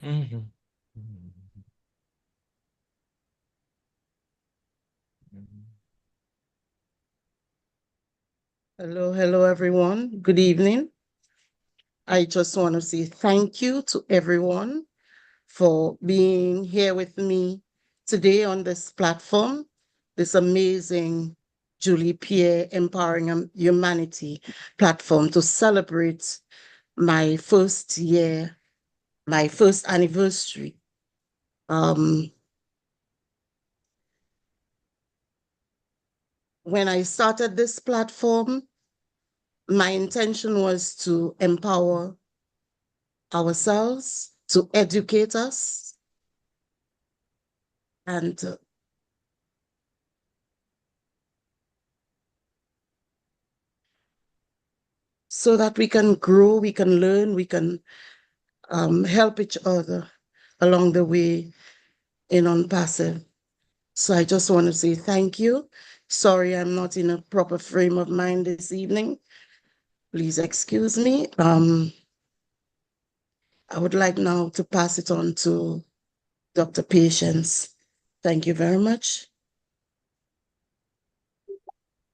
Mhm. Hello, everyone. Good evening. I just want to say thank you to everyone for being here with me today on this platform, this amazing Julie Pierre Empowering Humanity platform to celebrate my first year, my first anniversary. When I started this platform, my intention was to empower ourselves, to educate us, and so that we can grow, we can learn, we can help each other along the way in Unpassive. So I just want to say thank you. Sorry, I'm not in a proper frame of mind this evening. Please excuse me. I would like now to pass it on to Dr. Patience. Thank you very much.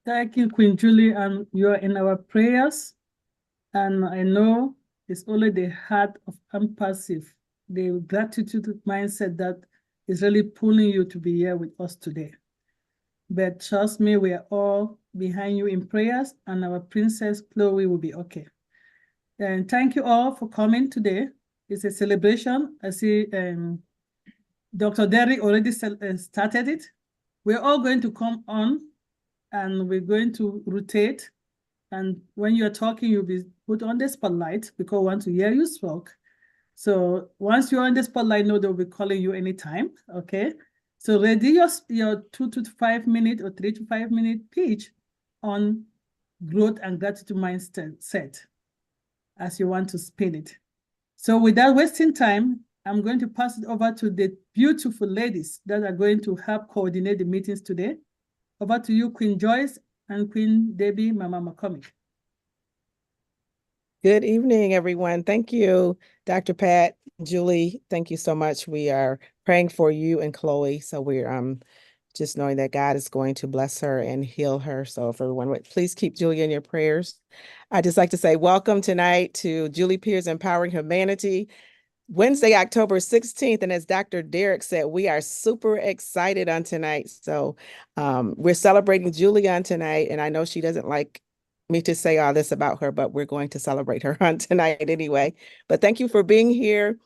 Thank you, Queen Julie, and you are in our prayers. And I know it's only the heart of Unpassive, the gratitude mindset that is really pulling you to be here with us today. But trust me, we are all behind you in prayers, and our Princess Chloe will be okay. And thank you all for coming today. It's a celebration. I see Dr. Derry already started it. We're all going to come on and we're going to rotate. And when you're talking, you'll be put on the spotlight because we want to hear you speak. So once you're on the spotlight, know they'll be calling you anytime, okay? So ready your 2 to 5 minute or 3 to 5 minute pitch on growth and gratitude mindset as you want to spin it. So without wasting time, I'm going to pass it over to the beautiful ladies that are going to help coordinate the meetings today. Over to you, Queen Joyce and Queen Debbie Mama McCormick. Good evening, everyone. Thank you, Dr. Pat, Julie. Thank you so much. We are praying for you and Chloe. So we're just knowing that God is going to bless her and heal her. So if everyone would please keep Julie in your prayers. I'd just like to say welcome tonight to Julie Pierre's Empowering Humanity, Wednesday, October 16th. And as Dr. Derek said, we are super excited on tonight. So we're celebrating Julie on tonight. And I know she doesn't like me to say all this about her, but we're going to celebrate her on tonight anyway. But thank you for being here.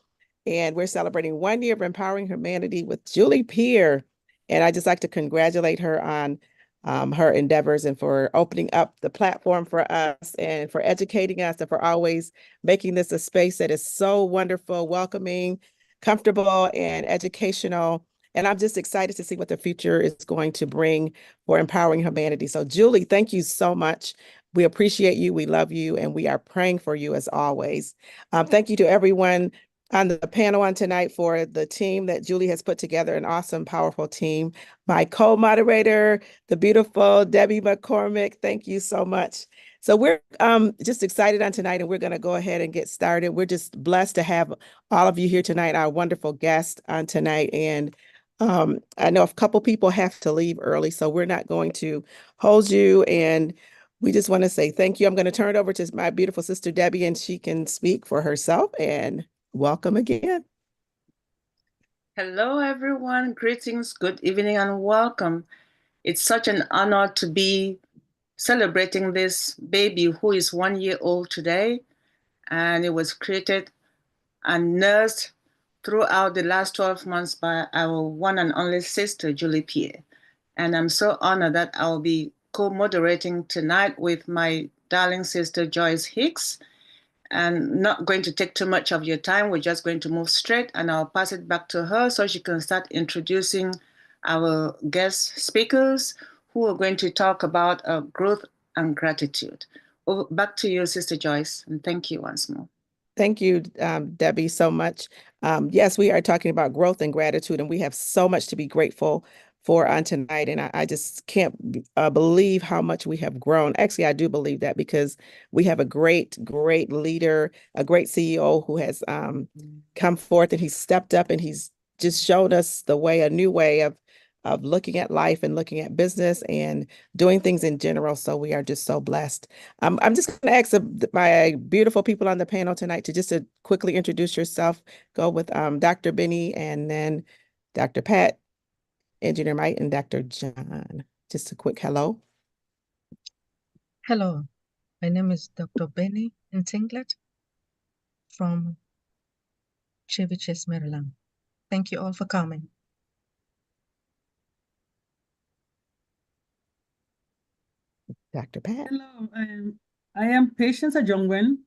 And we're celebrating 1 year of Empowering Humanity with Julie Pierre. And I just like to congratulate her on her endeavors and for opening up the platform for us and for educating us and for always making this a space that is so wonderful, welcoming, comfortable, and educational. And I'm just excited to see what the future is going to bring for Empowering Humanity. So Julie, thank you so much. We appreciate you, we love you, and we are praying for you as always. Thank you to everyone on the panel on tonight for the team that Julie has put together, an awesome, powerful team. My co-moderator, the beautiful Debbie McCormick, thank you so much. So we're just excited on tonight, and we're going to go ahead and get started. We're just blessed to have all of you here tonight, our wonderful guest on tonight. And I know a couple people have to leave early, so we're not going to hold you. And we just want to say thank you. I'm going to turn it over to my beautiful sister, Debbie, and she can speak for herself. And welcome again. Hello, everyone. Greetings, good evening, and welcome. It's such an honor to be celebrating this baby who is 1 year old today. And it was created and nursed throughout the last 12 months by our one and only sister, Julie Pierre. And I'm so honored that I'll be co-moderating tonight with my darling sister, Joyce Hicks. And not going to take too much of your time. We're just going to move straight, and I'll pass it back to her so she can start introducing our guest speakers who are going to talk about growth and gratitude. Back to you, Sister Joyce, and thank you once more. Thank you, Debbie, so much. Yes, we are talking about growth and gratitude, and we have so much to be grateful for on tonight. And I just can't believe how much we have grown. Actually, I do believe that because we have a great leader, a great CEO who has come forth and he's stepped up and he's just showed us the way, a new way of looking at life and looking at business and doing things in general. So we are just so blessed. I'm just going to ask my beautiful people on the panel tonight to quickly introduce yourself. Go with Dr. Benny and then Dr. Pat, Engineer Mike, and Dr. John. Just a quick hello. Hello, my name is Dr. Benny Ntinglet from Chevy Chase, Maryland. Thank you all for coming. Dr. Pat. Hello, I am Patience Ajongwen.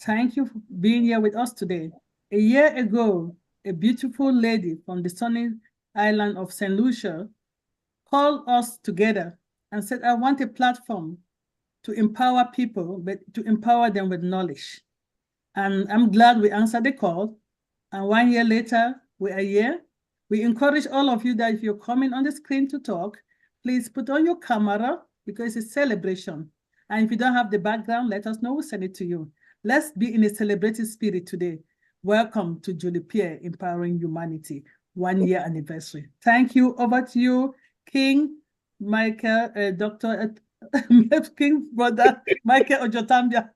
Thank you for being here with us today. A year ago, a beautiful lady from the sunny island of St. Lucia called us together and said, I want a platform to empower people, but to empower them with knowledge. And I'm glad we answered the call. And 1 year later, we are here. We encourage all of you that if you're coming on the screen to talk, please put on your camera because it's a celebration. And if you don't have the background, let us know, we'll send it to you. Let's be in a celebrative spirit today. Welcome to Julie Pierre, Empowering Humanity, 1 year anniversary. Thank you. Over to you, King Michael, Dr. King Brother Michael Ojotambia.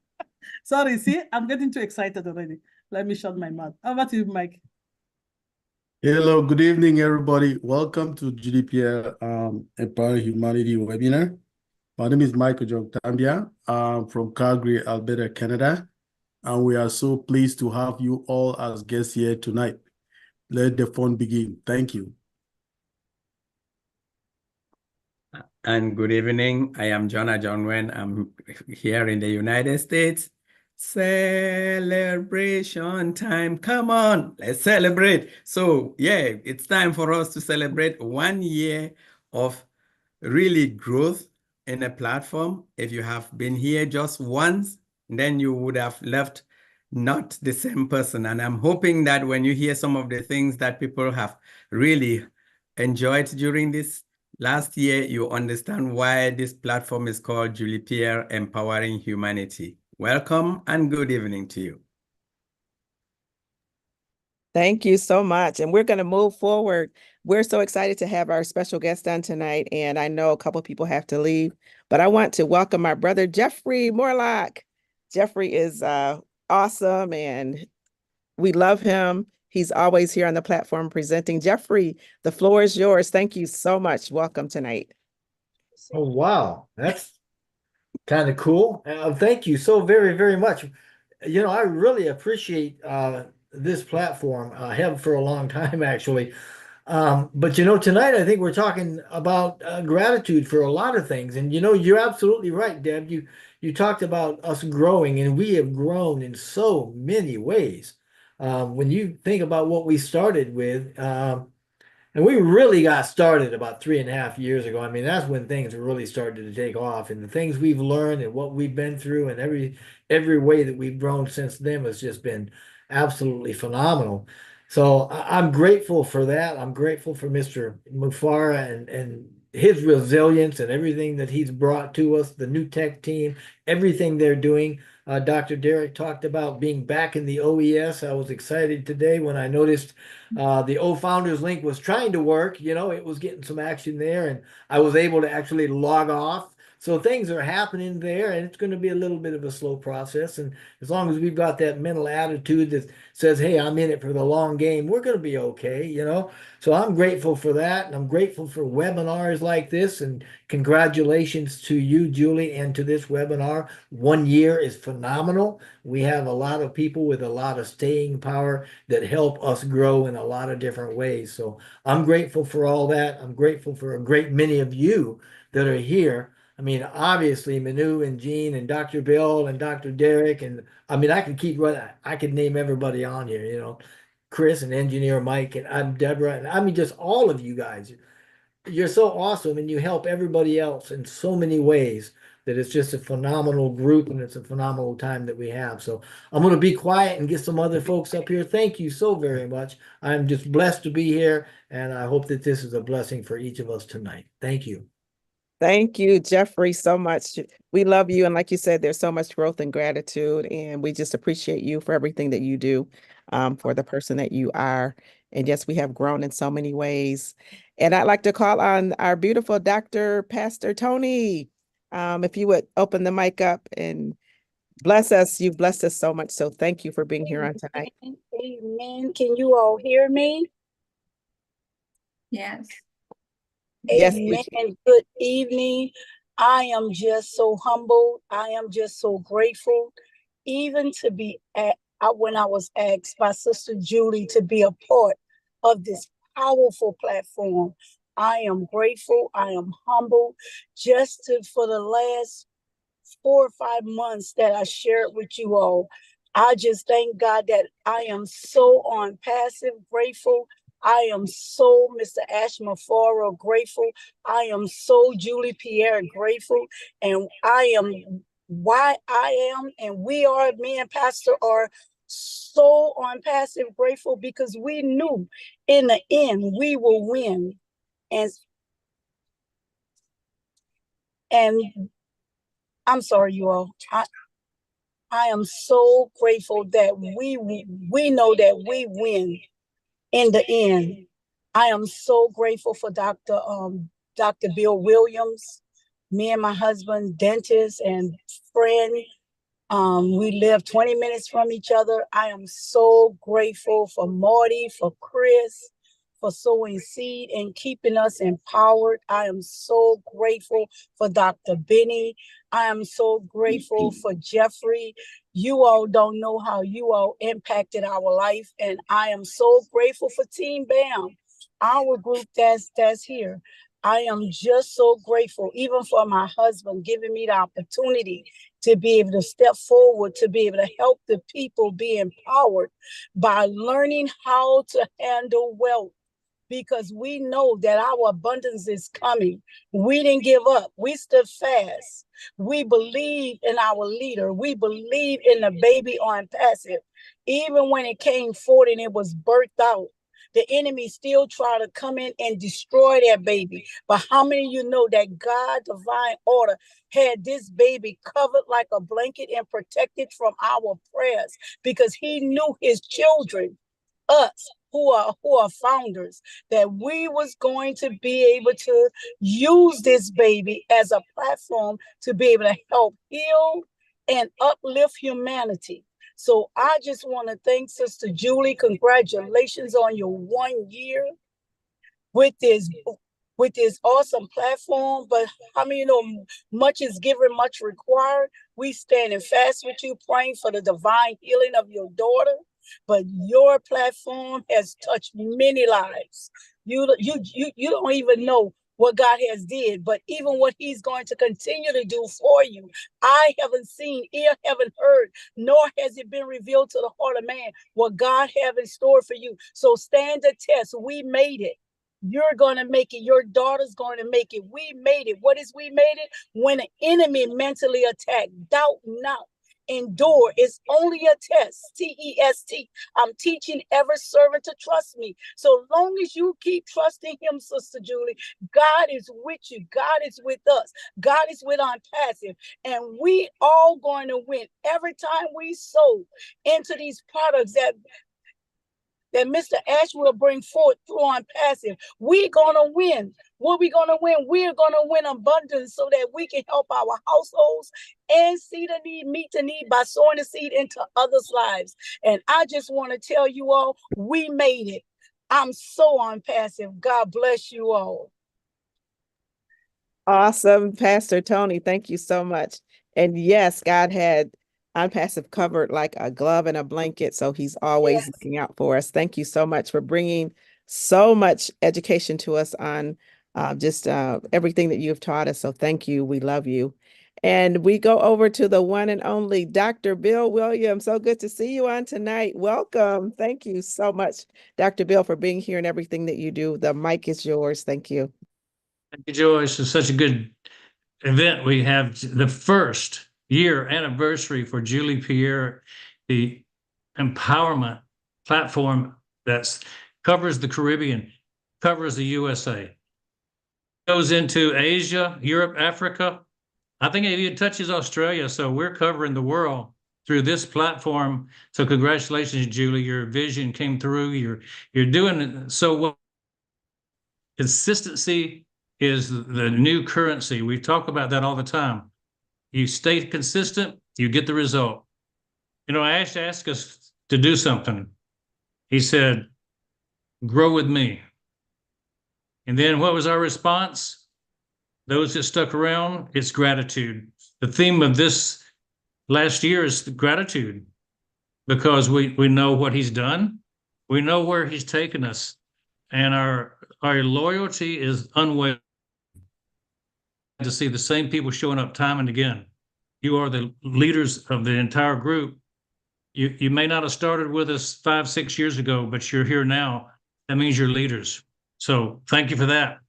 Sorry, see, I'm getting too excited already. Let me shut my mouth. Over to you, Mike. Hello, good evening, everybody. Welcome to Julie Pierre Empowering Humanity webinar. My name is Michael Ojotambia. I'm from Calgary, Alberta, Canada. And we are so pleased to have you all as guests here tonight. Let the fun begin. Thank you. And good evening. I am John Wen. I'm here in the United States. Celebration time. Come on, let's celebrate. So yeah, it's time for us to celebrate 1 year of really growth in a platform. If you have been here just once, then you would have left not the same person. And I'm hoping that when you hear some of the things that people have really enjoyed during this last year, you understand why this platform is called Julie Pierre Empowering Humanity. Welcome and good evening to you. Thank you so much. And we're going to move forward. We're so excited to have our special guest on tonight. And I know a couple of people have to leave, but I want to welcome our brother, Jeffrey Morlock. Jeffrey is awesome and we love him. He's always here on the platform presenting. Jeffrey, the floor is yours. Thank you so much. Welcome tonight. Oh, wow. That's kind of cool. Thank you so very, very much. You know, I really appreciate this platform. I have for a long time, actually. But, you know, tonight I think we're talking about gratitude for a lot of things. And, you know, you're absolutely right, Deb. You talked about us growing, and we have grown in so many ways. When you think about what we started with, and we really got started about 3.5 years ago. I mean, that's when things really started to take off, and the things we've learned and what we've been through and every way that we've grown since then has just been absolutely phenomenal. So I'm grateful for that. I'm grateful for Mr. Mufara and his resilience and everything that he's brought to us, the new tech team, everything they're doing. Dr. Derek talked about being back in the OES. I was excited today when I noticed the O Founders link was trying to work. You know, it was getting some action there, and I was able to actually log off. So things are happening there, and it's going to be a little bit of a slow process. And as long as we've got that mental attitude that says, hey, I'm in it for the long game, we're going to be okay, you know. So I'm grateful for that, and I'm grateful for webinars like this. And congratulations to you, Julie, and to this webinar. 1 year is phenomenal. We have a lot of people with a lot of staying power that help us grow in a lot of different ways. So I'm grateful for all that. I'm grateful for a great many of you that are here. I mean, obviously, Manu and Jean and Dr. Bill and Dr. Derek. And I mean, I could keep running. I could name everybody on here, you know, Chris and Engineer Mike, and I'm Deborah. And I mean, just all of you guys. You're so awesome, and you help everybody else in so many ways. that it's just a phenomenal group and it's a phenomenal time that we have. So I'm going to be quiet and get some other folks up here. Thank you so very much. I'm just blessed to be here, and I hope that this is a blessing for each of us tonight. Thank you. Thank you, Jeffrey, so much. We love you. And like you said, there's so much growth and gratitude. And we just appreciate you for everything that you do, for the person that you are. And yes, we have grown in so many ways. And I'd like to call on our beautiful Dr. Pastor Tony. If you would open the mic up and bless us. You've blessed us so much. So thank you for being here on tonight. Amen. Can you all hear me? Yes. Yes, Amen. Good evening. I am just so humbled. I am just so grateful, even to be when I was asked by Sister Julie to be a part of this powerful platform. I am grateful. I am humbled. For the last 4 or 5 months that I shared with you all, I just thank God that I am so on passive grateful. I am so Mr. Ashmaforo grateful. I am so Julie Pierre grateful. And I am why I am, and me and Pastor are so on passive grateful because we knew in the end we will win. And I'm sorry, you all. I am so grateful that we know that we win in the end. I am so grateful for Dr. Bill Williams, me and my husband, dentist and friend. We live 20 minutes from each other. I am so grateful for Marty, for Chris, for sowing seed and keeping us empowered. I am so grateful for Dr. Benny. I am so grateful for Jeffrey. You all don't know how you all impacted our life. And I am so grateful for Team BAM, our group that's here. I am just so grateful, even for my husband giving me the opportunity to be able to step forward, to be able to help the people be empowered by learning how to handle wealth. Because we know that our abundance is coming. We didn't give up. We stood fast. We believe in our leader. We believe in the baby on passive. Even when it came forth and it was birthed out, the enemy still tried to come in and destroy that baby. But how many of you know that God, divine order, had this baby covered like a blanket and protected from our prayers? Because he knew his children, us, who are founders, that we was going to be able to use this baby as a platform to be able to help heal and uplift humanity. So I just want to thank Sister Julie. Congratulations on your 1 year with this awesome platform. But how many know much is given, much required? We standing fast with you, praying for the divine healing of your daughter. But your platform has touched many lives. You don't even know what God has did, but even what he's going to continue to do for you. I haven't seen, ear haven't heard, nor has it been revealed to the heart of man what God have in store for you. So stand the test. We made it. You're going to make it. Your daughter's going to make it. We made it. What is we made it? When an enemy mentally attacked, doubt not. Endure is only a test. T-E-S-T. I'm teaching every servant to trust me. So long as you keep trusting him, Sister Julie, God is with you. God is with us. God is with on passive. And we all going to win. Every time we sow into these products that Mr. Ash will bring forth through on passive, we're going to win. What we going to win? We're going to win abundance so that we can help our households and see the need, meet the need by sowing the seed into others' lives. And I just want to tell you all, we made it. I'm so on passive. God bless you all. Awesome, Pastor Tony. Thank you so much. And yes, God had on passive covered like a glove and a blanket. So he's always looking out for us. Thank you so much for bringing so much education to us on everything that you've taught us. So thank you. We love you. And we go over to the one and only Dr. Bill Williams. So good to see you on tonight. Welcome. Thank you so much, Dr. Bill, for being here and everything that you do. The mic is yours. Thank you. Thank you, Joyce. It's such a good event, we have the first year anniversary for Julie Pierre, the empowerment platform that covers the Caribbean, covers the USA, goes into Asia, Europe, Africa. I think it even touches Australia. So we're covering the world through this platform. So congratulations, Julie. Your vision came through. You're doing it so well. Consistency is the new currency. We talk about that all the time. You stay consistent, you get the result. You know, Ash asked us to do something. He said, grow with me. And then what was our response? Those that stuck around, it's gratitude. The theme of this last year is gratitude, because we know what he's done. We know where he's taken us. And our loyalty is unwavering to see the same people showing up time and again. You are the leaders of the entire group. You may not have started with us 5, 6 years ago, but you're here now. That means you're leaders. So thank you for that.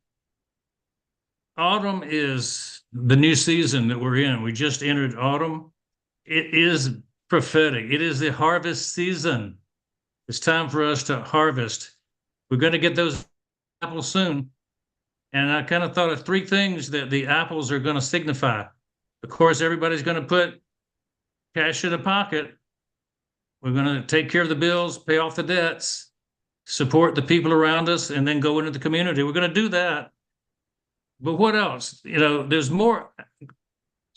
Autumn is the new season that we're in. We just entered autumn. It is prophetic. It is the harvest season. It's time for us to harvest. We're going to get those apples soon. And I kind of thought of 3 things that the apples are going to signify. Of course, everybody's going to put cash in the pocket. We're going to take care of the bills, pay off the debts, support the people around us, and then go into the community. We're going to do that. But what else? You know, there's more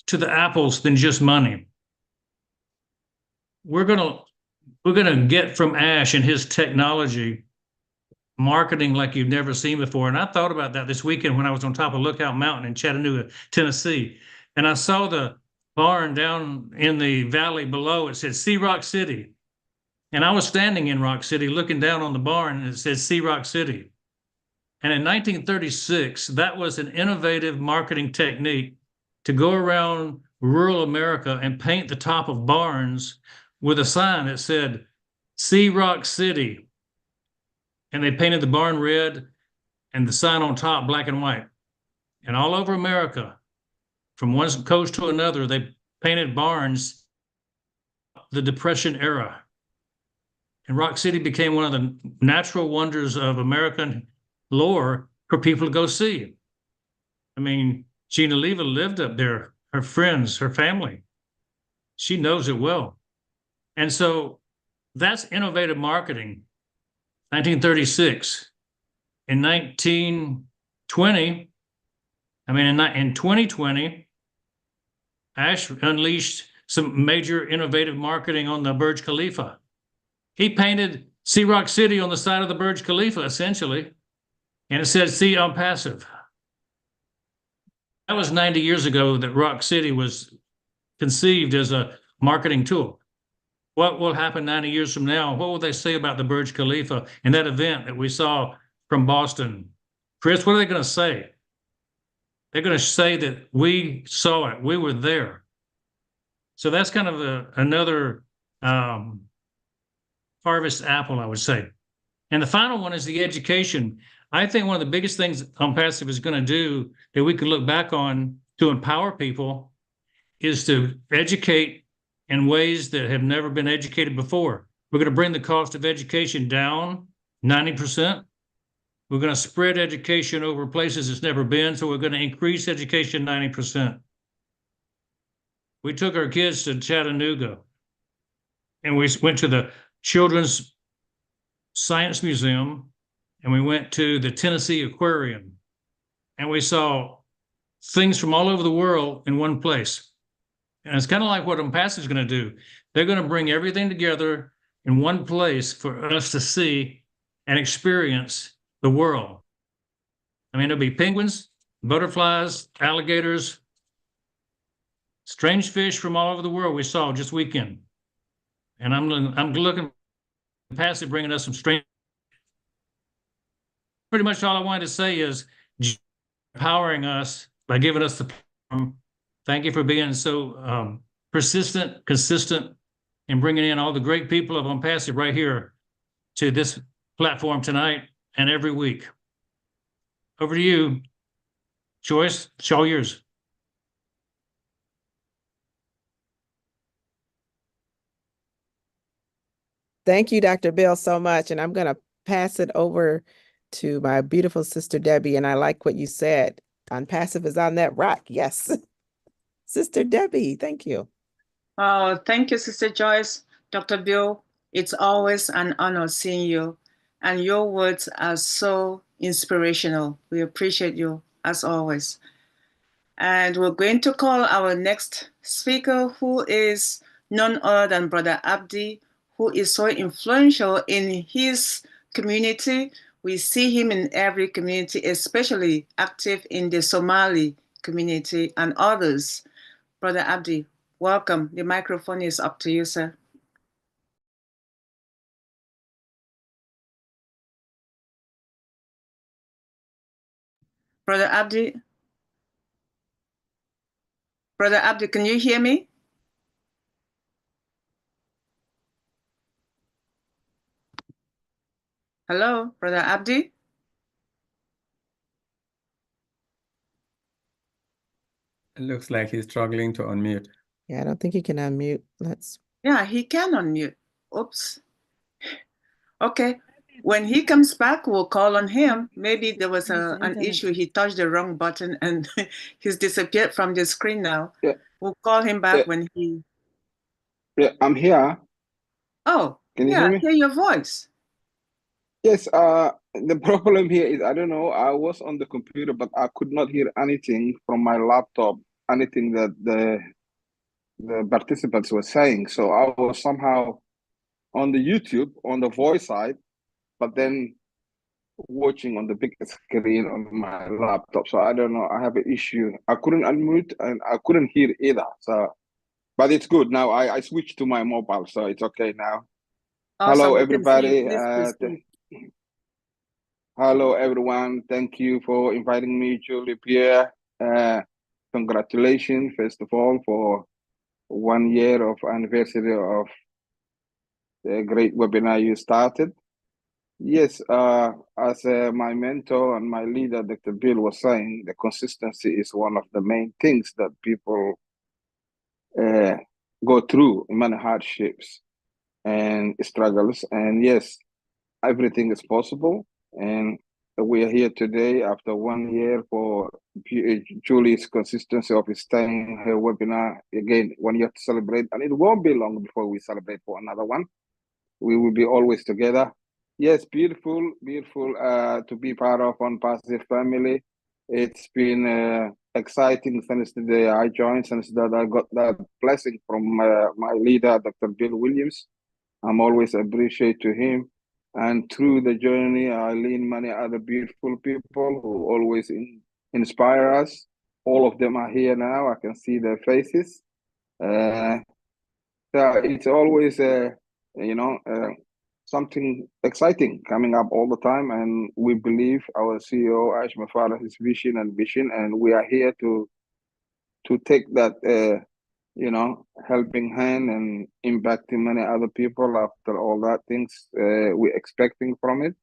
to the apples than just money. We're gonna get from Ash and his technology marketing like you've never seen before. And I thought about that this weekend when I was on top of Lookout Mountain in Chattanooga, Tennessee. And I saw the barn down in the valley below. It said Sea Rock City. And I was standing in Rock City looking down on the barn, and it said Sea Rock City. And in 1936, that was an innovative marketing technique to go around rural America and paint the top of barns with a sign that said Sea Rock City. And they painted the barn red and the sign on top black and white. And all over America, from one coast to another, they painted barns the Depression era. And Rock City became one of the natural wonders of American lore for people to go see. I mean, Gina Oliva lived up there, her friends, her family. She knows it well. And so that's innovative marketing. 1936. In 1920, in 2020, Ash unleashed some major innovative marketing on the Burj Khalifa. He painted Sea Rock City on the side of the Burj Khalifa, essentially, and it said, "See, I'm passive." That was 90 years ago that Rock City was conceived as a marketing tool. What will happen 90 years from now? What will they say about the Burj Khalifa and that event that we saw from Boston? Chris, what are they going to say? They're going to say that we saw it. We were there. So that's kind of another harvest apple, I would say. And the final one is the education. I think one of the biggest things OnPassive is going to do that we can look back on to empower people is to educate in ways that have never been educated before. We're going to bring the cost of education down 90%. We're going to spread education over places it's never been, so we're going to increase education 90%. We took our kids to Chattanooga, and we went to the Children's Science Museum, and we went to the Tennessee Aquarium, and we saw things from all over the world in one place. And it's kind of like what OnPassive is going to do. They're going to bring everything together in one place for us to see and experience the world. I mean, there'll be penguins, butterflies, alligators, strange fish from all over the world we saw just weekend. And I'm looking OnPassive bringing us some strange. Pretty much all I wanted to say is empowering us by giving us the platform. Thank you for being so persistent, consistent, and bringing in all the great people of OnPassive right here to this platform tonight and every week. Over to you, Joyce. It's all yours. Thank you, Dr. Bill, so much. And I'm going to pass it over to my beautiful sister, Debbie. And I like what you said. Unpassive is on that rock. Yes. Sister Debbie, thank you. Oh, thank you, Sister Joyce. Dr. Bill, it's always an honor seeing you. And your words are so inspirational. We appreciate you, as always. And we're going to call our next speaker, who is none other than Brother Abdi, who is so influential in his community. We see him in every community, especially active in the Somali community and others. Brother Abdi, welcome. The microphone is up to you, sir. Brother Abdi? Brother Abdi, can you hear me? Hello, Brother Abdi? It looks like he's struggling to unmute. Yeah, I don't think he can unmute. Yeah, he can unmute. Oops. Okay. When he comes back, we'll call on him. Maybe there was an issue. He touched the wrong button and he's disappeared from the screen now. Yeah. We'll call him back when he... Yeah, I'm here. Oh, Can you hear me? hear your voice. Yes, the problem here is, I don't know, I was on the computer, but I could not hear anything from my laptop, anything that the participants were saying. So I was somehow on the YouTube, on the voice side, but then watching on the big screen on my laptop. So I don't know, I have an issue. I couldn't unmute and I couldn't hear either. So, but it's good now. I switched to my mobile, so it's okay now. Awesome. Hello, everybody. Hello, everyone. Thank you for inviting me, Julie Pierre. Congratulations, first of all, for 1 year of anniversary of the great webinar you started. Yes, as my mentor and my leader, Dr. Bill, was saying, the consistency is one of the main things that people go through many hardships and struggles. And yes, everything is possible. And we are here today after 1 year for Julie's consistency of staying her webinar. Again, 1 year to celebrate, and it won't be long before we celebrate for another one. We will be always together. Yes, beautiful, beautiful to be part of One Positive family. It's been exciting since the day I joined, since that I got that blessing from my leader, Dr. Bill Williams. I'm always appreciate to him. And through the journey, I learn many other beautiful people who always inspire us. All of them are here now. I can see their faces. So it's always, something exciting coming up all the time. And we believe our CEO, Ashma Farah, his vision, and we are here to take that, helping hand and impacting many other people after all that things we're expecting from it.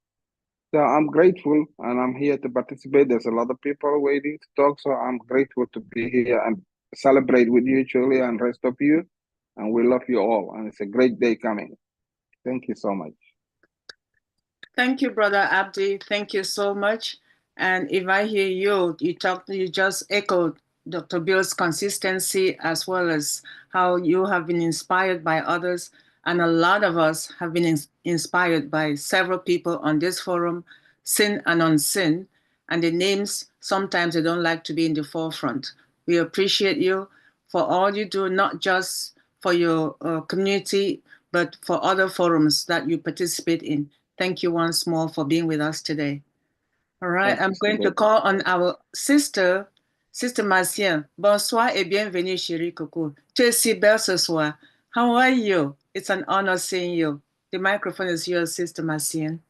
So I'm grateful and I'm here to participate. There's a lot of people waiting to talk, so I'm grateful to be here and celebrate with you, Julie, and rest of you. And we love you all, and it's a great day coming. Thank you so much. Thank you, Brother Abdi. Thank you so much. And if I hear you, you just echoed Dr. Bill's consistency, as well as how you have been inspired by others. And a lot of us have been inspired by several people on this forum, sin and unseen. And the names, sometimes they don't like to be in the forefront. We appreciate you for all you do, not just for your community, but for other forums that you participate in. Thank you once more for being with us today. All right, I'm going to call on our sister Marcienne. Bonsoir et bienvenue, chérie Coco. Tu es si belle ce soir. How are you? It's an honor seeing you. The microphone is yours, Sister Marcienne.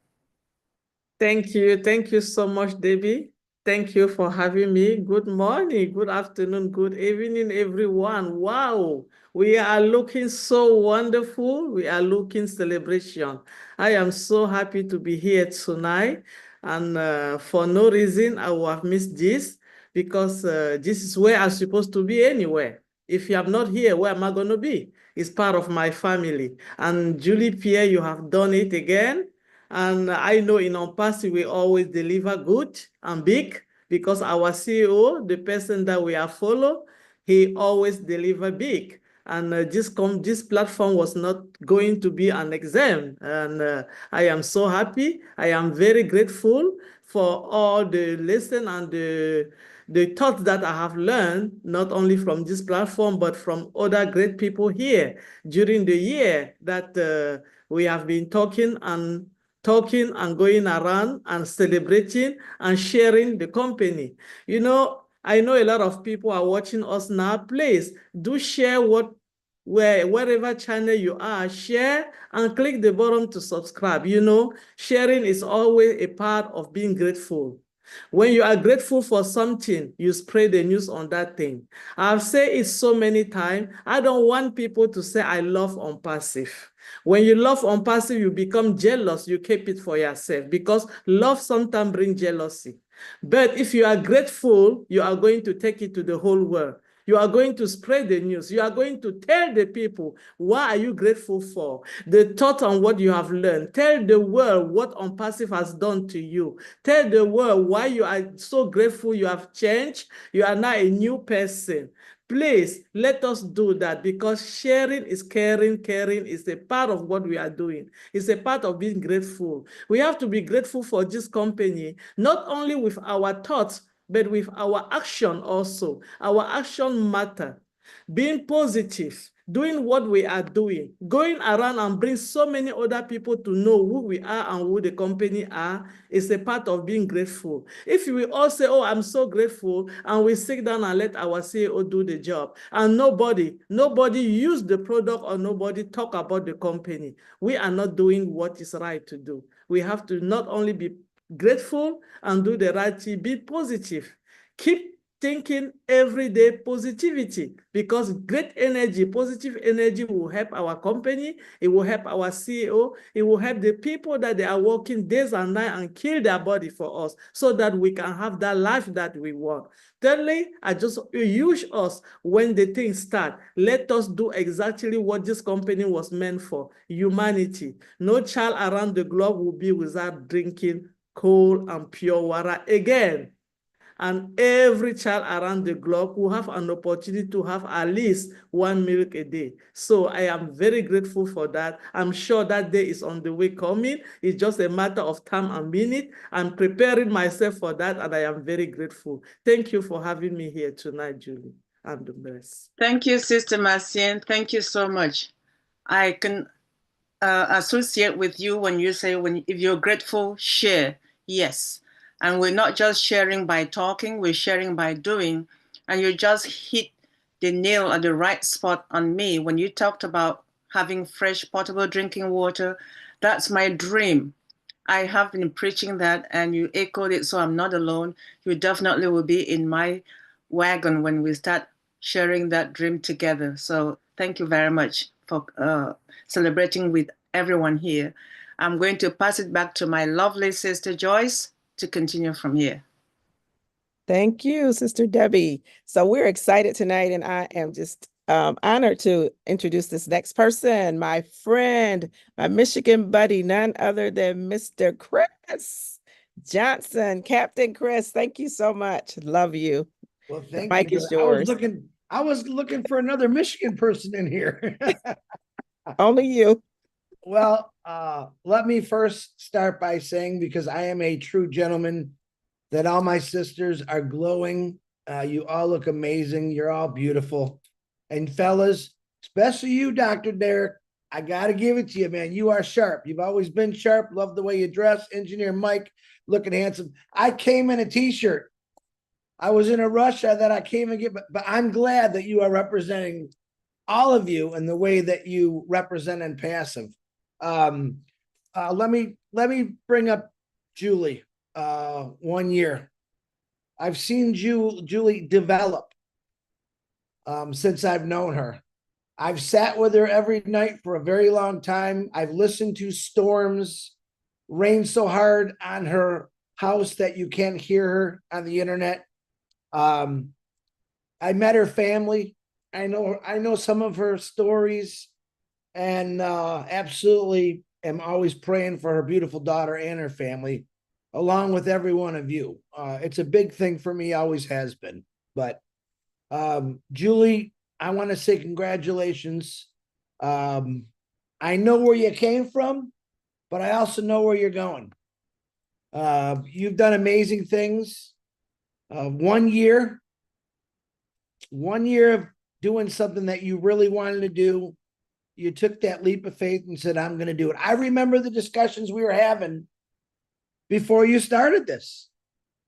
Thank you. Thank you so much, Debbie. Thank you for having me. Good morning, good afternoon, good evening, everyone. Wow, we are looking so wonderful. We are looking celebration. I am so happy to be here tonight. And for no reason, I will have missed this because this is where I'm supposed to be anyway. If I'm not here, where am I going to be? is part of my family. And Julie Pierre, you have done it again. And I know in Ampasi, we always deliver good and big because our CEO, the person that we are follow, he always deliver big. And this platform was not going to be an exam. And I am so happy. I am very grateful for all the lesson and the thoughts that I have learned, not only from this platform, but from other great people here during the year that we have been talking and going around and celebrating and sharing the company. You know, I know a lot of people are watching us now. Please do share wherever channel you are, share and click the button to subscribe. You know, sharing is always a part of being grateful. When you are grateful for something, you spread the news on that thing. I've said it so many times. I don't want people to say, I love Ampasi. When you love Ampasi, you become jealous. You keep it for yourself because love sometimes brings jealousy. But if you are grateful, you are going to take it to the whole world. You are going to spread the news. You are going to tell the people, what are you grateful for? The thought on what you have learned. Tell the world what Ampasi has done to you. Tell the world why you are so grateful you have changed. You are now a new person. Please, let us do that because sharing is caring. Caring is a part of what we are doing. It's a part of being grateful. We have to be grateful for this company, not only with our thoughts, but with our action also. Our action matter. Being positive, doing what we are doing, going around and bring so many other people to know who we are and who the company are is a part of being grateful. If we all say, oh, I'm so grateful, and we sit down and let our CEO do the job, and nobody use the product or nobody talk about the company, we are not doing what is right to do. We have to not only be grateful and do the right thing, be positive. Keep thinking every day positivity because great energy, positive energy will help our company. It will help our CEO. It will help the people that they are working days and nights and kill their body for us so that we can have that life that we want. Thirdly, I just use us when the things start. Let us do exactly what this company was meant for, humanity. No child around the globe will be without drinking cold and pure water again. And every child around the globe will have an opportunity to have at least 1 milk a day. So I am very grateful for that. I'm sure that day is on the way coming. It's just a matter of time and minute. I'm preparing myself for that, and I am very grateful. Thank you for having me here tonight, Julie. I'm the best. Thank you, Sister Marcienne. Thank you so much. I can associate with you when you say, if you're grateful, share. Yes. And we're not just sharing by talking, we're sharing by doing. And you just hit the nail at the right spot on me when you talked about having fresh, potable drinking water. That's my dream. I have been preaching that and you echoed it, so I'm not alone. You definitely will be in my wagon when we start sharing that dream together. So thank you very much for celebrating with everyone here. I'm going to pass it back to my lovely sister Joyce to continue from here. Thank you, Sister Debbie. So we're excited tonight, and I am just honored to introduce this next person, my friend, my Michigan buddy, none other than Mr. Chris Johnson. Captain Chris, thank you so much. Love you. Well, thank the mic you. is yours. I was looking for another Michigan person in here. Only you. Well, let me first start by saying, because I am a true gentleman, that all my sisters are glowing. You all look amazing. You're all beautiful. And fellas, especially you, Dr. Derek, I got to give it to you, man. You are sharp. You've always been sharp. Love the way you dress. Engineer Mike, looking handsome. I came in a t-shirt. I was in a rush that I came and get, but I'm glad that you are representing all of you in the way that you represent in passive. Let me bring up Julie. 1 year. I've seen Julie develop since I've known her. I've sat with her every night for a very long time. I've listened to storms rain so hard on her house that you can't hear her on the internet. I met her family. I know some of her stories, and absolutely am always praying for her beautiful daughter and her family, along with every one of you. It's a big thing for me, always has been. But Julie, I want to say congratulations. I know where you came from, but I also know where you're going. You've done amazing things. 1 year of doing something that you really wanted to do. You took that leap of faith and said, I'm going to do it. I remember the discussions we were having before you started this,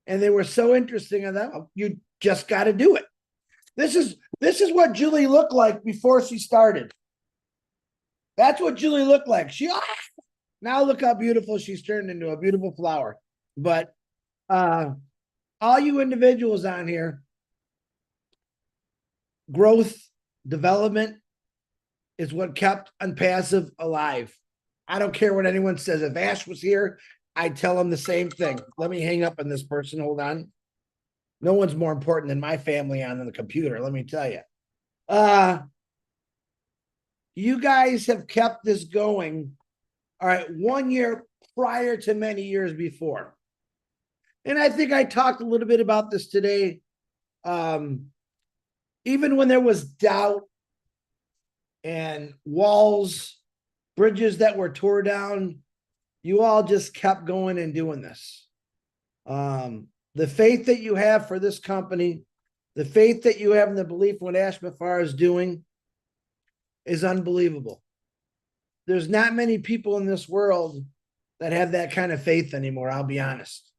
and they were so interesting. And that you just got to do it. This is what Julie looked like before she started. That's what Julie looked like. Now look how beautiful she's turned into, a beautiful flower. But all you individuals on here, growth, development is what kept Unpassive alive. I don't care what anyone says. If Ash was here, I'd tell him the same thing. Let me hang up on this person. Hold on. No one's more important than my family on the computer, let me tell you. You guys have kept this going, all right, 1 year prior to many years before. And I think I talked a little bit about this today. Even when there was doubt and walls, bridges that were tore down, you all just kept going and doing this. The faith that you have for this company, the faith that you have in the belief in what Ash Mafar is doing is unbelievable. There's not many people in this world that have that kind of faith anymore, I'll be honest.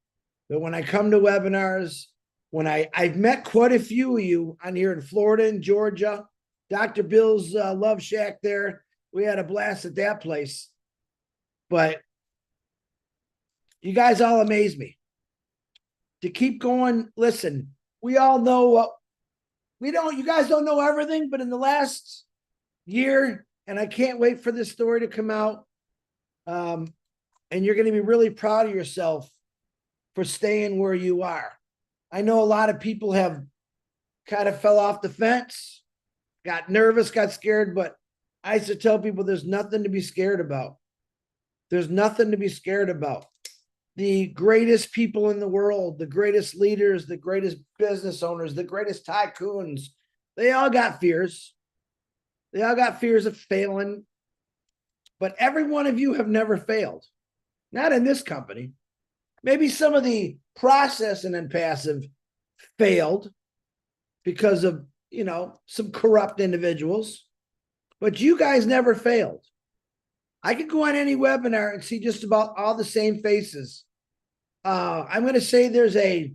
But when I come to webinars, when I've met quite a few of you on here in Florida and Georgia, Dr. Bill's Love Shack there, we had a blast at that place. But you guys all amaze me. To keep going, listen, we all know what you guys don't know everything, but in the last year, and I can't wait for this story to come out, and you're going to be really proud of yourself for staying where you are. I know a lot of people have kind of fell off the fence, got nervous, got scared, but I used to tell people there's nothing to be scared about. There's nothing to be scared about. The greatest people in the world, the greatest leaders, the greatest business owners, the greatest tycoons, they all got fears. They all got fears of failing. But every one of you have never failed. Not in this company. Maybe some of the process and Unpassive failed because of, some corrupt individuals. But you guys never failed. I could go on any webinar and see just about all the same faces. I'm going to say there's a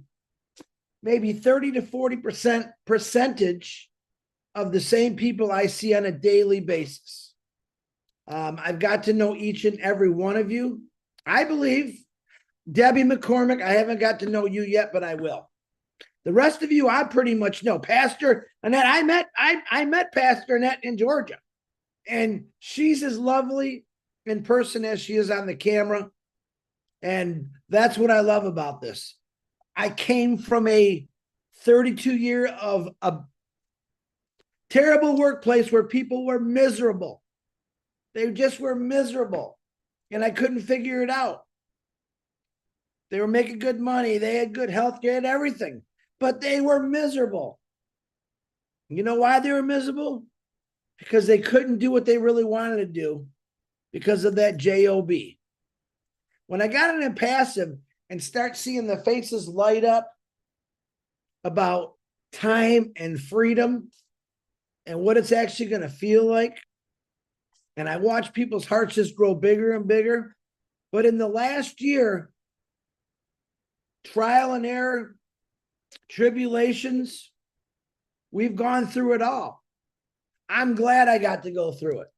maybe 30 to 40% percentage of the same people I see on a daily basis. I've got to know each and every one of you. I believe Debbie McCormick, I haven't got to know you yet, but I will. The rest of you, I pretty much know. Pastor Annette, I met Pastor Annette in Georgia, and she's as lovely in person as she is on the camera. And that's what I love about this. I came from a 32-year of a terrible workplace where people were miserable. They just were miserable. And I couldn't figure it out. They were making good money. They had good health care and everything. But they were miserable. You know why they were miserable? Because they couldn't do what they really wanted to do because of that job. When I got into Passive and start seeing the faces light up about time and freedom and what it's actually going to feel like, and I watch people's hearts just grow bigger and bigger. But in the last year, trial and error, tribulations, we've gone through it all. I'm glad I got to go through it.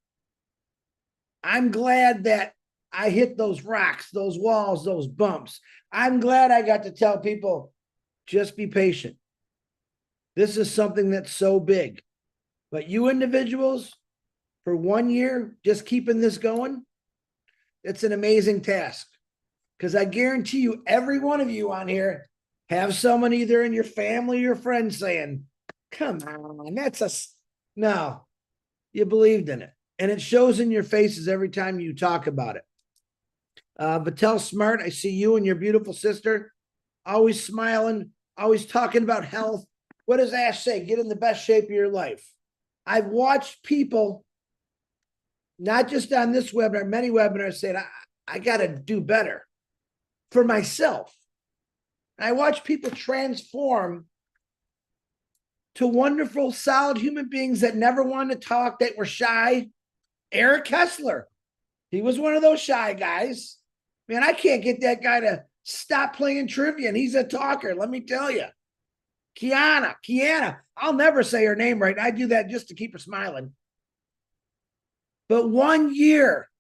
I'm glad that I hit those rocks, those walls, those bumps. I'm glad I got to tell people, just be patient. This is something that's so big. But you individuals, for 1 year, just keeping this going, it's an amazing task. Because I guarantee you, every one of you on here have someone either in your family or friends saying, come on, No, you believed in it. And it shows in your faces every time you talk about it. Vatel Smart, I see you and your beautiful sister always smiling, always talking about health. What does Ash say? Get in the best shape of your life. I've watched people, not just on this webinar, many webinars, saying, I got to do better for myself. And I watch people transform to wonderful, solid human beings that never wanted to talk, that were shy. Eric Kessler, he was one of those shy guys. Man, I can't get that guy to stop playing trivia, and he's a talker, let me tell you. Kiana, I'll never say her name right. I do that just to keep her smiling. But 1 year,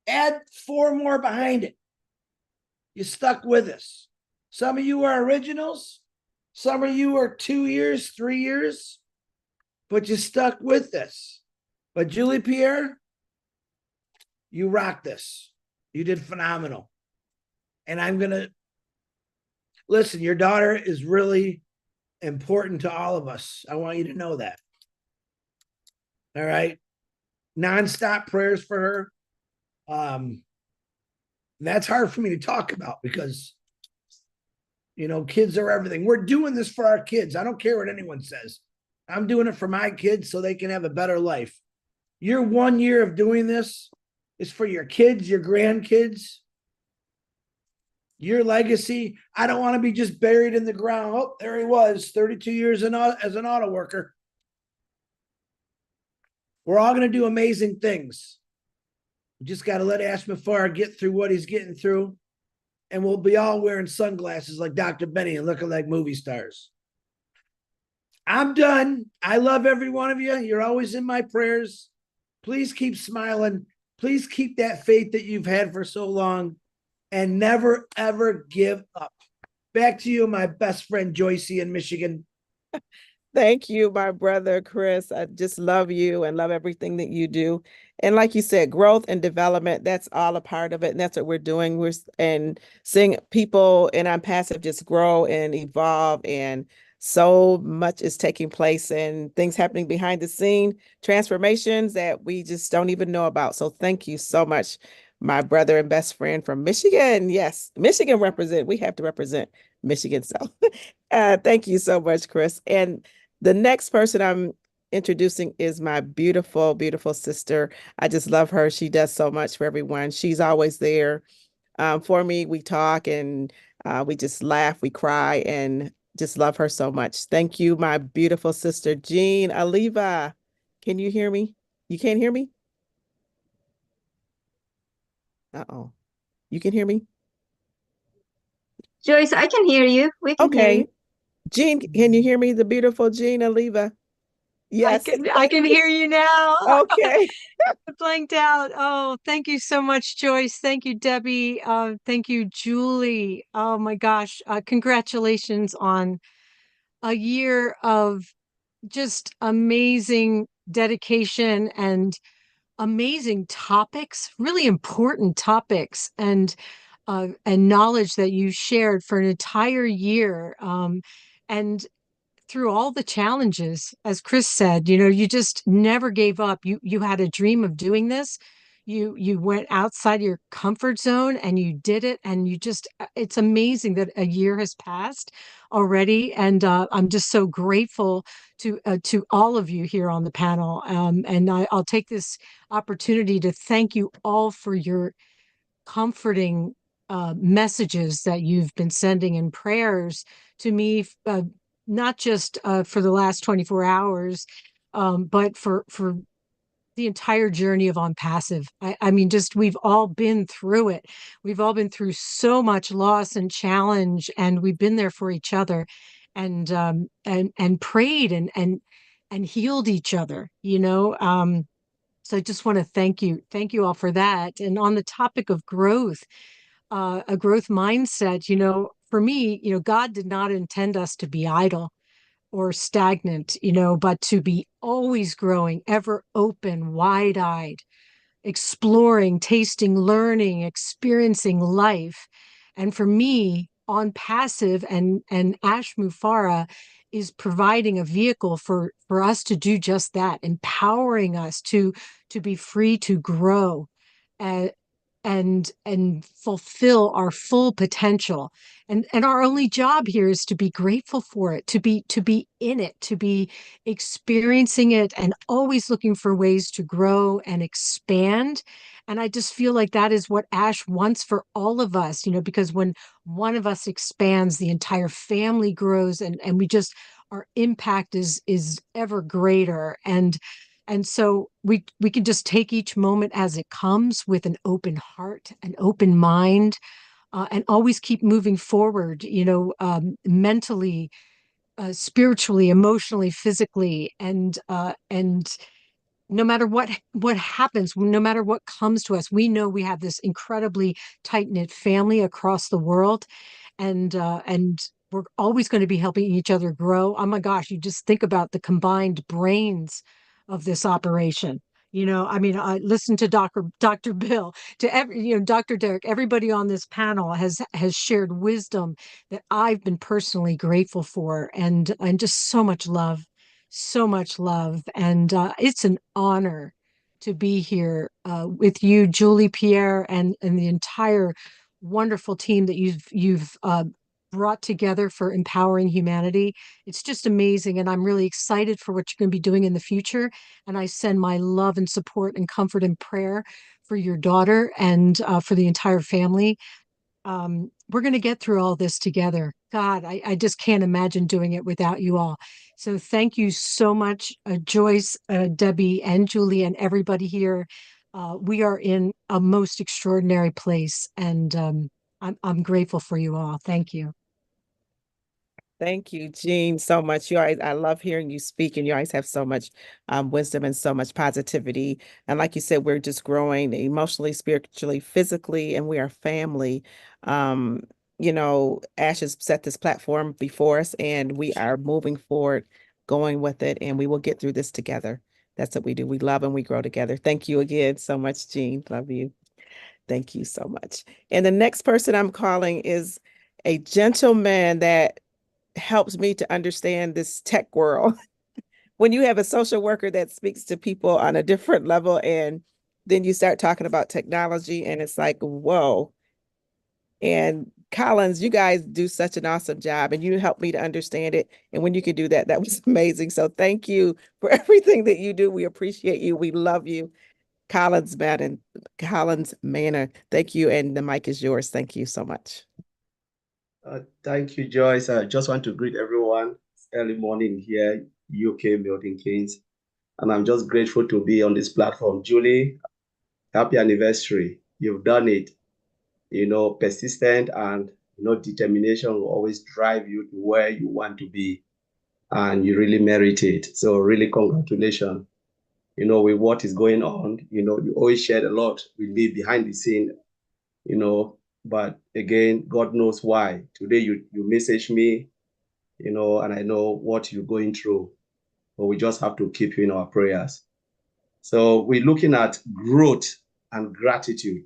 add 4 more behind it. You stuck with us. Some of you are originals. Some of you are 2 years, 3 years, but you stuck with this. But Julie Pierre, you rocked this. You did phenomenal. And I'm going to listen, your daughter is really important to all of us. I want you to know that. All right. Nonstop prayers for her. That's hard for me to talk about because, you know, kids are everything. We're doing this for our kids. I don't care what anyone says. I'm doing it for my kids so they can have a better life. Your 1 year of doing this is for your kids, your grandkids, your legacy. I don't want to be just buried in the ground. Oh, there he was, 32 years as an auto worker. We're all going to do amazing things. We just got to let Ash Mafar get through what he's getting through. And we'll be all wearing sunglasses like Dr. Benny and looking like movie stars. I'm done. I love every one of you. You're always in my prayers. Please keep smiling. Please keep that faith that you've had for so long and never, ever give up. Back to you, my best friend, Joycey in Michigan. Thank you, my brother, Chris. I just love you and love everything that you do. And like you said, growth and development, that's all a part of it. And that's what we're doing. We're seeing people in Unpassive just grow and evolve, and so much is taking place and things happening behind the scene, transformations that we just don't even know about. So thank you so much, my brother and best friend from Michigan. Yes, Michigan represent. We have to represent Michigan. So thank you so much, Chris. And the next person I'm introducing is my beautiful, beautiful sister. I just love her. She does so much for everyone. She's always there for me. We talk and we just laugh, we cry, and just love her so much. Thank you, my beautiful sister, Jean Oliva. Can you hear me? You can't hear me? Uh-oh. You can hear me? Joyce, I can hear you. We can hear you. Jean, can you hear me? The beautiful Jean Oliva. Yes. I can hear you now. Okay. I blanked out. Oh, thank you so much, Joyce. Thank you, Debbie. Thank you, Julie. Oh my gosh. Congratulations on a year of just amazing dedication and amazing topics, really important topics, and knowledge that you shared for an entire year. And through all the challenges, as Chris said, you know, you just never gave up. You had a dream of doing this. You went outside your comfort zone and you did it. And you just, it's amazing that a year has passed already. And I'm just so grateful to all of you here on the panel. And I'll take this opportunity to thank you all for your comforting messages that you've been sending and prayers to me, not just for the last 24 hours, but for the entire journey of On Passive. I mean, just we've all been through it. We've all been through so much loss and challenge, and we've been there for each other, and prayed and healed each other. You know. So I just want to thank you all for that. And on the topic of growth, a growth mindset, you know, for me, you know, God did not intend us to be idle or stagnant, you know, but to be always growing, ever open, wide-eyed, exploring, tasting, learning, experiencing life. And for me, On Passive and Ash Mufara is providing a vehicle for us to do just that, empowering us to be free to grow and fulfill our full potential. And our only job here is to be grateful for it, to be in it, to be experiencing it, and always looking for ways to grow and expand. And I just feel like that is what Ash wants for all of us, because when one of us expands, the entire family grows, and we just, our impact is ever greater. And so we can just take each moment as it comes with an open heart, an open mind, and always keep moving forward, mentally, spiritually, emotionally, physically, and no matter what happens, no matter what comes to us, we know we have this incredibly tight-knit family across the world, and we're always going to be helping each other grow. Oh my gosh, you just think about the combined brains of this operation. I mean, I listen to Dr. Bill, to Dr. Derek, everybody on this panel has shared wisdom that I've been personally grateful for, and just so much love. So much love. And it's an honor to be here with you, Julie Pierre, and the entire wonderful team that you've brought together for empowering humanity. It's just amazing. And I'm really excited for what you're going to be doing in the future. And I send my love and support and comfort and prayer for your daughter and for the entire family. We're going to get through all this together. God, I just can't imagine doing it without you all. So thank you so much, Joyce, Debbie, and Julie, and everybody here. We are in a most extraordinary place, and I'm grateful for you all. Thank you. Thank you, Jean, so much. I love hearing you speak, and you always have so much wisdom and so much positivity. And like you said, we're just growing emotionally, spiritually, physically, and we are family. Ash has set this platform before us, and we are moving forward, going with it, and we will get through this together. That's what we do. We love and we grow together. Thank you again so much, Jean. Love you. Thank you so much. And the next person I'm calling is a gentleman that helps me to understand this tech world. When you have a social worker that speaks to people on a different level, and then you start talking about technology, and it's like, whoa. And Collins, you guys do such an awesome job, and you helped me to understand it. And when you could do that, that was amazing. So thank you for everything that you do. We appreciate you. We love you. Collins Manna, thank you. And the mic is yours. Thank you so much. Thank you, Joyce. I just want to greet everyone. It's early morning here, UK, Milton Keynes. And I'm just grateful to be on this platform. Julie, happy anniversary. You've done it. Persistent and, determination will always drive you to where you want to be. And you really merit it. So really, congratulations. With what is going on, you always shared a lot with me behind the scene, but again, God knows why. Today you message me, and I know what you're going through, but we just have to keep you in our prayers. So we're looking at growth and gratitude.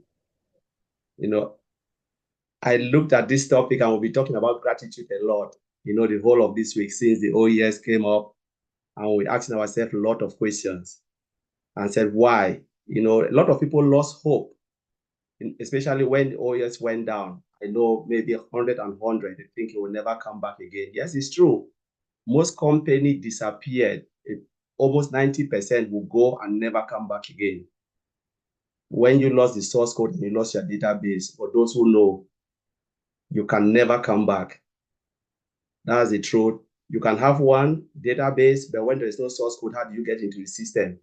I looked at this topic, and we'll be talking about gratitude a lot, the whole of this week since the OES came up, and we're asking ourselves a lot of questions and said, why? A lot of people lost hope, especially when the OES went down. I know maybe 100 and 100, they think it will never come back again. Yes, it's true. Most companies disappeared. Almost 90% will go and never come back again. When you lost the source code and you lost your database, for those who know, you can never come back. That's the truth. You can have one database, but when there is no source code, how do you get into the system?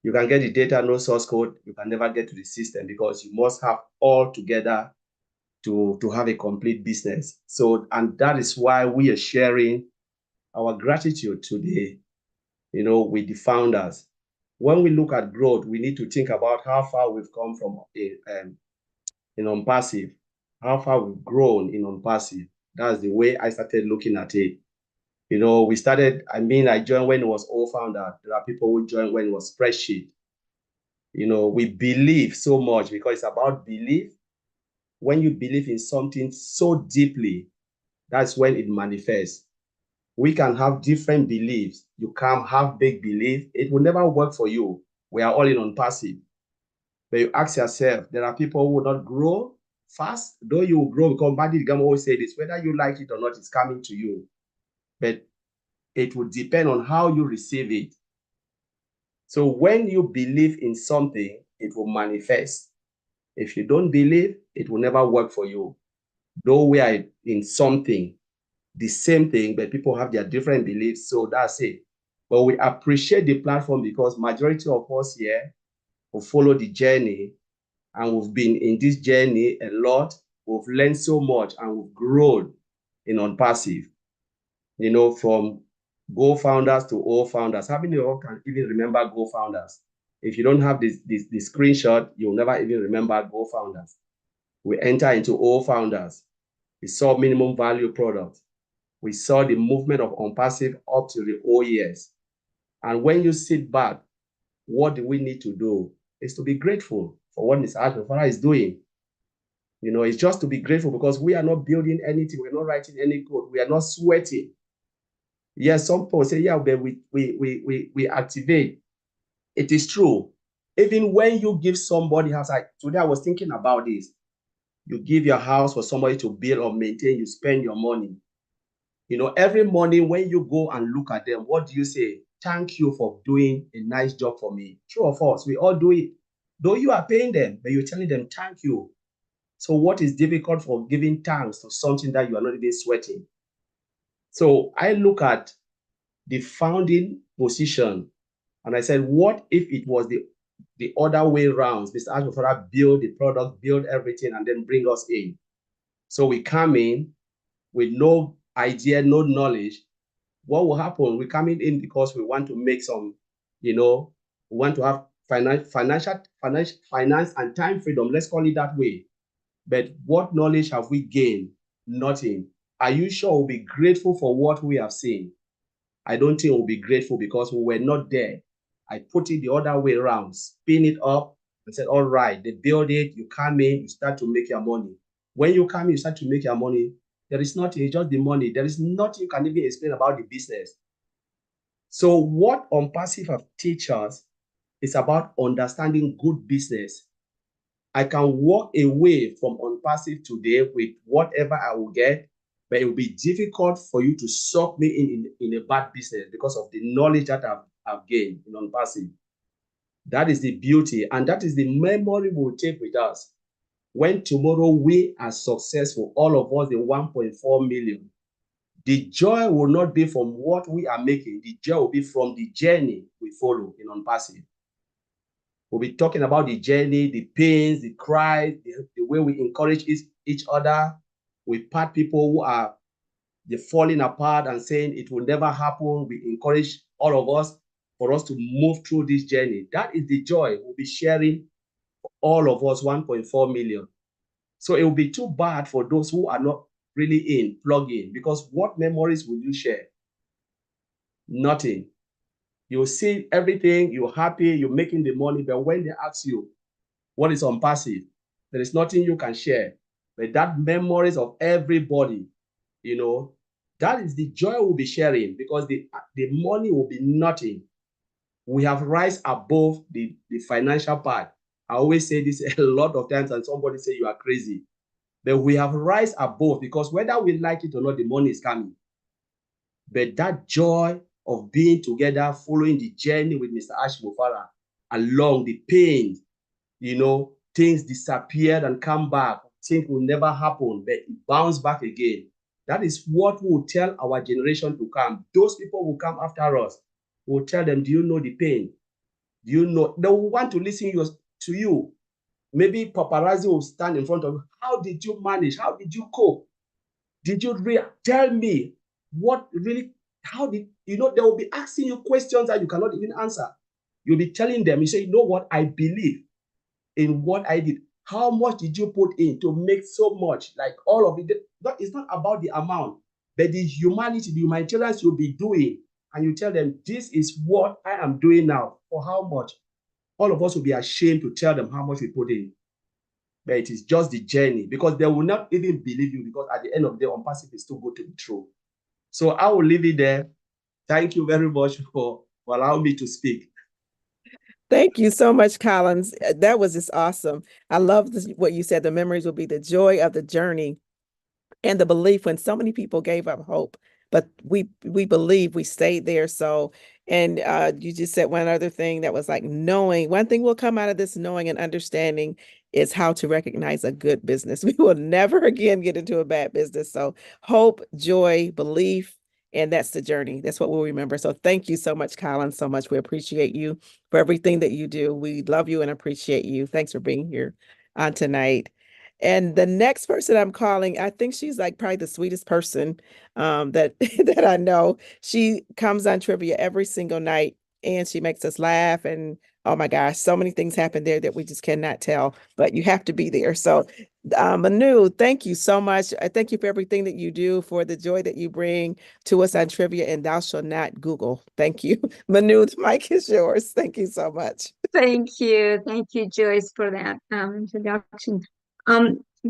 You can get the data, no source code, you can never get to the system because you must have all together to have a complete business. So, and that is why we are sharing our gratitude today, with the founders. When we look at growth, we need to think about how far we've come from in on-passive, how far we've grown in on-passive. That's the way I started looking at it. We started, I joined when it was all founder. There are people who joined when it was spreadsheet. We believe so much because it's about belief. When you believe in something so deeply, that's when it manifests. We can have different beliefs. You can't have big belief. It will never work for you. We are all in on passive. But you ask yourself, there are people who will not grow fast, though you will grow, because Marty Deem always say this, whether you like it or not, it's coming to you. But it will depend on how you receive it. So when you believe in something, it will manifest. If you don't believe, it will never work for you. Though we are in something, the same thing, but people have their different beliefs, so that's it. But we appreciate the platform because majority of us here will follow the journey, and we've been in this journey a lot. We've learned so much, and we've grown in on-passive. You know, from Go founders to all founders. How many of you can even remember Go founders? If you don't have this screenshot, you'll never even remember Go founders. We enter into all founders. We saw minimum value products. We saw the movement of on-passive up to the OES. And when you sit back, what do we need to do? Is to be grateful for what Mr. Ashmufara is doing. You know, it's just to be grateful because we are not building anything. We're not writing any code. We are not sweating. Yes, some people say, yeah, but we activate. It is true. Even when you give somebody house, like today I was thinking about this. You give your house for somebody to build or maintain, you spend your money. You know, every morning when you go and look at them, what do you say? Thank you for doing a nice job for me. True or false? We all do it. Though you are paying them, but you're telling them thank you. So what is difficult for giving thanks to something that you are not even sweating? So I look at the founding position and I said, what if it was the other way around? Mr. Ashmufara build the product, build everything, and then bring us in. So we come in with no idea, no knowledge. What will happen? We're coming in because we want to make some, you know, we want to have finance and time freedom. Let's call it that way. But what knowledge have we gained? Nothing. Are you sure we'll be grateful for what we have seen? I don't think we'll be grateful because we were not there. I put it the other way around, spin it up and said, all right, they build it, you come in, you start to make your money. When you come in, you start to make your money. There is nothing, it's just the money. There is nothing you can even explain about the business. So what on-passive have teach us is about understanding good business. I can walk away from on-passive today with whatever I will get, but it will be difficult for you to suck me in a bad business because of the knowledge that I've gained in on-passive. That is the beauty, and that is the memory we'll take with us. When tomorrow we are successful, all of us, the 1.4 million, the joy will not be from what we are making. The joy will be from the journey we follow in on-passive. We'll be talking about the journey, the pains, the cries, the way we encourage each other. We part people who are falling apart and saying it will never happen. We encourage all of us for us to move through this journey. That is the joy we'll be sharing, all of us, 1.4 million. So it will be too bad for those who are not really plug in, because what memories will you share? Nothing. You see everything, you're happy, you're making the money, but when they ask you what is on-passive, there is nothing you can share. But that memories of everybody, you know, that is the joy we'll be sharing, because the money will be nothing. We have rise above the financial part. I always say this a lot of times, and somebody say you are crazy. But we have rise above, because whether we like it or not, the money is coming. But that joy of being together, following the journey with Mr. Ashmufara, along the pain, you know, things disappeared and come back. Things will never happen, but it bounce back again. That is what we will tell our generation to come. Those people who come after us, we'll tell them, do you know the pain? Do you know? They will want to listen to you. Maybe paparazzi will stand in front of you. How did you manage? How did you cope? Did you tell me what really, how did, you know, they will be asking you questions that you cannot even answer. You'll be telling them, you say, you know what, I believe in what I did. How much did you put in to make so much? Like all of it. It's not about the amount, but the humanity, the humanitarians you'll be doing. And you tell them, this is what I am doing now. For how much? All of us will be ashamed to tell them how much we put in. But it is just the journey, because they will not even believe you, because at the end of the day, on-passive is too good to be true. So I will leave it there. Thank you very much for allowing me to speak. Thank you so much, Collins. That was just awesome. I love this, what you said. The memories will be the joy of the journey and the belief when so many people gave up hope, but we believe, we stayed there. So, and you just said one other thing that was like knowing. One thing will come out of this, knowing and understanding is how to recognize a good business. We will never again get into a bad business. So hope, joy, belief, and that's the journey. That's what we'll remember. So thank you so much, Colin, so much. We appreciate you for everything that you do. We love you and appreciate you. Thanks for being here on tonight. And the next person I'm calling, I think she's like probably the sweetest person that that I know. She comes on trivia every single night and she makes us laugh. And oh my gosh, so many things happen there that we just cannot tell, but you have to be there. So Manu, thank you so much. I thank you for everything that you do, for the joy that you bring to us on trivia, and thou shalt not Google. Thank you. Manu, the mic is yours. Thank you so much. Thank you. Thank you, Joyce, for that introduction.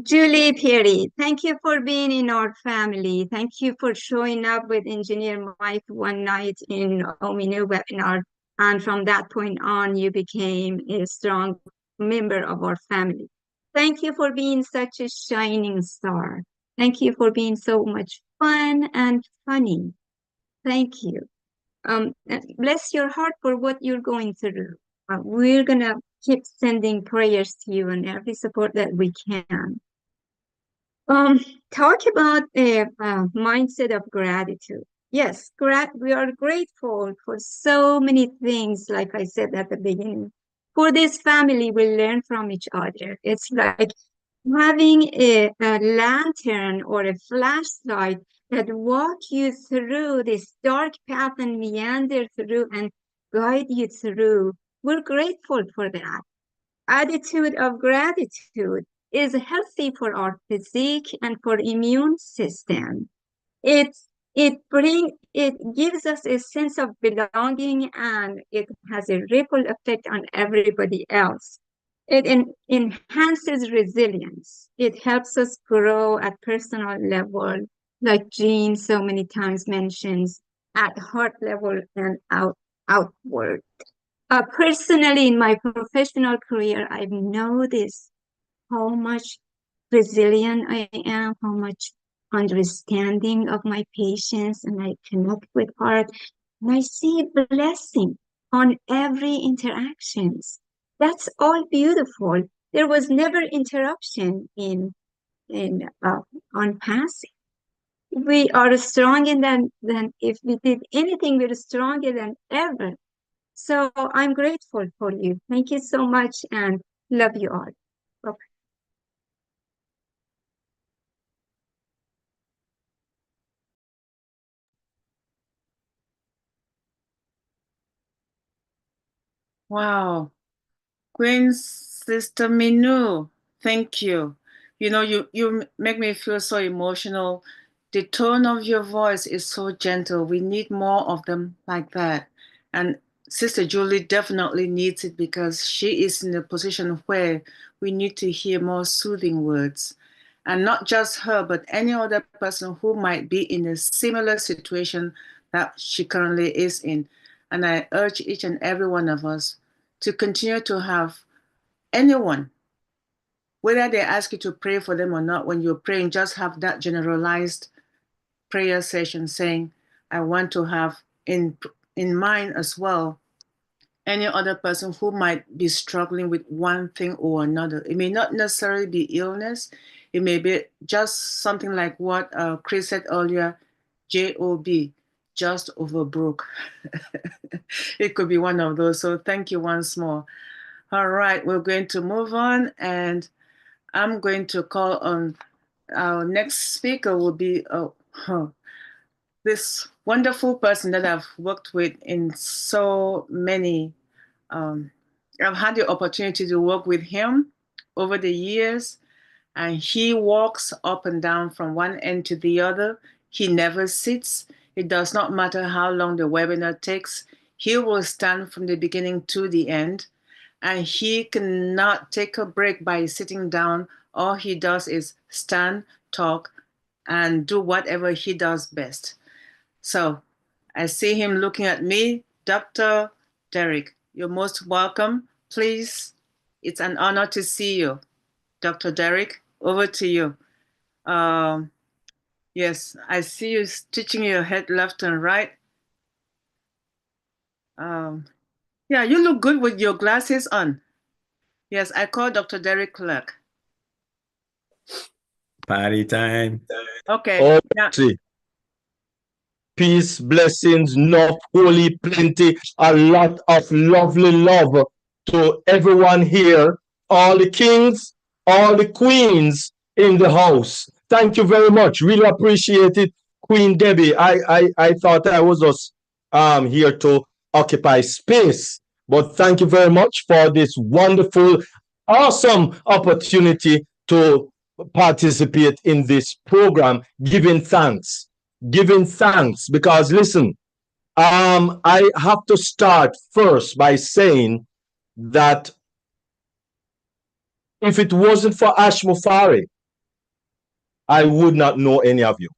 Julie Pierre, thank you for being in our family. Thank you for showing up with Engineer Mike one night in Ominu webinar. And from that point on, you became a strong member of our family. Thank you for being such a shining star. Thank you for being so much fun and funny. Thank you. Bless your heart for what you're going through. We're going to keep sending prayers to you and every support that we can. Talk about a mindset of gratitude. Yes, we are grateful for so many things, like I said at the beginning. For this family, we learn from each other. It's like having a lantern or a flashlight that walk you through this dark path and meander through and guide you through. We're grateful for that. Attitude of gratitude is healthy for our physique and for immune system. It gives us a sense of belonging, and it has a ripple effect on everybody else. It enhances resilience. It helps us grow at personal level, like Jean so many times mentions, at heart level and outward. Personally, in my professional career, I've noticed how much resilient I am, how much understanding of my patients, and I connect with art. And I see blessing on every interactions. That's all beautiful. There was never interruption on passing. We are stronger than if we did anything, we're stronger than ever. So I'm grateful for you. Thank you so much and love you all. Bye-bye. Wow. Queen Sister Minu, thank you. You know, you make me feel so emotional. The tone of your voice is so gentle. We need more of them like that. And Sister Julie definitely needs it because she is in a position where we need to hear more soothing words. And not just her, but any other person who might be in a similar situation that she currently is in. And I urge each and every one of us to continue to have anyone, whether they ask you to pray for them or not, when you're praying, just have that generalized prayer session saying, I want to have in mind as well any other person who might be struggling with one thing or another. It may not necessarily be illness. It may be just something like what Chris said earlier, JOB, just over broke. It could be one of those. So thank you once more. All right, we're going to move on, and I'm going to call on our next speaker will be this wonderful person that I've worked with in so many, I've had the opportunity to work with him over the years, and he walks up and down from one end to the other. He never sits. It does not matter how long the webinar takes. He will stand from the beginning to the end, and he cannot take a break by sitting down. All he does is stand, talk, and do whatever he does best. So I see him looking at me. Dr. Derek, you're most welcome. Please, it's an honor to see you. Dr. Derek, over to you. Yes, I see you stitching your head left and right. Yeah, you look good with your glasses on. Yes, I call Dr. Derek Clark. Party time. Okay. Peace, blessings, enough, holy, plenty, a lot of lovely love to everyone here, all the kings, all the queens in the house. Thank you very much. Really appreciate it, Queen Debbie. I thought I was just here to occupy space, but thank you very much for this wonderful, awesome opportunity to participate in this program, giving thanks because listen, I have to start first by saying that if it wasn't for Ash Mufari, I would not know any of you.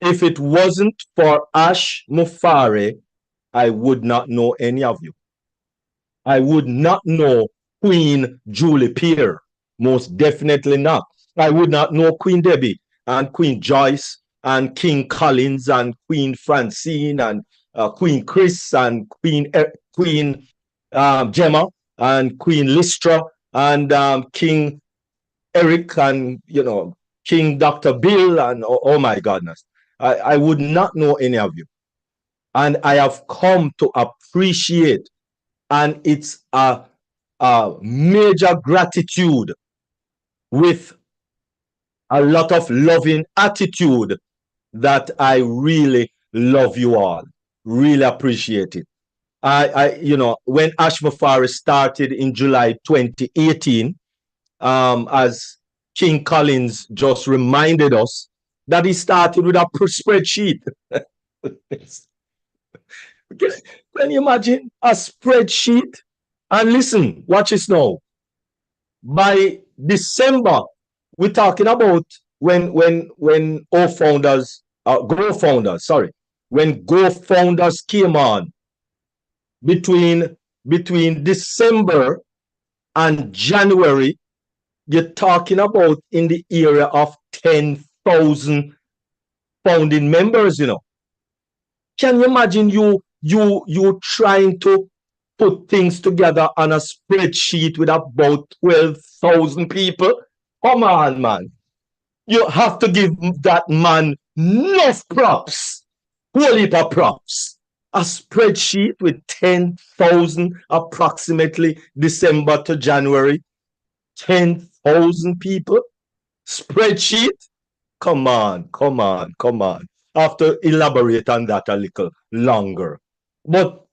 If it wasn't for Ash Mufari, I would not know any of you. I would not know Queen Julie Pierre, most definitely not. I would not know Queen Debbie and Queen Joyce and King Collins and Queen Francine and Queen Chris and Queen Gemma and Queen Lystra and King Eric and King Dr. Bill and oh my goodness, I would not know any of you, and I have come to appreciate, and it's a major gratitude with a lot of loving attitude that I really love you all. Really appreciate it. When Ash Mufari started in July 2018, as King Collins just reminded us, that he started with a spreadsheet. Can you imagine a spreadsheet? And listen, watch this now. By December, we're talking about when Go Founders came on, between December and January, you're talking about in the area of 10,000 founding members, Can you imagine you trying to put things together on a spreadsheet with about 12,000 people? Come on, man. You have to give that man enough props. Whole heap of props. A spreadsheet with 10,000 approximately December to January. 10,000 people. Spreadsheet. Come on. I have to elaborate on that a little longer. But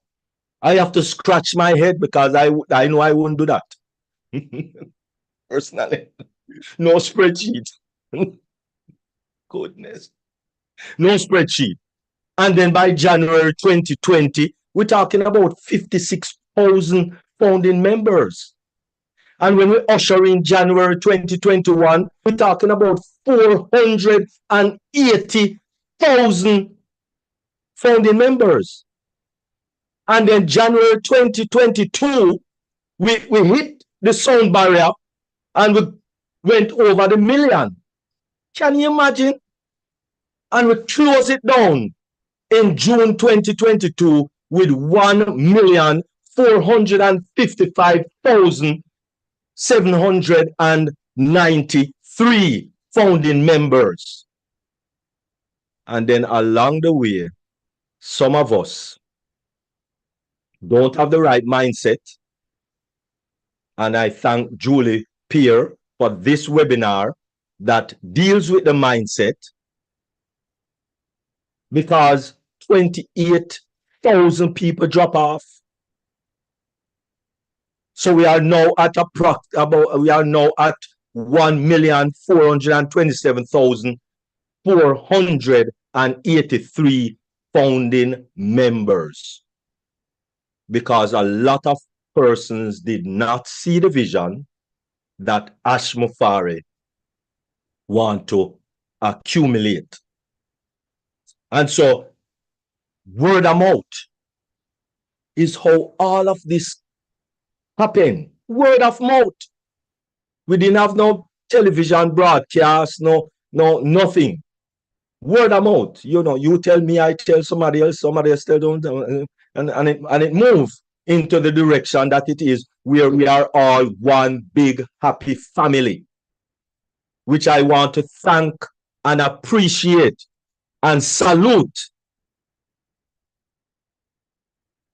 I have to scratch my head because I know I won't do that. Personally. No spreadsheet. Goodness. No spreadsheet. And then by January 2020, we're talking about 56,000 founding members. And when we usher in January 2021, we're talking about 480,000 founding members. And then January 2022, we hit the sound barrier and we went over the million. Can you imagine? And we close it down in June 2022 with 1,455,793 founding members. And then along the way, some of us don't have the right mindset. And I thank Julie Pierre for this webinar that deals with the mindset, because 28,000 people drop off. So we are now at 1,427,483 founding members, because a lot of persons did not see the vision that Ash Mufari want to accumulate. And so word of mouth is how all of this happened. Word of mouth. We didn't have no television broadcast, nothing. Word of mouth. You know, you tell me, I tell somebody else tell them, and it moves into the direction that it is, where we are all one big happy family, which I want to thank and appreciate and salute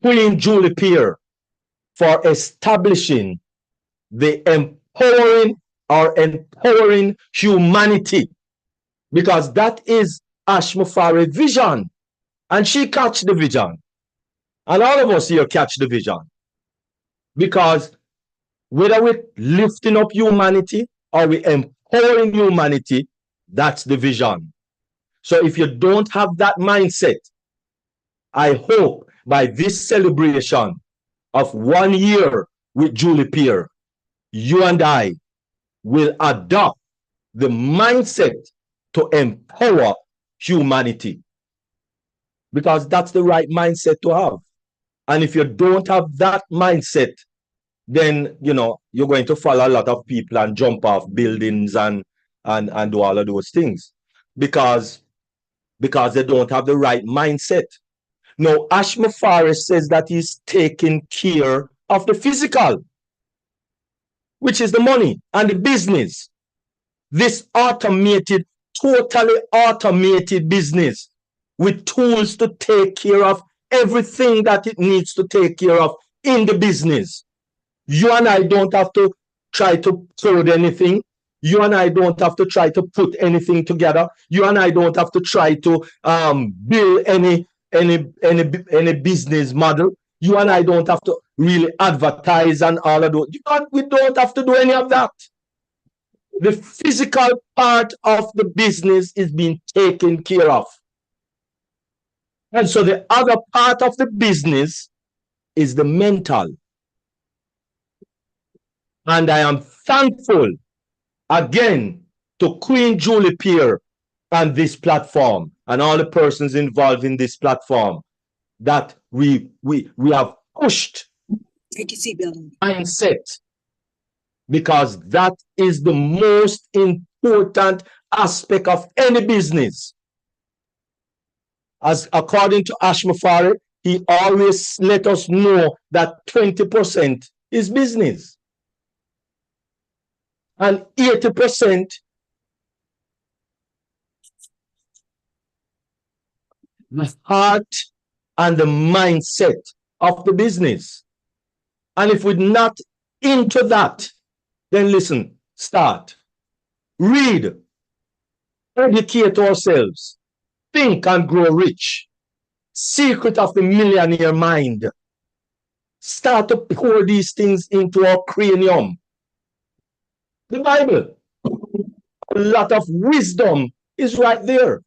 Queen Julie Pierre for establishing the empowering humanity, because that is Ashmufare's vision, and she catch the vision, and all of us here catch the vision, because whether we're lifting up humanity or we're empowering humanity, that's the vision. So if you don't have that mindset, I hope by this celebration of 1 year with Julie Pierre, you and I will adopt the mindset to empower humanity, because that's the right mindset to have. And if you don't have that mindset, then you're going to follow a lot of people and jump off buildings and do all of those things, because they don't have the right mindset. Now, Ashmufare says that he's taking care of the physical, which is the money and the business. This totally automated business with tools to take care of everything that it needs to take care of in the business. You and I don't have to try to code anything. You and I don't have to try to put anything together. You and I don't have to try to build any business model. You and I don't have to really advertise and all of those. We don't have to do any of that. The physical part of the business is being taken care of. And so the other part of the business is the mental. And I am thankful again to Queen Julie Pierre and this platform and all the persons involved in this platform that we have pushed mindset, because that is the most important aspect of any business. As according to Ashmufare, he always let us know that 20% is business and 80% the heart and the mindset of the business. And if we're not into that, then listen, start, read, educate ourselves, think and grow rich. Secret of the millionaire mind. Start to pour these things into our cranium. The Bible, a lot of wisdom is right there.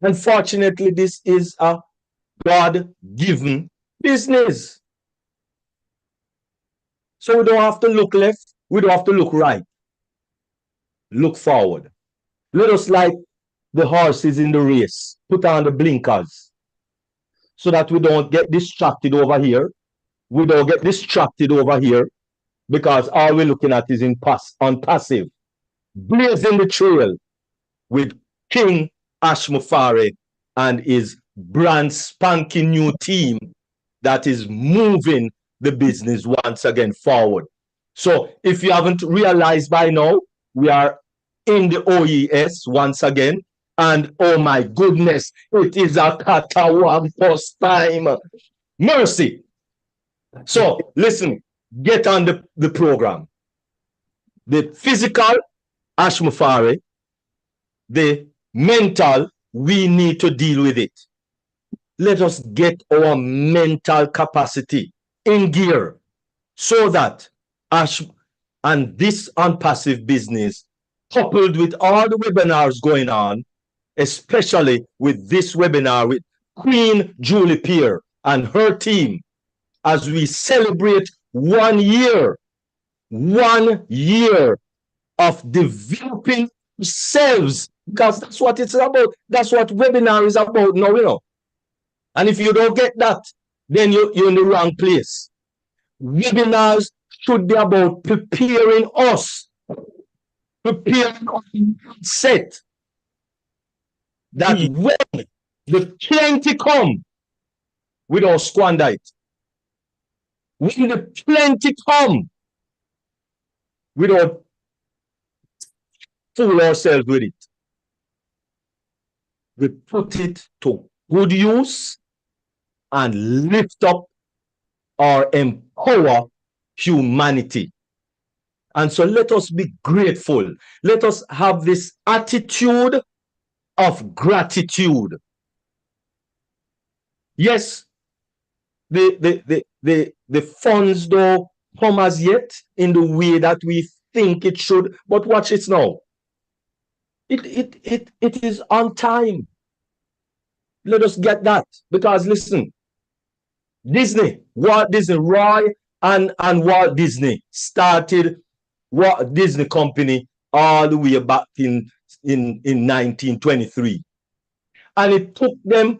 Unfortunately, this is a God-given business. So we don't have to look left, we don't have to look right. Look forward. Let us, like the horses in the race, put on the blinkers so that we don't get distracted over here. We don't get distracted over here, because all we're looking at is on passive. Blazing the trail with King Ashmufare and his brand spanking new team that is moving the business once again forward. So if you haven't realized by now, we are in the OES once again, and oh my goodness, it is a Katawan first time. Mercy. So listen, get on the program. The physical, Ashmufare, the mental, we need to deal with it. Let us get our mental capacity in gear so that and this unpassive business, coupled with all the webinars going on, especially with this webinar with Queen Julie Pierre and her team, as we celebrate 1 year of developing ourselves Because that's what it's about. That's what webinar is about now, you know. And if you don't get that, then you're in the wrong place. Webinars should be about preparing us, preparing our mindset, that when the plenty come, we don't squander it. When the plenty come, we don't fool ourselves with it. We put it to good use and lift up or empower humanity. And so let us be grateful. Let us have this attitude of gratitude. Yes, the funds don't come as yet in the way that we think it should, but watch it now. It is on time. Let us get that, because listen, Disney, Walt Disney, Roy and Walt Disney started Walt Disney Company all the way back in 1923. And it took them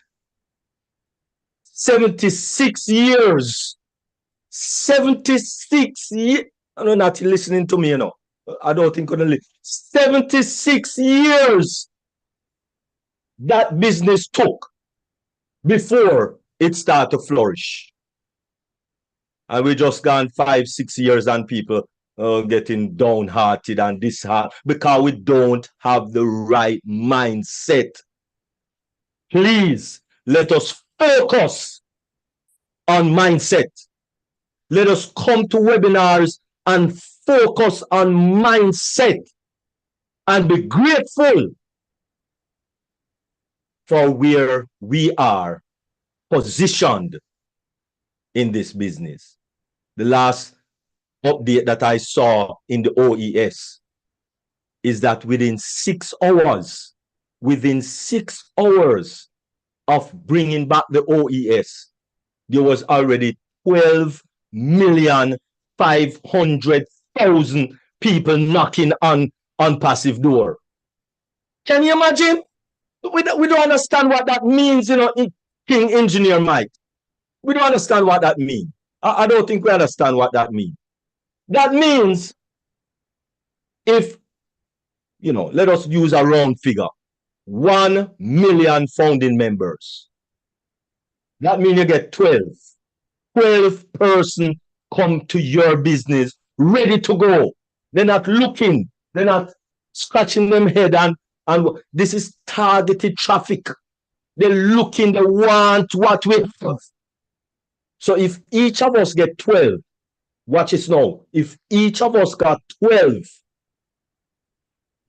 76 years. 76 years. I know not listening to me, you know. I don't think I'm gonna live. 76 years that business took before it started to flourish. And we just gone 5-6 years and people getting downhearted and disheartened because we don't have the right mindset. Please, let us focus on mindset. Let us come to webinars and focus on mindset and be grateful for where we are positioned in this business. The last update that I saw in the OES is that within 6 hours of bringing back the OES, there was already 12,500,000 people knocking on passive door. Can you imagine? We don't understand what that means, you know, King Engineer Mike. We don't understand what that means. I don't think we understand what that means. That means if, you know, let us use a round figure, 1 million founding members. That means you get 12 person come to your business ready to go. They're not looking, they're not scratching them head, and this is targeted traffic. They're looking, they want what we have. So if each of us get 12, watch it now. If each of us got 12,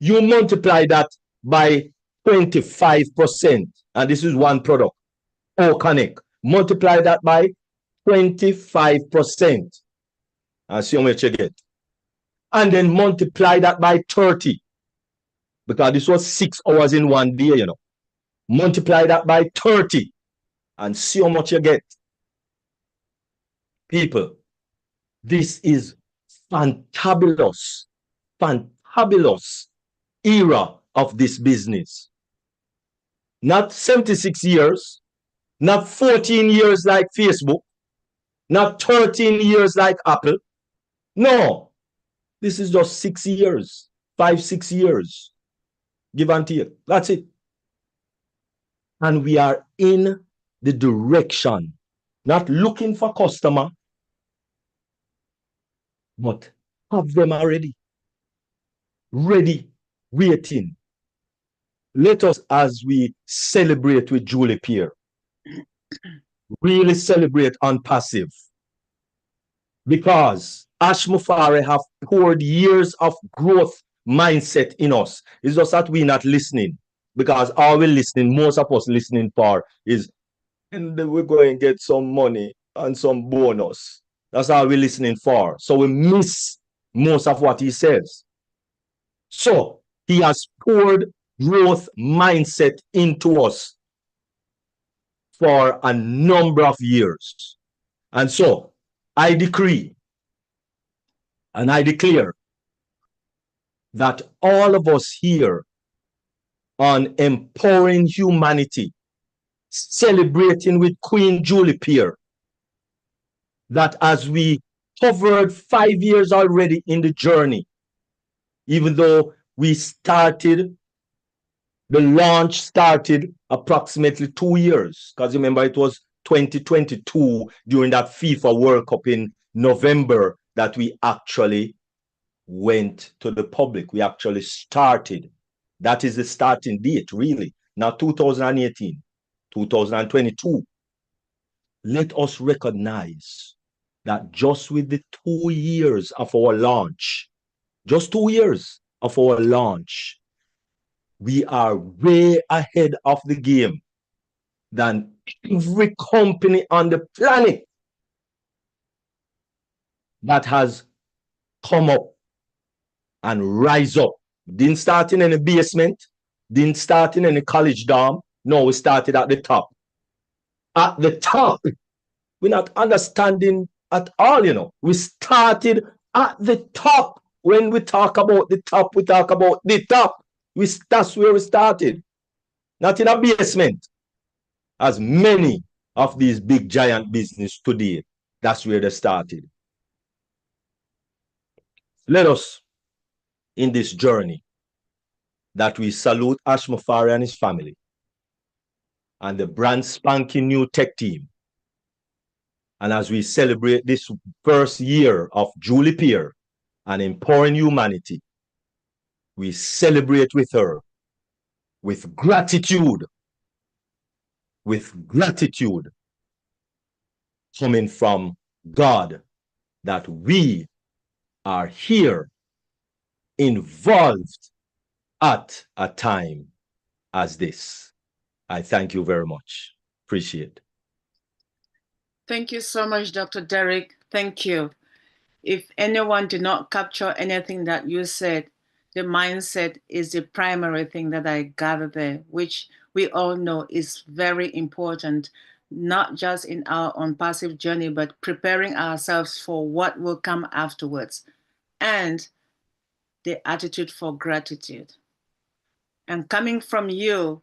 you multiply that by 25%, and this is one product, Connect. Multiply that by 25%, and see how much you get. And then multiply that by 30, because this was 6 hours in one day, you know. Multiply that by 30 and see how much you get. People, this is fantabulous era of this business. Not 76 years, not 14 years like Facebook, not 13 years like Apple. No, this is just 6 years, 5-6 years, give and take. That's it. And we are in the direction, not looking for customer, but have them already, ready, waiting. Let us, as we celebrate with Julie Pierre, really celebrate on passive, because Ash Mufare have poured years of growth mindset in us. It's just that we're not listening, because all we're listening, most of us listening for is, and we're going to get some money and some bonus. That's all we're listening for. So we miss most of what he says. So he has poured growth mindset into us for a number of years. And so I decree and I declare that all of us here on empowering humanity, celebrating with Queen Julie Pierre, that as we covered 5 years already in the journey, even though we started, the launch started approximately 2 years, because remember it was 2022 during that FIFA World Cup in November that we actually went to the public. We actually started. That is the starting date, really, not 2018, 2022. Let us recognize that just with the 2 years of our launch, just 2 years of our launch, we are way ahead of the game than every company on the planet that has come up and rise up. Didn't start in any basement, didn't start in any college dorm. No, we started at the top. At the top. We're not understanding at all, you know. We started at the top. When we talk about the top, we talk about the top. That's where we started. Not in a basement. As many of these big giant business today, that's where they started. Let us, in this journey, that we salute Ash Mufari and his family and the brand spanking new tech team. And as we celebrate this first year of Julie Pierre and empowering humanity, we celebrate with her with gratitude coming from God, that we are here involved at a time as this. I thank you very much. Appreciate it. Thank you so much, Dr. Derek. Thank you. If anyone did not capture anything that you said, the mindset is the primary thing that I gathered there, which we all know is very important, not just in our own passive journey, but preparing ourselves for what will come afterwards, and the attitude for gratitude. And coming from you,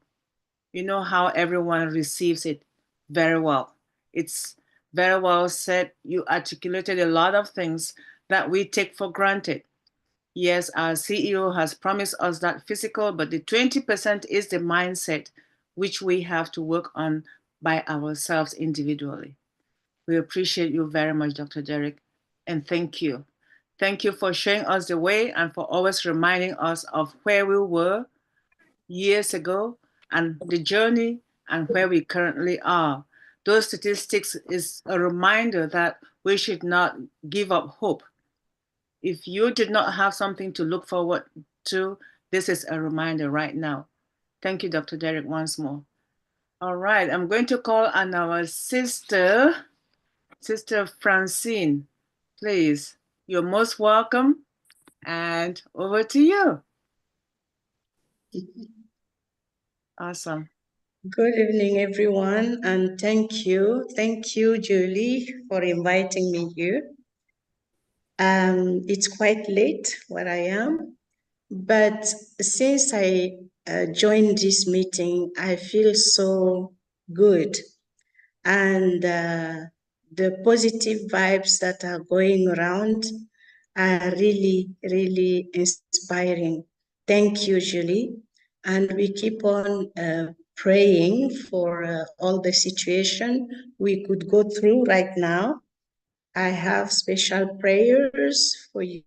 you know how everyone receives it very well. It's very well said. You articulated a lot of things that we take for granted. Yes, our CEO has promised us that physical, but the 20% is the mindset which we have to work on by ourselves individually. We appreciate you very much, Dr. Derek, and thank you. Thank you for showing us the way and for always reminding us of where we were years ago and the journey and where we currently are. Those statistics is a reminder that we should not give up hope. If you did not have something to look forward to, this is a reminder right now. Thank you, Dr. Derek, once more. All right, I'm going to call on our sister Francine. Please, you're most welcome, and over to you. Awesome. Good evening, everyone, and thank you. Thank you, Julie, for inviting me here. It's quite late where I am, but since I joined this meeting, I feel so good. And the positive vibes that are going around are really, really inspiring. Thank you, Julie. And we keep on praying for all the situation we could go through right now. I have special prayers for you,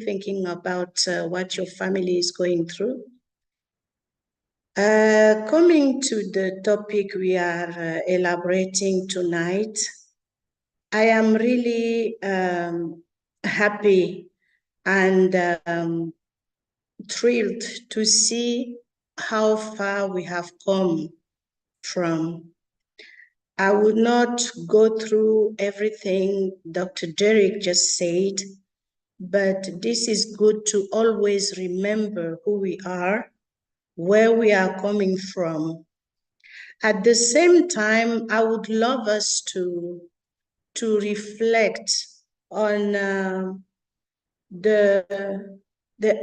thinking about what your family is going through. Coming to the topic we are elaborating tonight, I am really happy and thrilled to see how far we have come from. I would not go through everything Dr. Derek just said, but this is good to always remember who we are, where we are coming from. At the same time, I would love us to reflect on the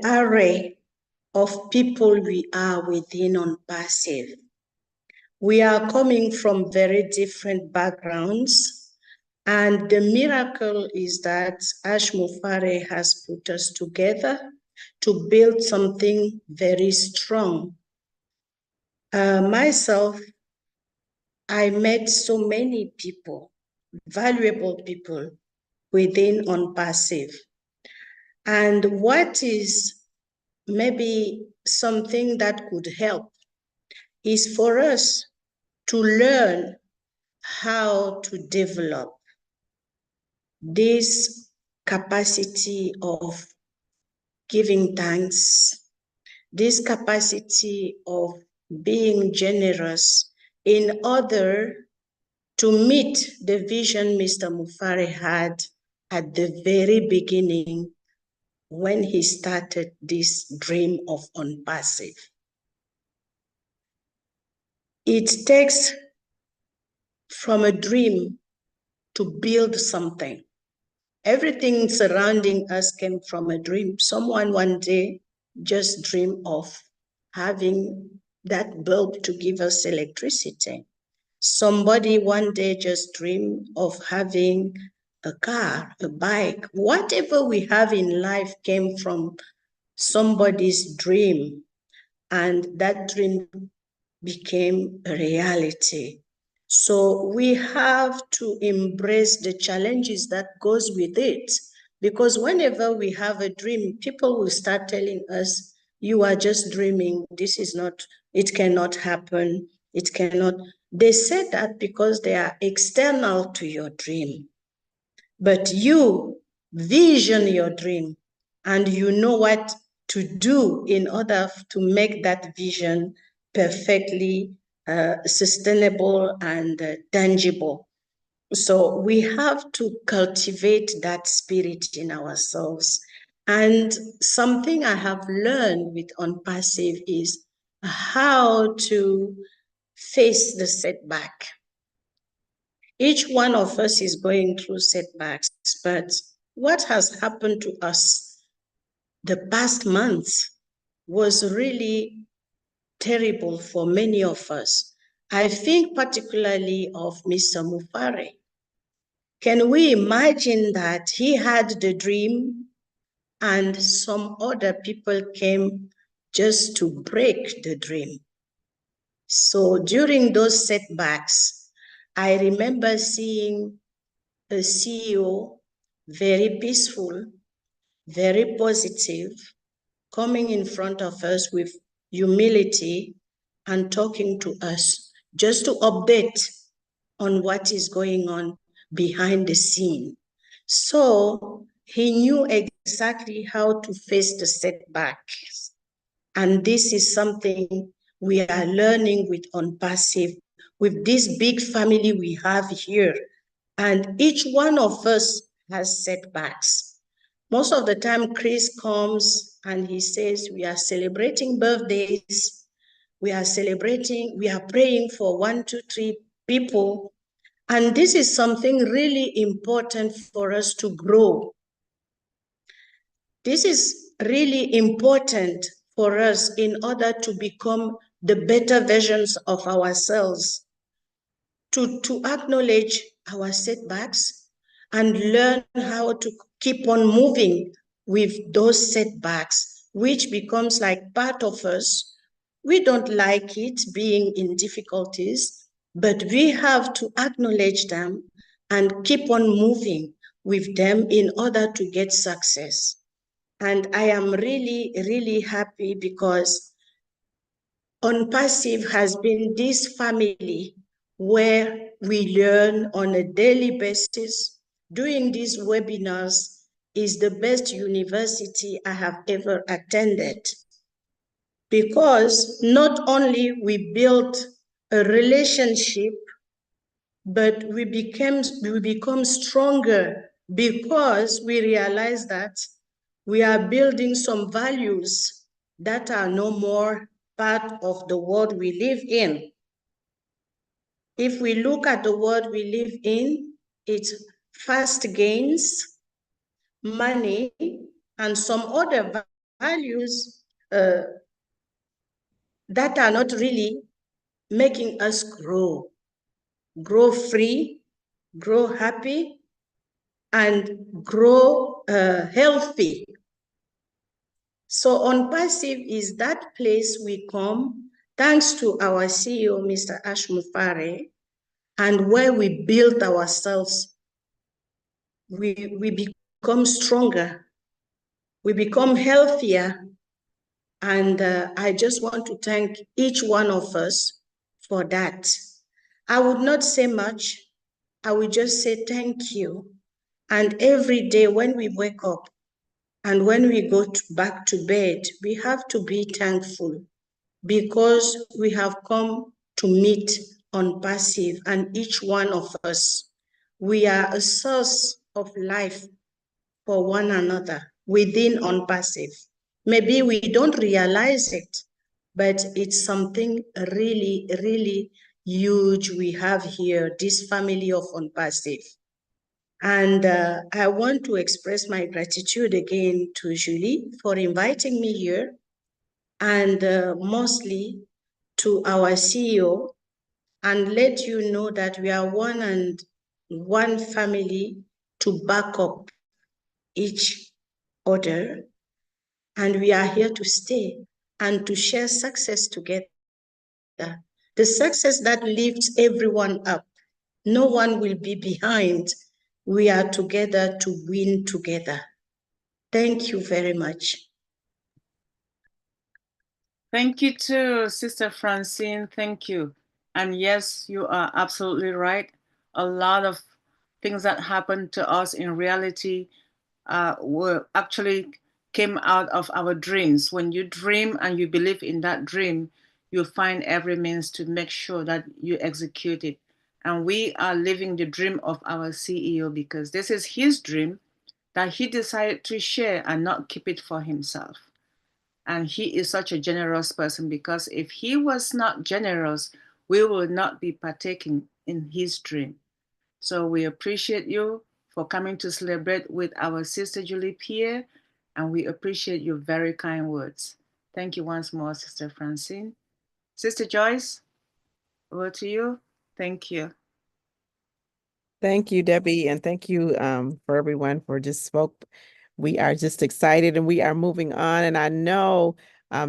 array of people we are within on passive. We are coming from very different backgrounds, and the miracle is that Ash Mufare has put us together to build something very strong. Myself, I met so many people, valuable people within on passive. And what is maybe something that could help is for us to learn how to develop this capacity of giving thanks, this capacity of being generous in order to meet the vision Mr. Mufare had at the very beginning when he started this dream of unpassive. It takes from a dream to build something. Everything surrounding us came from a dream. Someone one day just dreamed of having that bulb to give us electricity. Somebody one day just dreamed of having a car, a bike. Whatever we have in life came from somebody's dream, and that dream became a reality. So we have to embrace the challenges that goes with it, because whenever we have a dream, people will start telling us, you are just dreaming, this is not, it cannot happen, it cannot. They say that because they are external to your dream. But you vision your dream and you know what to do in order to make that vision perfectly sustainable and tangible. So we have to cultivate that spirit in ourselves. And something I have learned with unpassive is how to face the setback. Each one of us is going through setbacks, but what has happened to us the past months was really terrible for many of us. I think particularly of Mr. Mufare. Can we imagine that he had the dream and some other people came just to break the dream? So during those setbacks, I remember seeing a CEO, very peaceful, very positive, coming in front of us with humility and talking to us just to update on what is going on behind the scene. So he knew exactly how to face the setbacks. And this is something we are learning with unpassive, with this big family we have here. And each one of us has setbacks. Most of the time, Chris comes and he says, we are celebrating birthdays. We are celebrating, we are praying for 1, 2, 3 people. And this is something really important for us to grow. This is really important for us in order to become the better versions of ourselves, to acknowledge our setbacks and learn how to keep on moving with those setbacks, which becomes like part of us. We don't like it being in difficulties, but we have to acknowledge them and keep on moving with them in order to get success. And I am really, really happy because unpassive has been this family where we learn on a daily basis. Doing these webinars is the best university I have ever attended, because not only we built a relationship, but we become stronger because we realize that we are building some values that are no more part of the world we live in. If we look at the world we live in, it's fast gains, money, and some other values that are not really making us grow free, grow happy, and grow healthy. So on passive is that place we come, thanks to our CEO, Mr. Ash Mufare, and where we build ourselves. We become stronger, we become healthier, and I just want to thank each one of us for that. I would not say much, I would just say thank you. And every day when we wake up and when we go back to bed, we have to be thankful because we have come to meet on passive, and each one of us, we are a source of life for one another within on passive. Maybe we don't realize it, but it's something really, really huge we have here, this family of on passive. And I want to express my gratitude again to Julie for inviting me here, and mostly to our CEO, and let you know that we are one family to back up each other, and we are here to stay and to share success together. The success that lifts everyone up. No one will be behind. We are together to win together. Thank you very much. Thank you too, Sister Francine. Thank you. And yes, you are absolutely right. A lot of things that happened to us in reality were actually came out of our dreams. When you dream and you believe in that dream, you find every means to make sure that you execute it. And we are living the dream of our CEO because this is his dream that he decided to share and not keep it for himself. And he is such a generous person because if he was not generous, we will not be partaking in his dream. So we appreciate you for coming to celebrate with our sister Julie Pierre, and we appreciate your very kind words. Thank you once more, Sister Francine. Sister Joyce, over to you. Thank you. Thank you, Debbie, and thank you for everyone for just spoke. We are just excited and we are moving on. And I know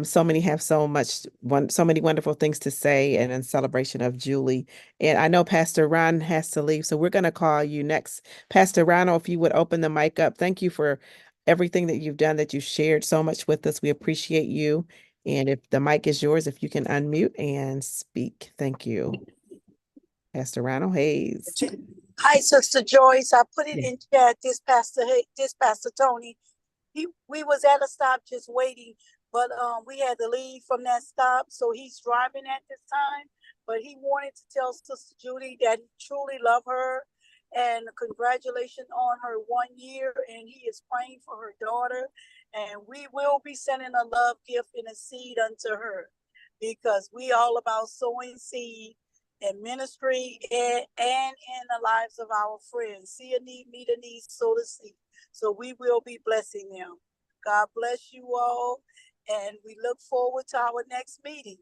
so many have so many wonderful things to say and in celebration of Julie. And I know Pastor Ron has to leave, so we're going to call you next. Pastor Ron, if you would open the mic up. Thank you for everything that you've done, that you shared so much with us. We appreciate you. And if the mic is yours, if you can unmute and speak. Thank you. Pastor Ronald Hayes. Hi, Sister Joyce. I put it in chat. This Pastor Tony. We was at a stop just waiting, but we had to leave from that stop, so he's driving at this time. But he wanted to tell Sister Judy that he truly loved her, and congratulations on her 1 year. And he is praying for her daughter, and we will be sending a love gift and a seed unto her, because we all about sowing seed in ministry and in the lives of our friends. See a need, meet a need, sow the seed. So we will be blessing them. God bless you all, and we look forward to our next meetings.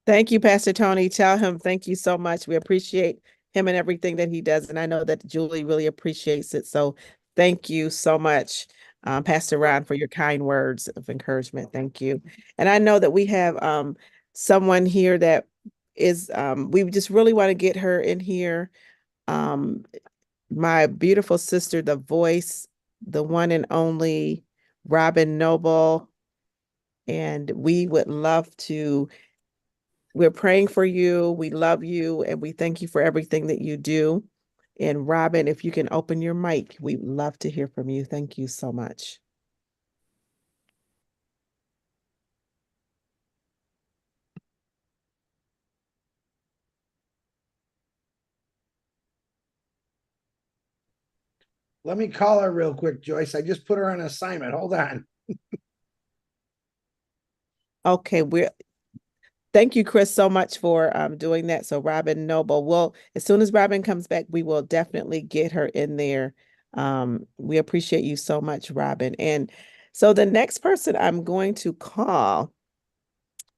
Thank you, Pastor Tony. Tell him thank you so much. We appreciate him and everything that he does, and I know that Julie really appreciates it. So thank you so much, Pastor Ron, for your kind words of encouragement. Thank you. And I know that we have someone here that is, we just really want to get her in here. My beautiful sister, the voice, the one and only Robin Noble. And we would love to, we're praying for you. We love you and we thank you for everything that you do. And Robin, if you can open your mic, we'd love to hear from you. Thank you so much. Let me call her real quick, Joyce. I just put her on assignment. Hold on. Okay, thank you, Chris, so much for doing that. So Robin Noble, well, as soon as Robin comes back, we will definitely get her in there. We appreciate you so much, Robin. And so the next person I'm going to call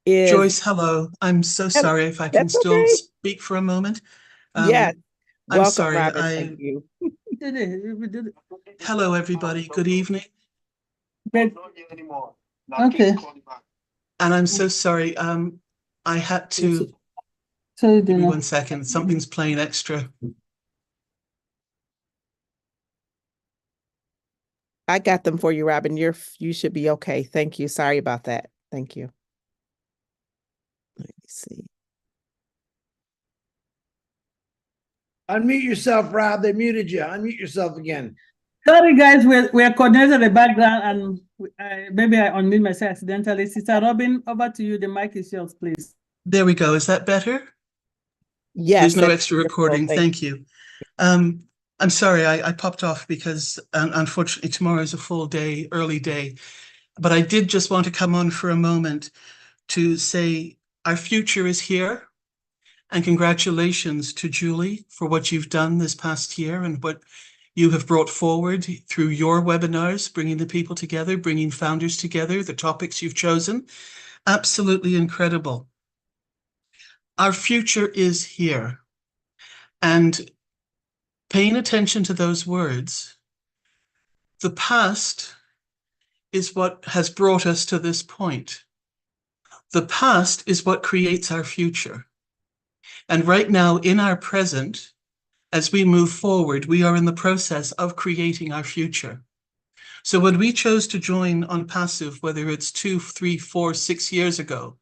is Joyce, hello. I'm so sorry if I can That's still okay. speak for a moment. Yes. I'm Welcome, sorry. Robin. Thank you. Hello, everybody. Good evening. Okay. And I'm so sorry. I had to. So give me 1 second. Something's playing extra. I got them for you, Robin. You should be okay. Thank you. Sorry about that. Thank you. Let me see. Unmute yourself, Rob. They muted you. Unmute yourself again. Sorry, guys, we're coordinating in the background, and maybe I unmute myself accidentally. Sister Robin, over to you. The mic is yours, please. There we go. Is that better? Yes. There's no extra recording. Thank you. I'm sorry, I popped off because unfortunately tomorrow is a full day, early day. But I did just want to come on for a moment to say our future is here. And congratulations to Julie for what you've done this past year and what you have brought forward through your webinars, bringing the people together, bringing founders together, the topics you've chosen. Absolutely incredible. Our future is here. And paying attention to those words, the past is what has brought us to this point. The past is what creates our future. And right now in our present, as we move forward, we are in the process of creating our future. So when we chose to join on Passive, whether it's 2, 3, 4, 6 years ago,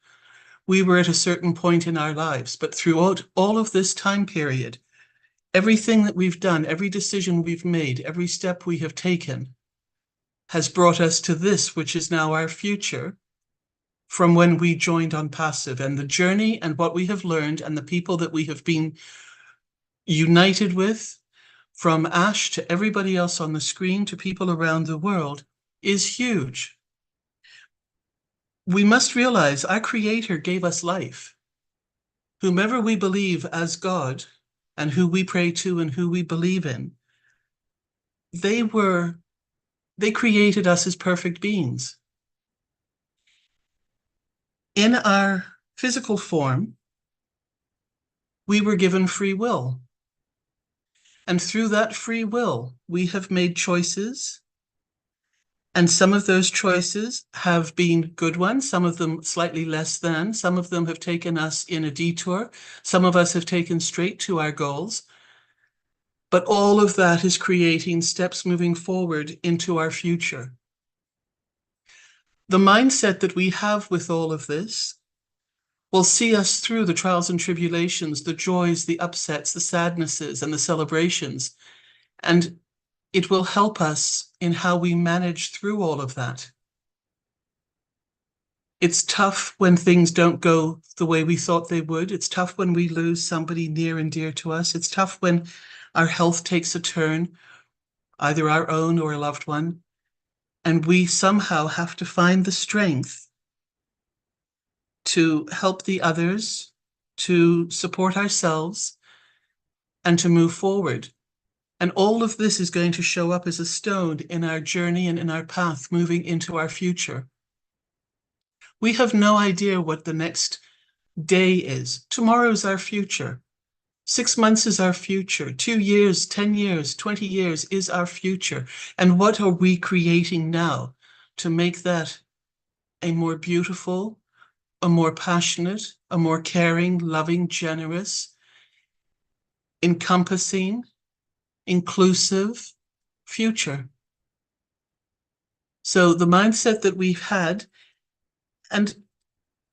we were at a certain point in our lives. But throughout all of this time period, everything that we've done, every decision we've made, every step we have taken has brought us to this, which is now our future from when we joined on Passive. And the journey and what we have learned and the people that we have been united with, from Ash to everybody else on the screen to people around the world, is huge. We must realize our Creator gave us life. Whomever we believe as God and who we pray to and who we believe in, they created us as perfect beings. In our physical form, we were given free will. And through that free will, we have made choices. And some of those choices have been good ones, some of them slightly less than, some of them have taken us in a detour, some of us have taken straight to our goals. But all of that is creating steps moving forward into our future. The mindset that we have with all of this will see us through the trials and tribulations, the joys, the upsets, the sadnesses, and the celebrations. And it will help us in how we manage through all of that. It's tough when things don't go the way we thought they would. It's tough when we lose somebody near and dear to us. It's tough when our health takes a turn, either our own or a loved one. And we somehow have to find the strength to help the others, to support ourselves, and to move forward. And all of this is going to show up as a stone in our journey and in our path moving into our future. We have no idea what the next day is. Tomorrow's our future. 6 months is our future. 2 years, 10 years, 20 years is our future. And what are we creating now to make that a more beautiful, a more passionate, a more caring, loving, generous, encompassing, inclusive future? So the mindset that we've had, and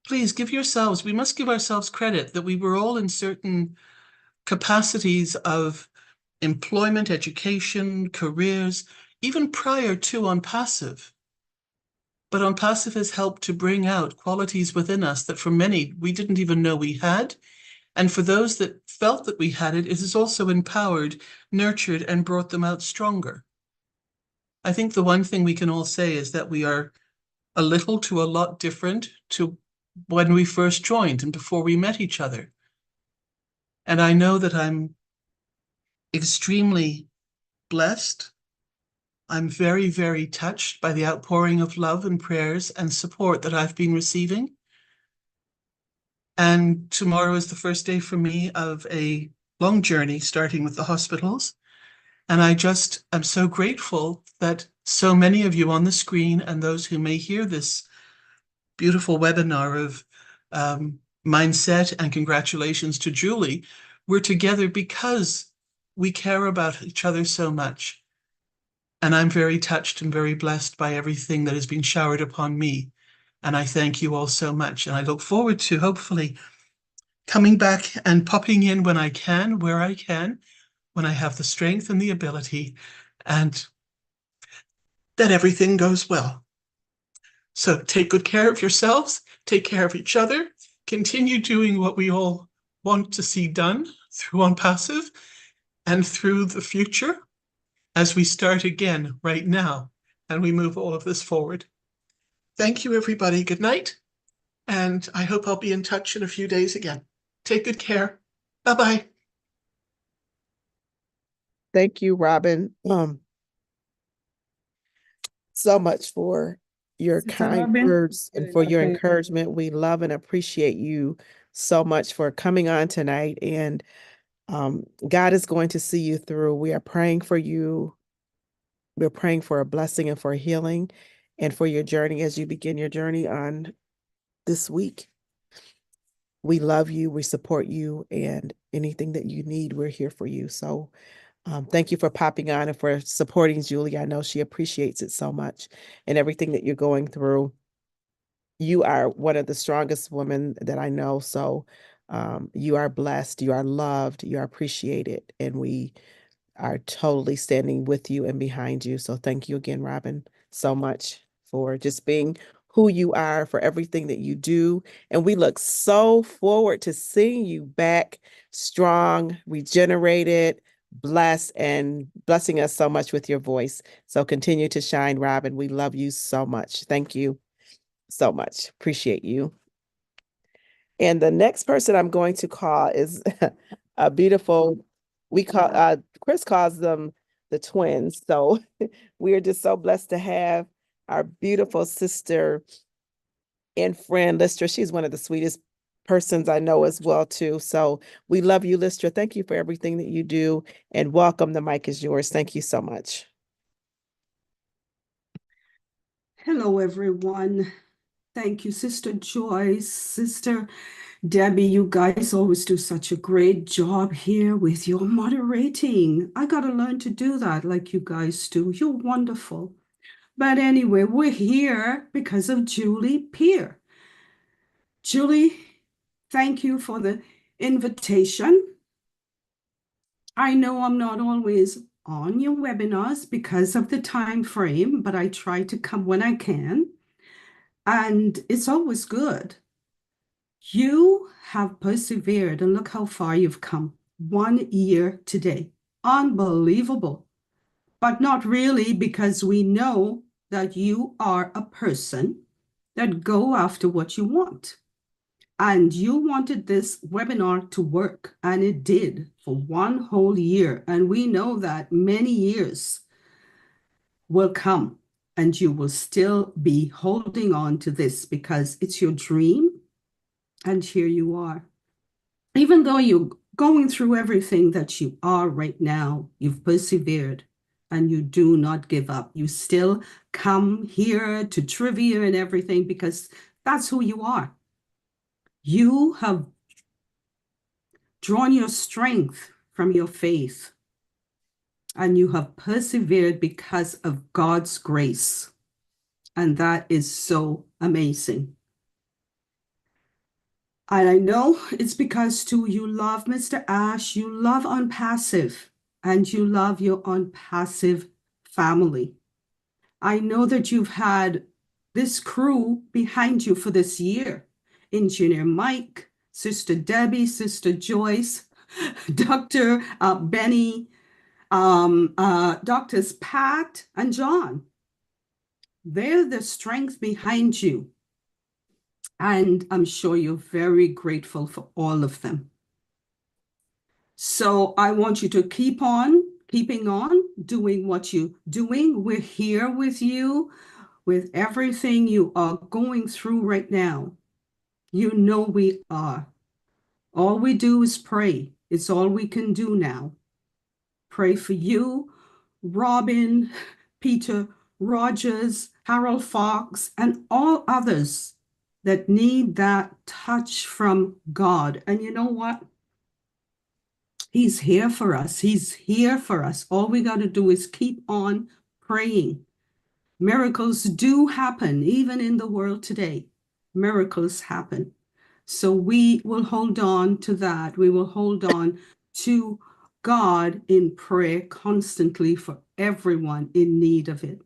please give yourselves, we must give ourselves credit that we were all in certain capacities of employment, education, careers, even prior to on Passive. But on Passive has helped to bring out qualities within us that for many we didn't even know we had. And for those that felt that we had it, it has also empowered, nurtured, and brought them out stronger. I think the one thing we can all say is that we are a little to a lot different to when we first joined and before we met each other. And I know that I'm extremely blessed. I'm very, very touched by the outpouring of love and prayers and support that I've been receiving. And tomorrow is the first day for me of a long journey, starting with the hospitals. And I just am so grateful that so many of you on the screen and those who may hear this beautiful webinar of mindset, and congratulations to Julie, we're together because we care about each other so much. And I'm very touched and very blessed by everything that has been showered upon me. And I thank you all so much. And I look forward to hopefully coming back and popping in when I can, where I can, when I have the strength and the ability, and that everything goes well. So take good care of yourselves, take care of each other, continue doing what we all want to see done through On Passive and through the future as we start again right now and we move all of this forward. Thank you, everybody. Good night. And I hope I'll be in touch in a few days again. Take good care. Bye-bye. Thank you, Robin, so much for your Sister kind Robin? words and for your Okay. encouragement. We love and appreciate you so much for coming on tonight. And God is going to see you through. We are praying for you. We're praying for a blessing and for healing and for your journey as you begin your journey on this week. We love you. We support you. And anything that you need, we're here for you. So thank you for popping on and for supporting Julie. I know she appreciates it so much and everything that you're going through. You are one of the strongest women that I know. So you are blessed, you are loved, you are appreciated, and we are totally standing with you and behind you. So thank you again, Robin, so much for just being who you are, for everything that you do. And we look so forward to seeing you back strong, regenerated, blessed, and blessing us so much with your voice. So continue to shine, Robin. We love you so much. Thank you so much. Appreciate you. And the next person I'm going to call is a beautiful, Chris calls them the twins. So we are just so blessed to have our beautiful sister and friend, Lystra. She's one of the sweetest persons I know as well, too. So we love you, Lystra. Thank you for everything that you do, and welcome. The mic is yours. Thank you so much. Hello, everyone. Thank you, Sister Joyce, Sister Debbie. You guys always do such a great job here with your moderating. I got to learn to do that like you guys do. You're wonderful. But anyway, we're here because of Julie Pierre. Julie, thank you for the invitation. I know I'm not always on your webinars because of the time frame, but I try to come when I can. And it's always good. You have persevered, and look how far you've come. 1 year today. Unbelievable. But not really, because we know that you are a person that go after what you want. And you wanted this webinar to work, and it did for 1 whole year. And we know that many years will come, and you will still be holding on to this because it's your dream. And here you are. Even though you're going through everything that you are right now, you've persevered and you do not give up. You still come here to trivia and everything because that's who you are. You have drawn your strength from your faith, and you have persevered because of God's grace. And that is so amazing. And I know it's because too you love Mr. Ash, you love On Passive, and you love your On Passive family. I know that you've had this crew behind you for this year. Engineer Mike, Sister Debbie, Sister Joyce, Dr. Benny, Doctors Pat and John. They're the strength behind you. And I'm sure you're very grateful for all of them. So I want you to keep on keeping on doing what you're doing. We're here with you with everything you are going through right now. You know we are. All we do is pray. It's all we can do now. Pray for you, Robin, Peter, Rogers, Harold Fox, and all others that need that touch from God. And you know what? He's here for us. He's here for us. All we got to do is keep on praying. Miracles do happen, even in the world today. Miracles happen. So we will hold on to that. We will hold on to God in prayer constantly for everyone in need of it.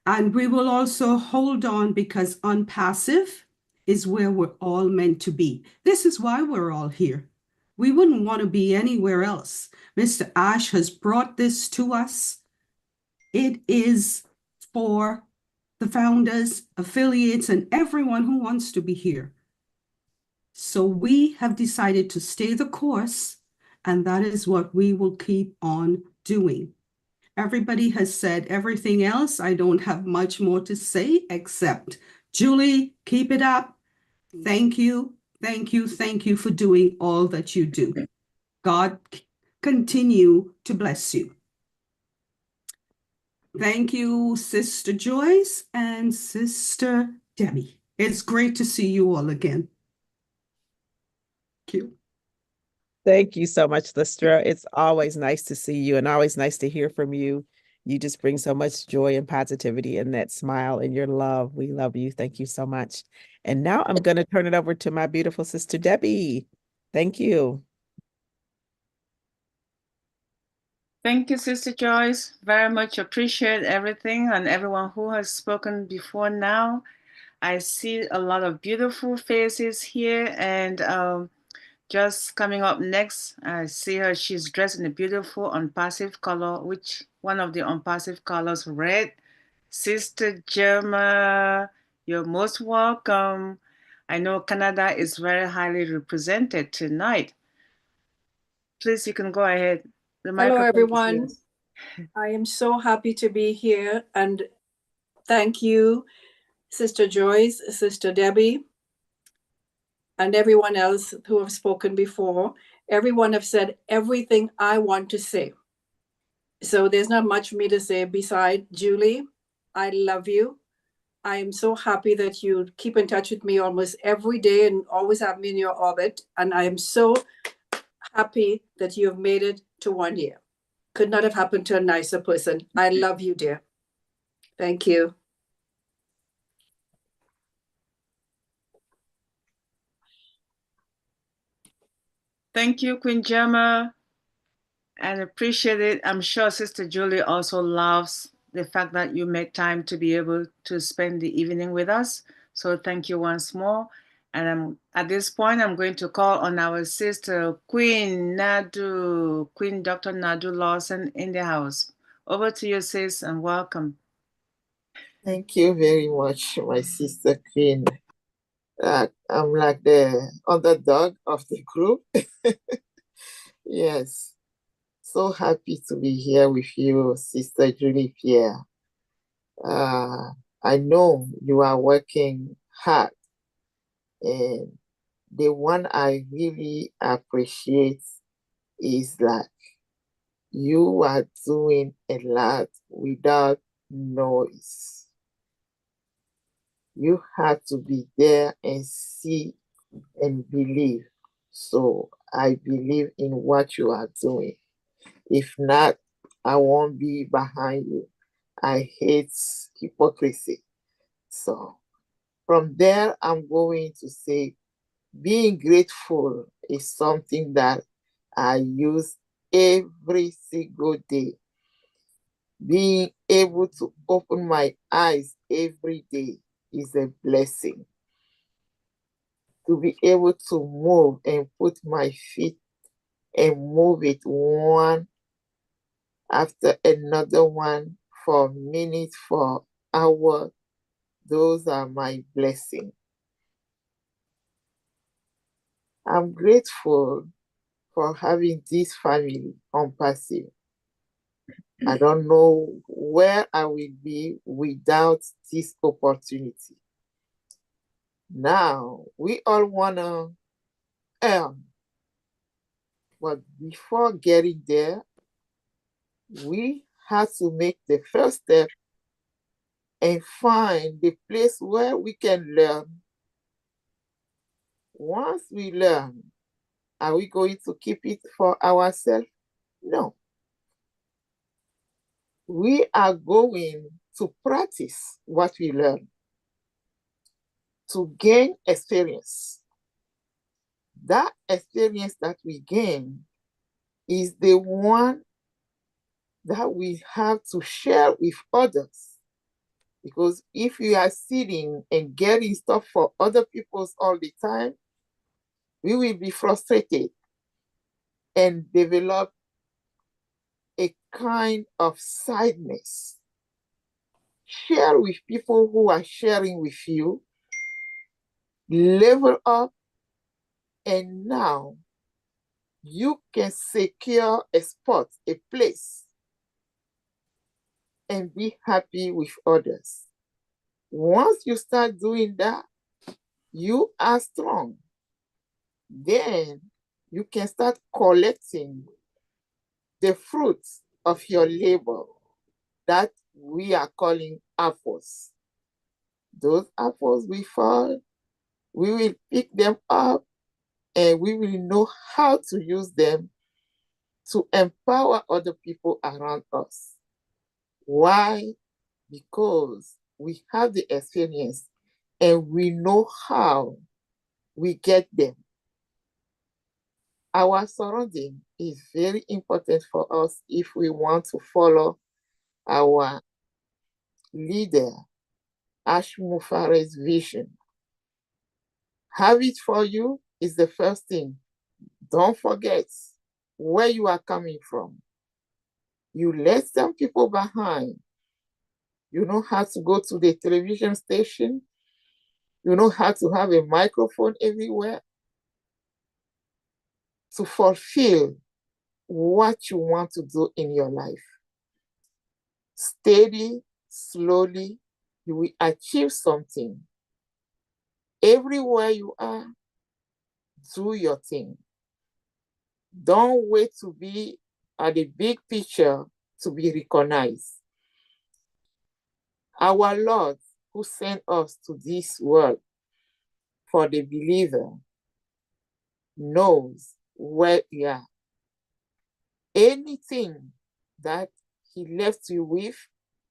And we will also hold on because unpassive is where we're all meant to be. This is why we're all here. We wouldn't want to be anywhere else. Mr. Ash has brought this to us. It is for the founders, affiliates, and everyone who wants to be here. So we have decided to stay the course, and that is what we will keep on doing. Everybody has said everything else. I don't have much more to say except, Julie, keep it up. Thank you, thank you, thank you for doing all that you do. God continue to bless you. Thank you, Sister Joyce and Sister Debbie. It's great to see you all again. Thank you. Thank you so much, Lystra. It's always nice to see you and always nice to hear from you. You just bring so much joy and positivity and that smile and your love. We love you. Thank you so much. And now I'm going to turn it over to my beautiful sister, Debbie. Thank you. Thank you, Sister Joyce. Very much appreciate everything and everyone who has spoken before now. I see a lot of beautiful faces here, and just coming up next, I see her. She's dressed in a beautiful unpassive color, which one of the unpassive colors, red. Sister Gemma, you're most welcome. I know Canada is very highly represented tonight. Please, you can go ahead. The Hello, microphone is everyone. yours. I am so happy to be here, and thank you, Sister Joyce, Sister Debbie, and everyone else who have spoken before. Everyone have said everything I want to say. So there's not much for me to say beside Julie. I love you. I am so happy that you keep in touch with me almost every day and always have me in your orbit. And I am so happy that you have made it to 1 year. Could not have happened to a nicer person. I love you, dear. Thank you. Thank you, Queen Gemma, and appreciate it. I'm sure Sister Julie also loves the fact that you make time to be able to spend the evening with us. So thank you once more. And at this point, I'm going to call on our sister, Queen Nadu, Queen Dr. Nadu Lawson in the house. Over to you, sis, and welcome. Thank you very much, my sister Queen. I'm like the underdog of the group. Yes. So happy to be here with you, Sister Julie Pierre. I know you are working hard, and the one I really appreciate is that you are doing a lot without noise. You have to be there and see and believe. So I believe in what you are doing. If not, I won't be behind you. I hate hypocrisy. So from there, I'm going to say being grateful is something that I use every single day. Being able to open my eyes every day is a blessing. To be able to move and put my feet and move it one after another one for minutes, for hours, those are my blessings. I'm grateful for having this family on passive. I don't know where I will be without this opportunity. Now, we all want to earn. But before getting there, we have to make the first step and find the place where we can learn. Once we learn, are we going to keep it for ourselves? No. We are going to practice what we learn to gain experience. That experience that we gain is the one that we have to share with others. Because if we are sitting and getting stuff for other people all the time, we will be frustrated and develop a kind of sadness. Share with people who are sharing with you, level up, and now you can secure a spot, a place, and be happy with others. Once you start doing that, you are strong. Then you can start collecting the fruits of your labor that we are calling apples. Those apples we fall, we will pick them up and we will know how to use them to empower other people around us. Why? Because we have the experience and we know how we get them. Our surrounding is very important for us if we want to follow our leader, Ashmufare's vision. Have it for you is the first thing. Don't forget where you are coming from. You left some people behind. You know how to go to the television station. You know how to have a microphone everywhere to fulfill what you want to do in your life. Steady, slowly, you will achieve something. Everywhere you are, do your thing. Don't wait to be at the big picture to be recognized. Our Lord, who sent us to this world for the believer, knows where you are. Anything that he left you with,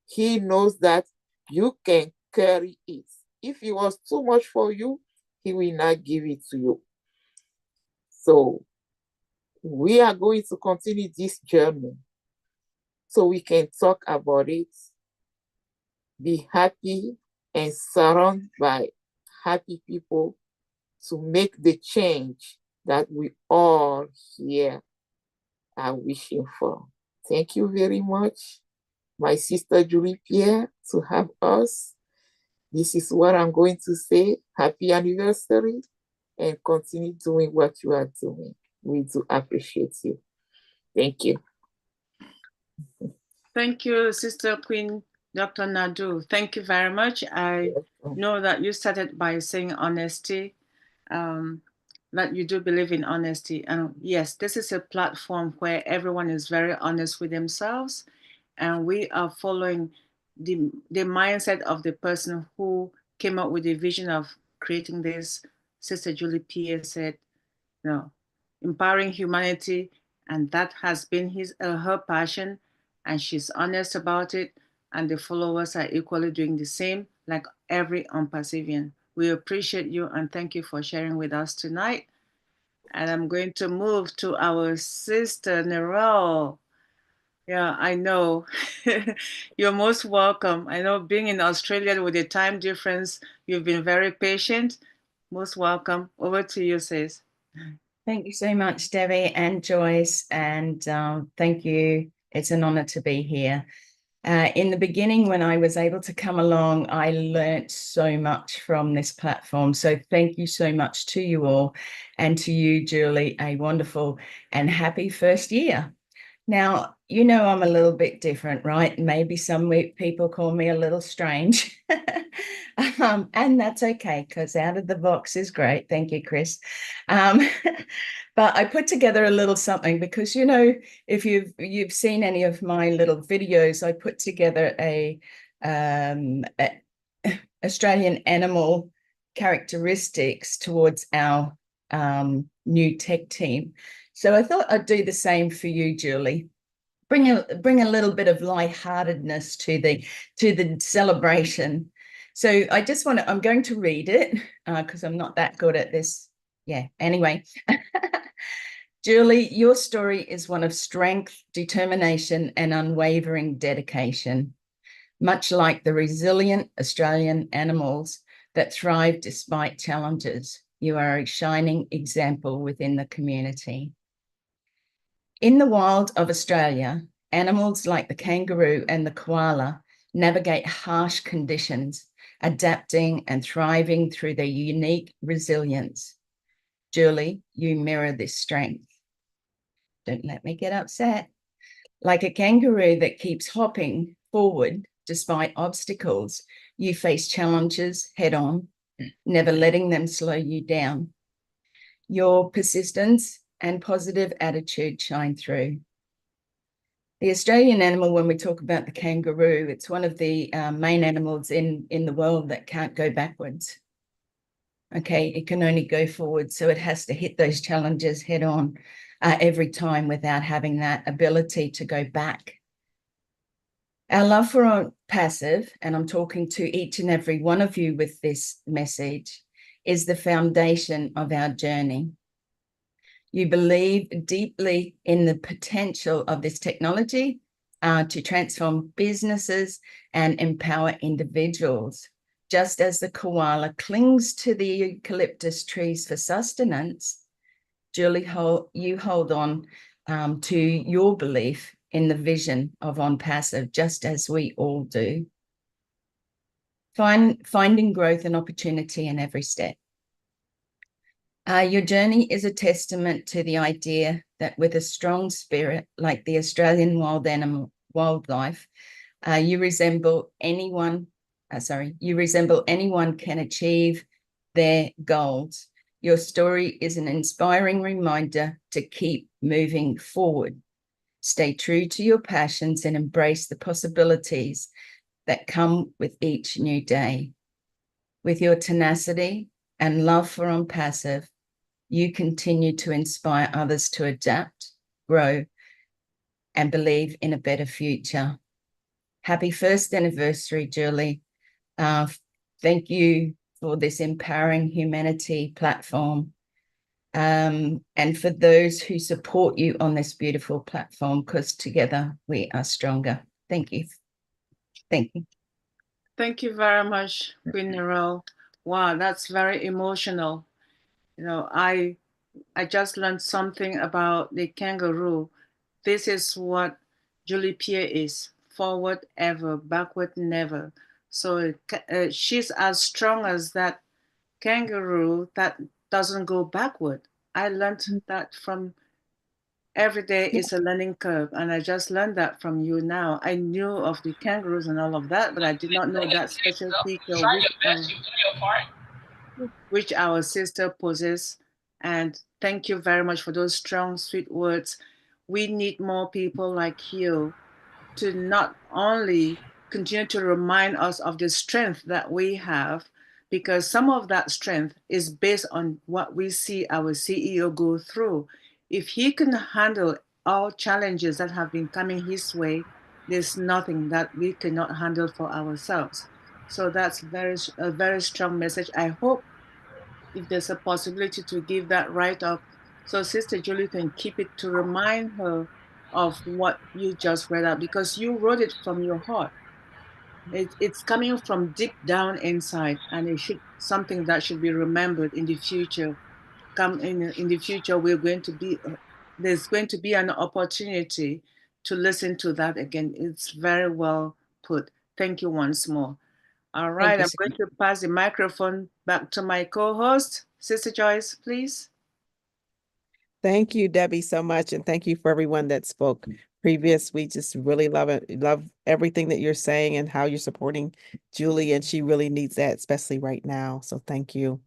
he knows that you can carry it. If it was too much for you, he will not give it to you. So we are going to continue this journey so we can talk about it, be happy, and surrounded by happy people to make the change that we all here are wishing for. Thank you very much, my sister Julie Pierre, to have us. This is what I'm going to say. Happy anniversary, and continue doing what you are doing. We do appreciate you. Thank you. Thank you, Sister Queen, Dr. Nadu. Thank you very much. I know that you started by saying honesty, that you do believe in honesty. And yes, this is a platform where everyone is very honest with themselves. And we are following the mindset of the person who came up with the vision of creating this. Sister Julie Pierre said, empowering humanity, and that has been her passion, and she's honest about it, and the followers are equally doing the same, like every Unperceiving. We appreciate you and thank you for sharing with us tonight. And I'm going to move to our sister Narel. Yeah, I know. You're most welcome. I know being in Australia with the time difference, you've been very patient. Most welcome. Over to you, sis. Thank you so much, Debbie and Joyce, and thank you. It's an honor to be here. In the beginning, when I was able to come along, I learnt so much from this platform. So thank you so much to you all, and to you, Julie, a wonderful and happy first year. Now, you know I'm a little bit different, right? Maybe some people call me a little strange, And that's okay, because out of the box is great. Thank you, Chris. But I put together a little something because, you know, if you've seen any of my little videos, I put together a Australian animal characteristics towards our new tech team. So I thought I'd do the same for you, Julie. Bring a little bit of lightheartedness to the celebration. So I'm going to read it because I'm not that good at this. Yeah, anyway. Julie, your story is one of strength, determination, and unwavering dedication. Much like the resilient Australian animals that thrive despite challenges, you are a shining example within the community. In the wild of Australia, animals like the kangaroo and the koala navigate harsh conditions, adapting and thriving through their unique resilience. Julie, you mirror this strength. Don't let me get upset. Like a kangaroo that keeps hopping forward despite obstacles, you face challenges head on, never letting them slow you down. Your persistence and positive attitude shine through. The Australian animal, when we talk about the kangaroo, it's one of the main animals in the world that can't go backwards. Okay, it can only go forward, so it has to hit those challenges head on every time without having that ability to go back. Our love for passive, and I'm talking to each and every one of you with this message, is the foundation of our journey. You believe deeply in the potential of this technology to transform businesses and empower individuals. Just as the koala clings to the eucalyptus trees for sustenance, Julie, you hold on to your belief in the vision of On Passive, just as we all do. Finding growth and opportunity in every step. Your journey is a testament to the idea that with a strong spirit, like the Australian wildlife, you resemble anyone can achieve their goals. Your story is an inspiring reminder to keep moving forward. Stay true to your passions and embrace the possibilities that come with each new day. With your tenacity and love for On Passive, you continue to inspire others to adapt, grow, and believe in a better future. Happy first anniversary, Julie. Thank you for this empowering humanity platform. And for those who support you on this beautiful platform, because together we are stronger. Thank you. Thank you. Thank you very much, Queen Narel. Wow, that's very emotional. You know, I just learned something about the kangaroo. This is what Julie Pierre is: forward ever, backward never. So she's as strong as that kangaroo that doesn't go backward. I learned that from every day is a learning curve, and I just learned that from you now. I knew of the kangaroos and all of that, but I did not know that special feature which our sister possesses. And thank you very much for those strong, sweet words. We need more people like you to not only continue to remind us of the strength that we have, because some of that strength is based on what we see our CEO go through. If he can handle all challenges that have been coming his way, there's nothing that we cannot handle for ourselves. So that's a very strong message. I hope if there's a possibility to give that right up, so Sister Julie can keep it to remind her of what you just read out, because you wrote it from your heart. It's coming from deep down inside, and it should something that should be remembered in the future. In the future, there's going to be an opportunity to listen to that again. It's very well put. Thank you once more. All right, I'm going to pass the microphone back to my co-host, Sister Joyce, please. Thank you, Debbie, so much. And thank you for everyone that spoke. previous. We just really love it. Love everything that you're saying and how you're supporting Julie, and she really needs that, especially right now. So thank you.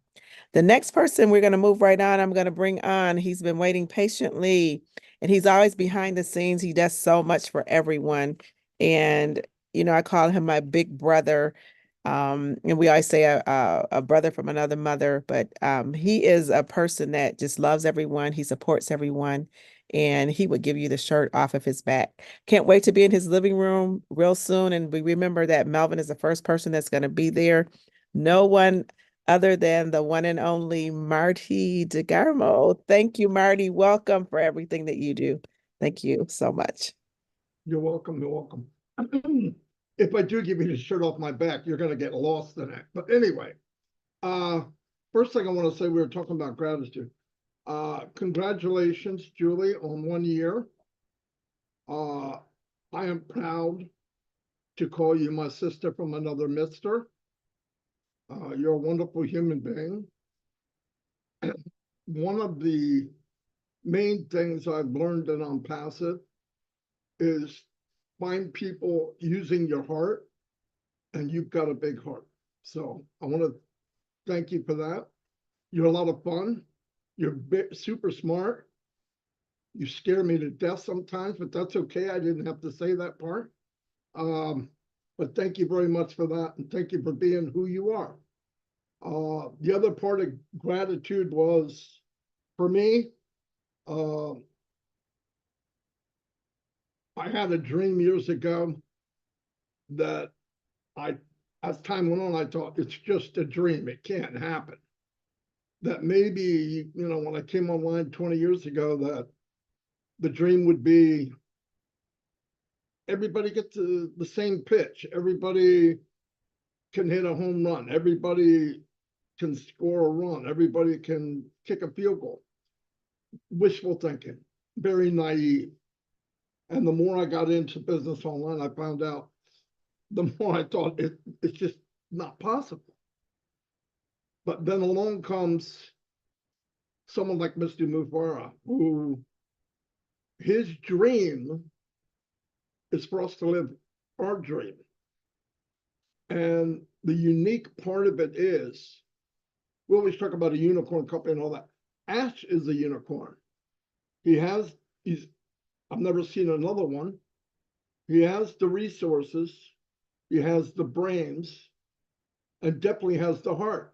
The next person we're going to move right on, I'm going to bring on. He's been waiting patiently, and he's always behind the scenes. He does so much for everyone. And, you know, I call him my big brother. And we always say a brother from another mother, but he is a person that just loves everyone. He supports everyone, and he would give you the shirt off of his back. Can't wait to be in his living room real soon. And we remember that Melvin is the first person that's going to be there. No one other than the one and only Marty Deem. Thank you, Marty. Welcome for everything that you do. Thank you so much. You're welcome. You're welcome. If I do give you the shirt off my back, you're going to get lost in it. But anyway, first thing I want to say, we were talking about gratitude. Congratulations, Julie, on 1 year. I am proud to call you my sister from another mister. You're a wonderful human being. One of the main things I've learned in On Passive is find people using your heart, and you've got a big heart. So I want to thank you for that. You're a lot of fun. You're super smart. You scare me to death sometimes, but that's okay. I didn't have to say that part. But thank you very much for that, and thank you for being who you are. The other part of gratitude was, for me, I had a dream years ago that as time went on, I thought it's just a dream. It can't happen. That maybe, you know, when I came online 20 years ago, that the dream would be everybody gets the same pitch. Everybody can hit a home run. Everybody can score a run. Everybody can kick a field goal. Wishful thinking, very naive. And the more I got into business online, I found out the more I thought it's just not possible. But then along comes someone like Mr. Mufara, who his dream is for us to live our dream. And the unique part of it is, we always talk about a unicorn company and all that. Ash is a unicorn. I've never seen another one. He has the resources, he has the brains, and definitely has the heart.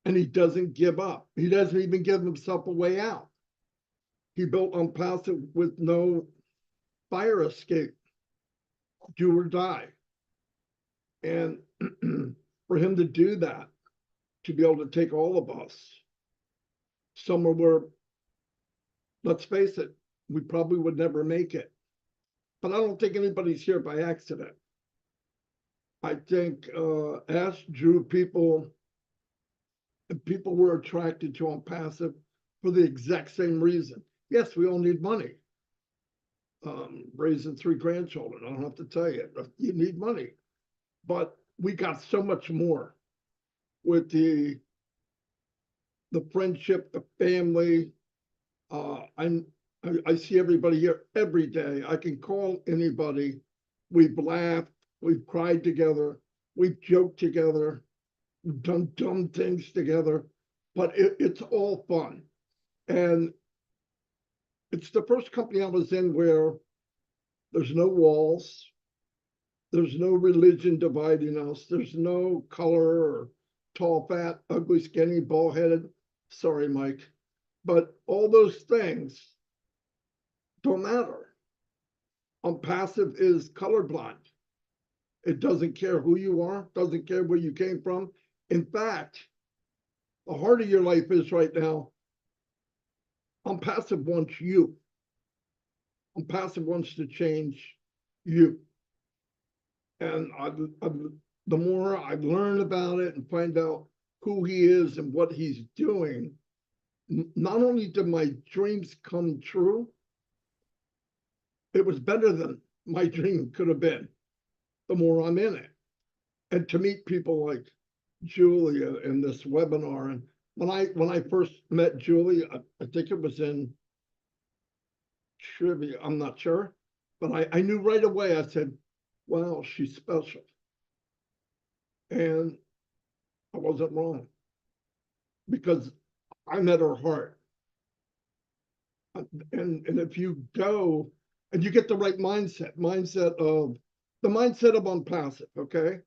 And he doesn't give up. He doesn't even give himself a way out. He built On Passive with no fire escape, do or die. And for him to do that, to be able to take all of us somewhere where, let's face it, we probably would never make it. But I don't think anybody's here by accident. I think Ash drew people, and people were attracted to On Passive for the exact same reason. Yes, we all need money. Raising 3 grandchildren, I don't have to tell you, you need money. But we got so much more with the friendship, the family. I see everybody here every day. I can call anybody. We've laughed, we've cried together, we've joked together, we've done dumb things together, but it's all fun. And it's the first company I was in where there's no walls, there's no religion dividing us, there's no color or tall, fat, ugly, skinny, bald-headed. Sorry, Mike. But all those things don't matter. On Passive is colorblind. It doesn't care who you are, doesn't care where you came from. In fact, the heart of your life is right now, On Passive wants you. On Passive wants to change you. And the more I learn about it and find out who he is and what he's doing, not only did my dreams come true, it was better than my dream could have been, the more I'm in it. And to meet people like Julia in this webinar, and when I first met Julie, I think it was in trivia, I'm not sure, but I knew right away. I said, wow, she's special. And I wasn't wrong, because I met her heart. And if you go and you get the right mindset of unpassive, okay?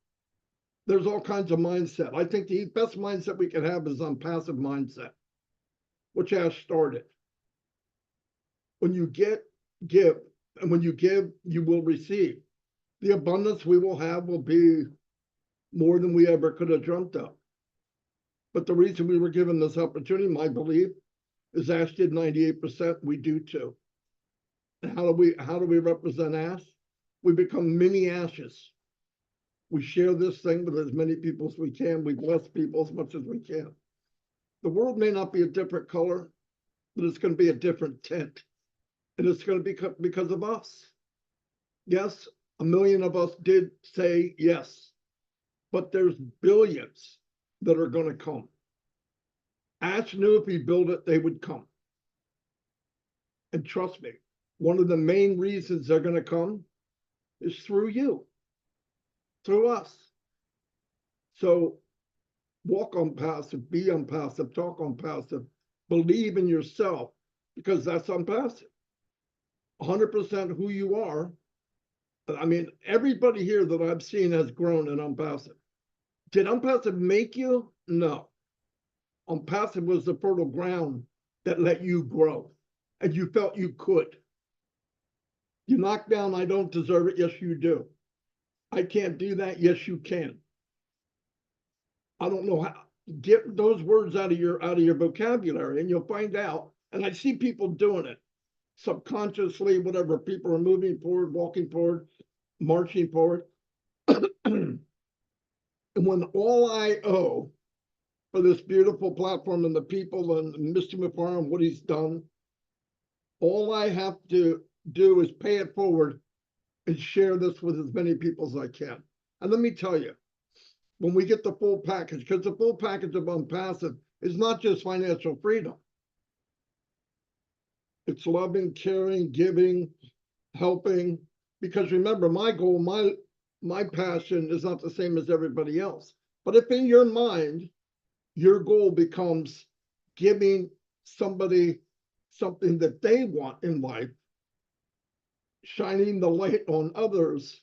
There's all kinds of mindset. I think the best mindset we can have is unpassive mindset, which Ash started. When you give, and when you give, you will receive. The abundance we will have will be more than we ever could have dreamt of. But the reason we were given this opportunity, my belief, is Ash did 98%, we do too. And how do we represent Ash? We become mini Ashes. We share this thing with as many people as we can. We bless people as much as we can. The world may not be a different color, but it's going to be a different tint. And it's going to be because of us. Yes, 1 million of us did say yes, but there's billions that are going to come. Ash knew if he built it, they would come. And trust me, one of the main reasons they're going to come is through you, through us. So walk on passive, be unpassive, talk on passive, believe in yourself, because that's unpassive. 100% who you are. I mean, everybody here that I've seen has grown in unpassive. Did unpassive make you? No. Unpassive was the fertile ground that let you grow, and you felt you could. You knock down, I don't deserve it. Yes, you do. I can't do that. Yes, you can. I don't know how. Get those words out of your vocabulary, and you'll find out. And I see people doing it subconsciously, whatever. People are moving forward, walking forward, marching forward. And when all I owe for this beautiful platform and the people and Mr. Mufar and what he's done, all I have to do is pay it forward and share this with as many people as I can. And let me tell you, when we get the full package, because the full package of unpassive is not just financial freedom. It's loving, caring, giving, helping. Because remember, my goal, my passion is not the same as everybody else. But if in your mind, your goal becomes giving somebody something that they want in life, shining the light on others.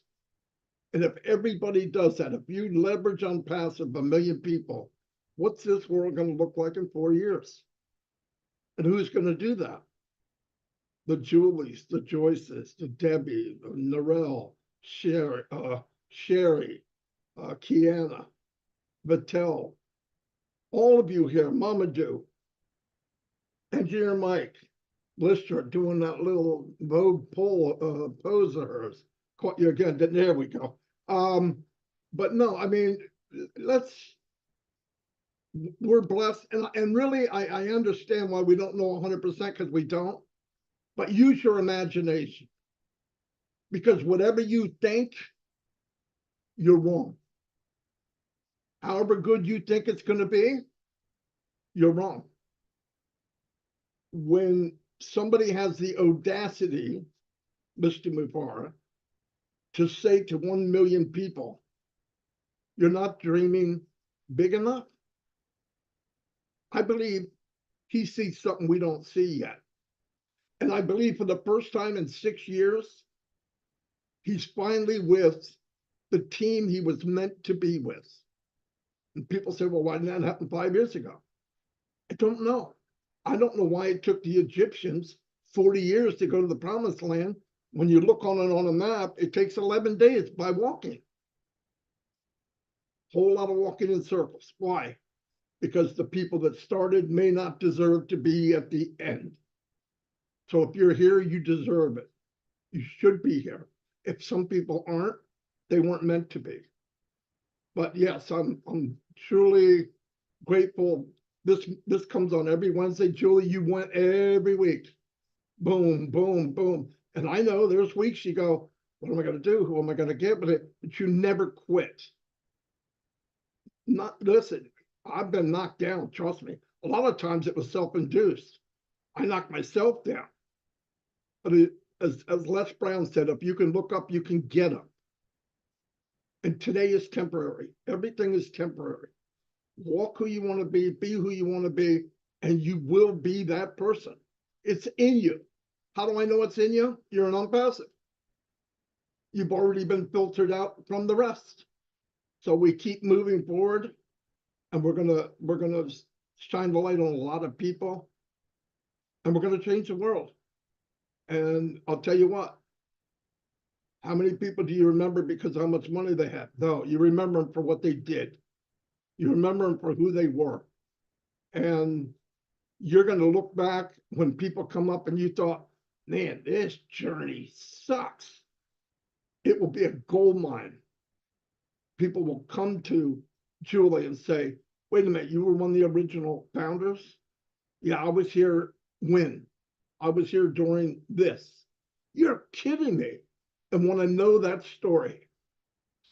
And if everybody does that, if you leverage unpassive 1 million people, what's this world going to look like in 4 years? And who's going to do that? The Julies, the Joyces, the Debbie, the Narel, Sherry, Kiana, Vatel, all of you here, Madu, Engineer Mike, Lystra doing that little Vogue pose of hers. Caught you again, there we go. But no, I mean, we're blessed. And really, I understand why we don't know 100% because we don't. But use your imagination. Because whatever you think, you're wrong. However good you think it's going to be, you're wrong. When somebody has the audacity, Mr. Mufara, to say to 1 million people, you're not dreaming big enough, I believe he sees something we don't see yet. And I believe for the first time in 6 years, he's finally with the team he was meant to be with. And people say, well, why didn't that happen 5 years ago? I don't know. I don't know why it took the Egyptians 40 years to go to the promised land. When you look on it on a map, it takes 11 days by walking. Whole lot of walking in circles. Why? Because the people that started may not deserve to be at the end. So if you're here, you deserve it. You should be here. If some people aren't, they weren't meant to be. But yes, I'm truly grateful. This comes on every Wednesday. Julie, you went every week. Boom, boom, boom. And I know there's weeks you go, what am I going to do? Who am I going to get with it? But you never quit. Listen, I've been knocked down, trust me. A lot of times it was self-induced. I knocked myself down. But as Les Brown said, if you can look up, you can get up. And today is temporary. Everything is temporary. Walk who you want to be who you want to be, and you will be that person. It's in you. How do I know it's in you? You're an unpassive. You've already been filtered out from the rest. So we keep moving forward, and we're gonna shine the light on a lot of people, and we're gonna change the world. And I'll tell you what, how many people do you remember because of how much money they had? No, you remember them for what they did. You remember them for who they were. And you're going to look back when people come up and you thought, man, this journey sucks. It will be a gold mine. People will come to Julie and say, wait a minute, you were one of the original founders? Yeah, I was here when? I was here during this. You're kidding me. And want to know that story.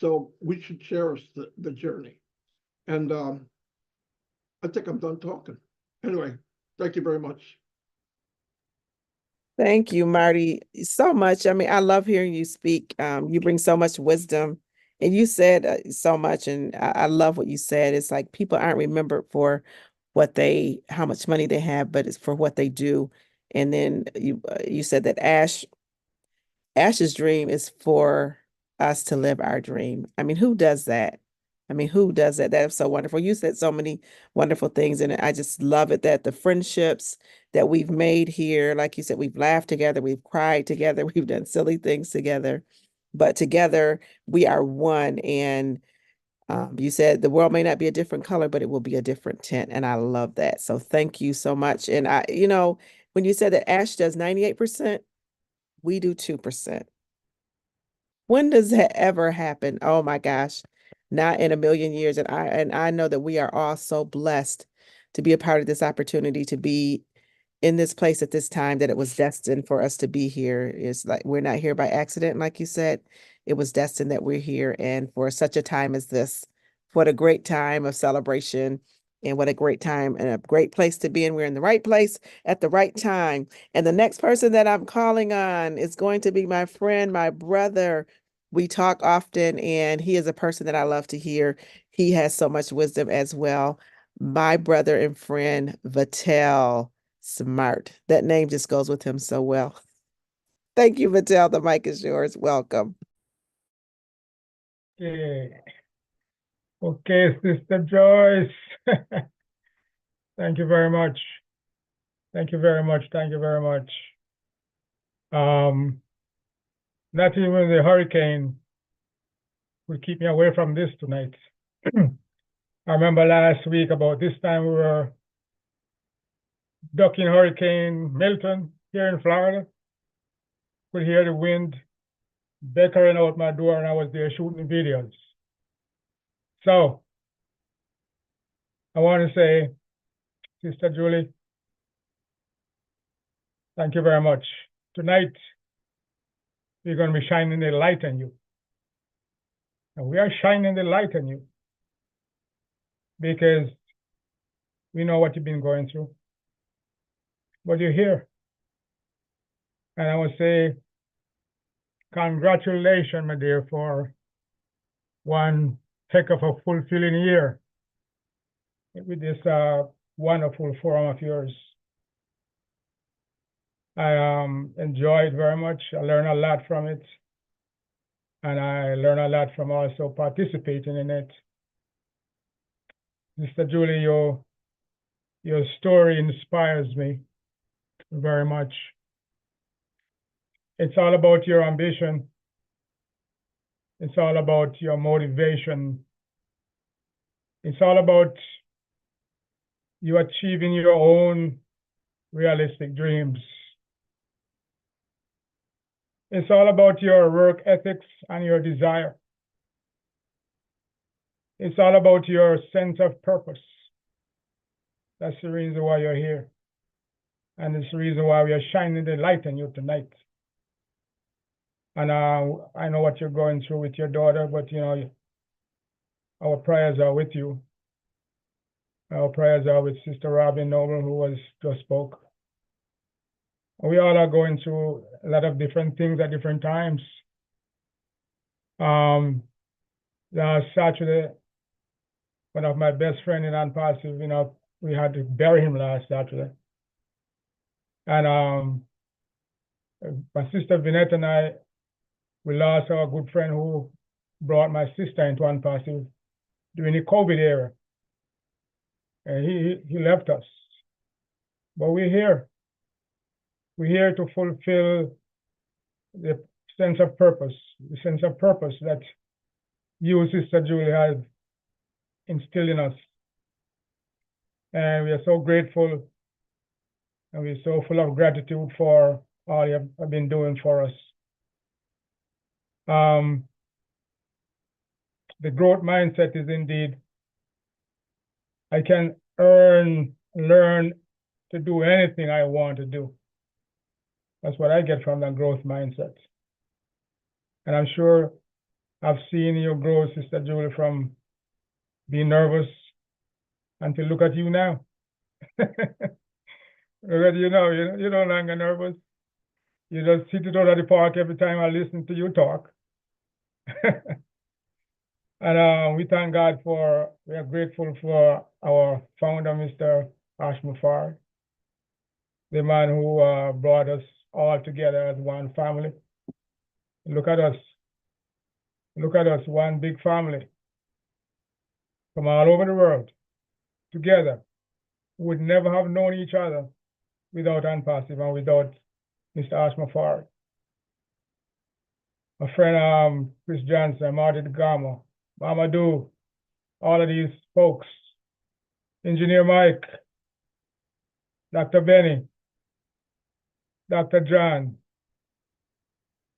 So we should cherish the journey. And I think I'm done talking. Anyway, thank you very much. Thank you, Marty, so much. I mean, I love hearing you speak. You bring so much wisdom, and you said so much, and I love what you said. It's like people aren't remembered for how much money they have, but it's for what they do. And then you said that Ash's dream is for us to live our dream. I mean, who does that? I mean, who does that? That is so wonderful. You said so many wonderful things, and I just love it that the friendships that we've made here, like you said, we've laughed together, we've cried together, we've done silly things together, but together we are one. And you said the world may not be a different color, but it will be a different tint, and I love that. So thank you so much. And when you said that Ash does 98%, we do 2%. When does that ever happen? Oh my gosh, not in a million years. And I know that we are all so blessed to be a part of this opportunity, to be in this place at this time, that it was destined for us to be here. It's like we're not here by accident, like you said. It was destined that we're here, and for such a time as this. What a great time of celebration, and what a great time and a great place to be in. We're in the right place at the right time. And the next person that I'm calling on is going to be my friend, my brother. We talk often, and he is a person that I love to hear. He has so much wisdom as well. My brother and friend, Vatel Smart. That name just goes with him so well. Thank you, Vatel. The mic is yours. Welcome. Okay, Sister Joyce. Thank you very much. Thank you very much. Thank you very much. Not even the hurricane will keep me away from this tonight. I remember last week about this time we were ducking Hurricane Milton here in Florida. Could hear the wind beckering out my door, and I was there shooting videos. So I want to say, Sister Julie, thank you very much. Tonight, we're going to be shining the light on you. And we are shining the light on you because we know what you've been going through. But you're here. And I would say, congratulations, my dear, for one heck of a fulfilling year with this wonderful forum of yours. I enjoyed very much. I learned a lot from it. And I learned a lot from also participating in it. Mr. Julie, your story inspires me very much. It's all about your ambition. It's all about your motivation. It's all about you achieving your own realistic dreams. It's all about your work ethics and your desire. It's all about your sense of purpose. That's the reason why you're here. And it's the reason why we are shining the light on you tonight. And I know what you're going through with your daughter, but our prayers are with you. Our prayers are with Sister Robin Noble, who just spoke. We all are going through a lot of different things at different times. Last Saturday, one of my best friends in Unpassive, we had to bury him last Saturday. And my sister Vette and I, we lost our good friend who brought my sister into Unpassive during the COVID era. And he left us. But we're here. We're here to fulfill the sense of purpose that you, Sister Julie, have instilled in us. And we are so grateful and we're so full of gratitude for all you have been doing for us. The growth mindset is indeed, I can learn to do anything I want to do. That's what I get from that growth mindset. And I'm sure I've seen you grow, Sister Julie, from being nervous until look at you now. Look at you now, you're no longer nervous. You just sit it out at the park every time I listen to you talk. And we thank God we are grateful for our founder, Mr. Ashmafar, the man who brought us all together as one family. Look at us, one big family from all over the world, together. We would never have known each other without Unpassive and without Mr. Ashmafar. My friend Chris Johnson, Marty Deem, Madu, all of these folks, Engineer Mike, Dr. Benny, Dr. John,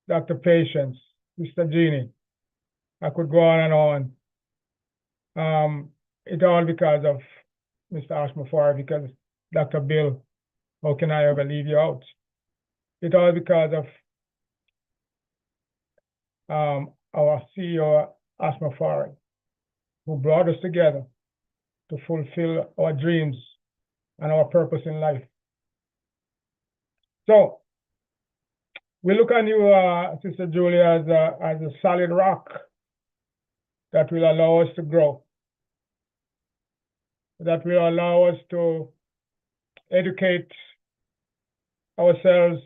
Dr. Patience, Mr. Jeannie. I could go on and on. It's all because of Mr. Ashmafar, because Dr. Bill, how can I ever leave you out? It's all because of our CEO, Ashmafar, who brought us together to fulfill our dreams and our purpose in life. So we look on you, Sister Julie, as a solid rock that will allow us to grow, that will allow us to educate ourselves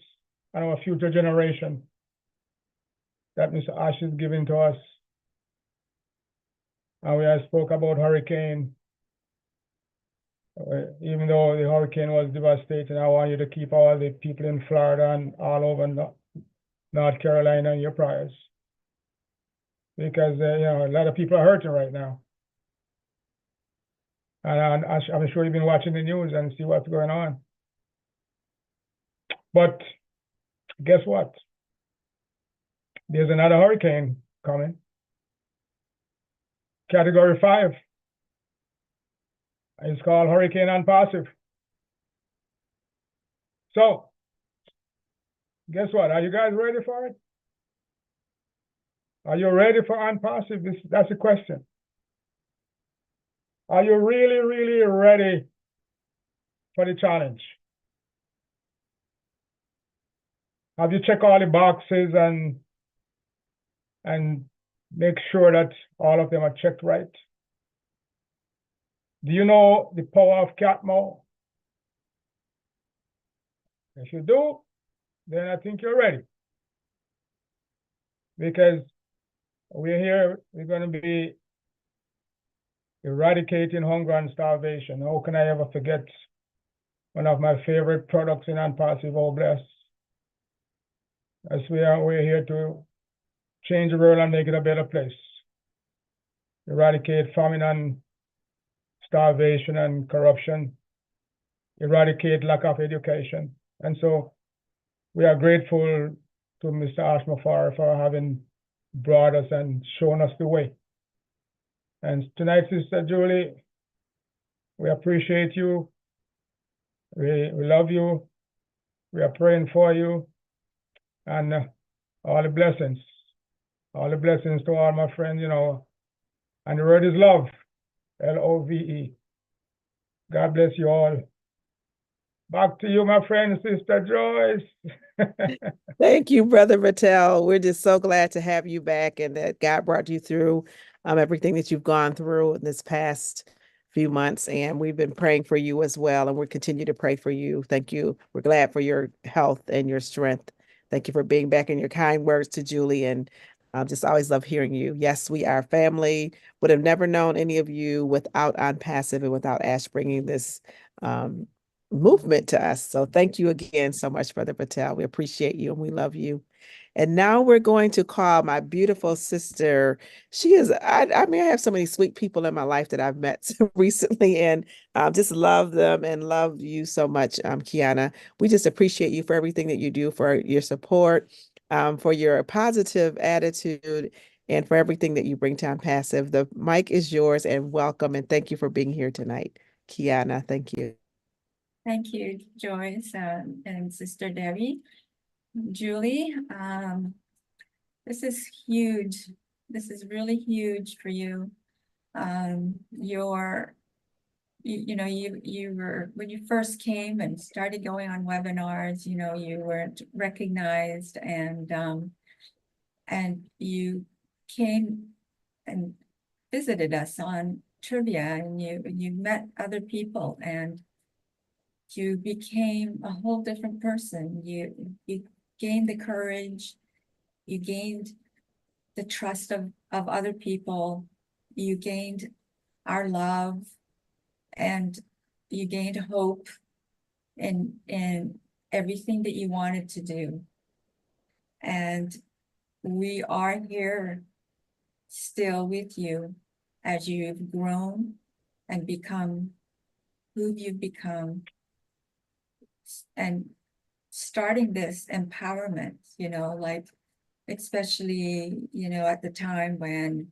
and our future generation that Mr. Ash is giving to us. And we have spoke about hurricane. Even though the hurricane was devastating, I want you to keep all the people in Florida and all over North Carolina in your prayers. Because a lot of people are hurting right now. And I'm sure you've been watching the news and see what's going on. But guess what? There's another hurricane coming. Category 5. It's called Hurricane Unpassive. So, guess what? Are you guys ready for it? Are you ready for Unpassive? That's the question. Are you really, really ready for the challenge? Have you checked all the boxes and make sure that all of them are checked right? Do you know the power of Catmo? If you do, then I think you're ready. Because we're here, we're going to be eradicating hunger and starvation. How can I ever forget one of my favorite products in Unpassive, Oh Bless? As we're here to change the world and make it a better place. Eradicate famine and starvation and corruption. Eradicate lack of education. And so we are grateful to Mr. Ashmafar for having brought us and shown us the way. And tonight, Sister Julie, we appreciate you. We love you. We are praying for you. And all the blessings to all my friends, and the word is love, Love. God bless you all. Back to you, my friend, Sister Joyce. Thank you, Brother Vatel. We're just so glad to have you back and that God brought you through everything that you've gone through in this past few months. And we've been praying for you as well. And we'll continue to pray for you. Thank you. We're glad for your health and your strength. Thank you for being back and your kind words to Julie. And I just always love hearing you. Yes, we are family. Would have never known any of you without On Passive and without Ash bringing this movement to us. So thank you again so much, Brother Patel. We appreciate you and we love you. And now we're going to call my beautiful sister. She is, I mean, I have so many sweet people in my life that I've met recently and just love them and love you so much, Kiana. We just appreciate you for everything that you do, for your support, for your positive attitude, and for everything that you bring to On Passive. The mic is yours and welcome. And thank you for being here tonight. Kiana, thank you. Thank you, Joyce and Sister Debbie. Julie, this is huge. This is really huge for you. You were, when you first came and started going on webinars, you weren't recognized and you came and visited us on trivia and you met other people and you became a whole different person. You gained the courage, you gained the trust of other people, you gained our love, and you gained hope in everything that you wanted to do. And we are here still with you as you've grown and become who you've become. And starting this empowerment, like especially, at the time when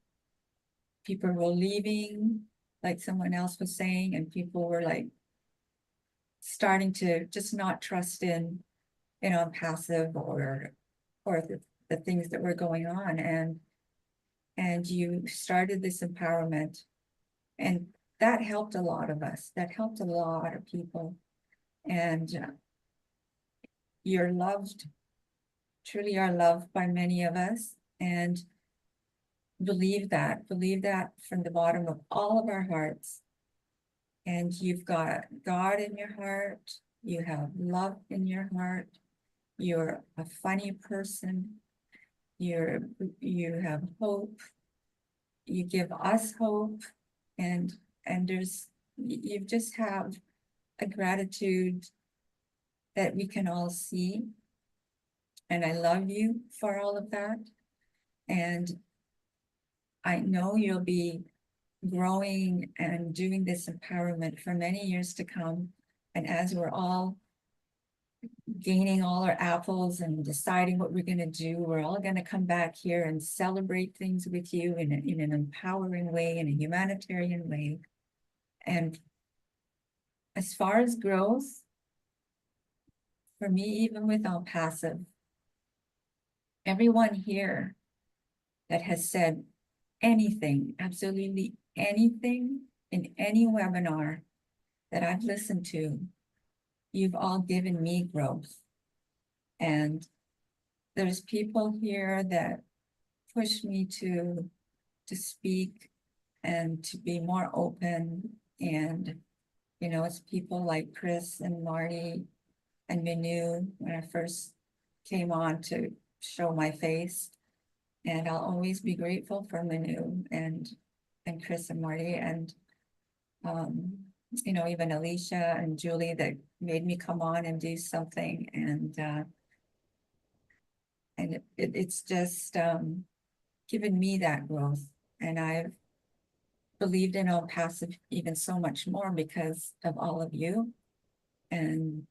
people were leaving, like someone else was saying, and people were like starting to just not trust in On Passive or the things that were going on. And you started this empowerment, and that helped a lot of us. That helped a lot of people. And you're loved, truly are loved by many of us, and believe that from the bottom of all of our hearts. And you've got God in your heart, you have love in your heart, you're a funny person, you have hope, you give us hope, and you just have a gratitude that we can all see. And I love you for all of that. And I know you'll be growing and doing this empowerment for many years to come. And as we're all gaining all our apples and deciding what we're going to do, we're all going to come back here and celebrate things with you in an empowering way, in a humanitarian way. And as far as growth, for me, even with On Passive, everyone here that has said anything, absolutely anything in any webinar that I've listened to, you've all given me growth. And there's people here that push me to speak and to be more open. And, it's people like Chris and Marty and Manu when I first came on to show my face. And I'll always be grateful for Manu and Chris and Marty and even Alicia and Julie that made me come on and do something. And it's just given me that growth. And I've believed in On Passive even so much more because of all of you. And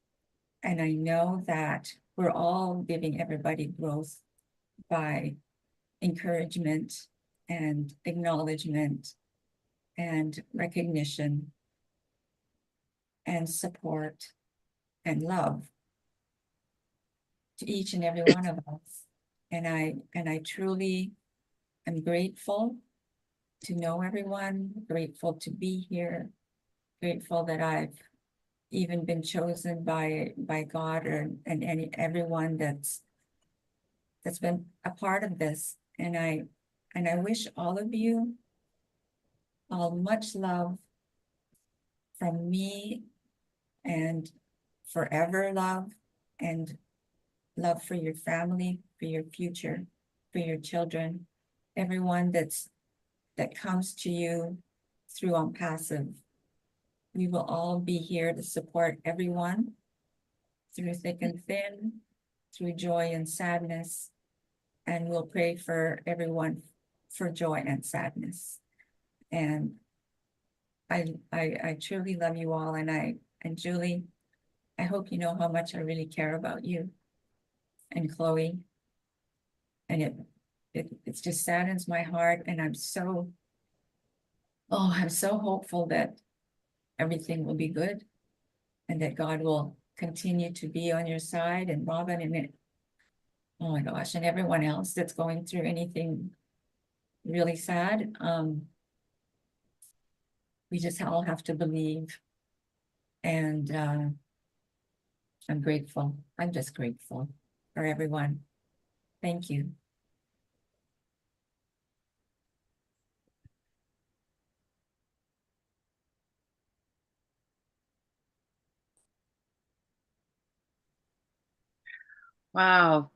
I know that we're all giving everybody growth by encouragement and acknowledgement and recognition and support and love to each and every one of us. And I truly am grateful to know everyone, grateful to be here, grateful that I've even been chosen by God and everyone that's been a part of this. And I wish all of you all much love from me, and forever love, and love for your family, for your future, for your children, everyone that comes to you through Unpassive. We will all be here to support everyone through thick and thin, through joy and sadness, and we'll pray for everyone for joy and sadness. And I truly love you all, and Julie, I hope you know how much I really care about you and Chloe. And it just saddens my heart, and I'm so hopeful that everything will be good and that God will continue to be on your side, and Robin, and oh my gosh, and everyone else that's going through anything really sad. We just all have to believe, and I'm grateful. I'm just grateful for everyone. Thank you. Wow.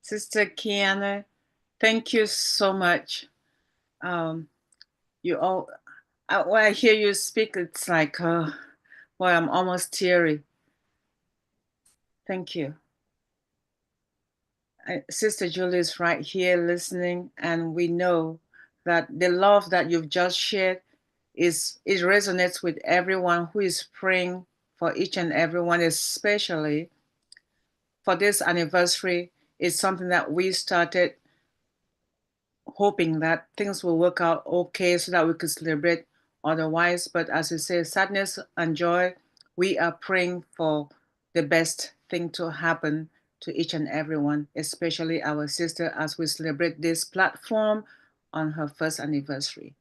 Sister Kiana, thank you so much. You all, when I hear you speak, it's like, boy, I'm almost teary. Thank you. Sister Julie is right here listening, and we know that the love that you've just shared it resonates with everyone who is praying for each and everyone, especially for this anniversary. It's something that we started hoping that things will work out okay so that we could celebrate otherwise. But as you say, sadness and joy, we are praying for the best thing to happen to each and everyone, especially our sister, as we celebrate this platform on her first anniversary.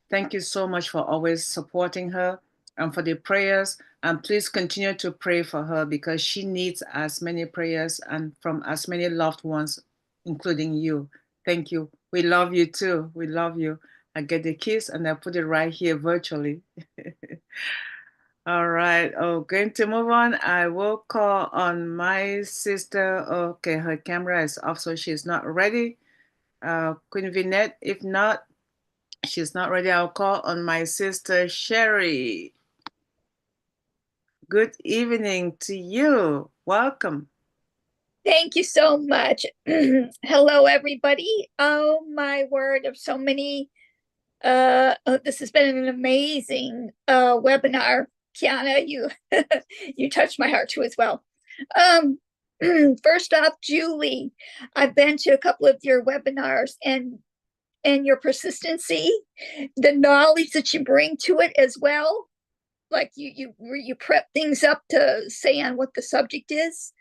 Thank you so much for always supporting her and for the prayers. And please continue to pray for her, because she needs as many prayers and from as many loved ones, including you. Thank you. We love you too. We love you. I get the kiss and I put it right here virtually. All right. Oh, going to move on. I will call on my sister. Okay, her camera is off, so she's not ready. Queen Vinette, if not, she's not ready. I'll call on my sister Sherry. Good evening to you. Welcome. Thank you so much. Hello, everybody. Oh, my word, of so many. This has been an amazing webinar. Kiana, you you touched my heart too as well. First off, Julie, I've been to a couple of your webinars, and your persistency, the knowledge that you bring to it as well. Like you prep things up to say on what the subject is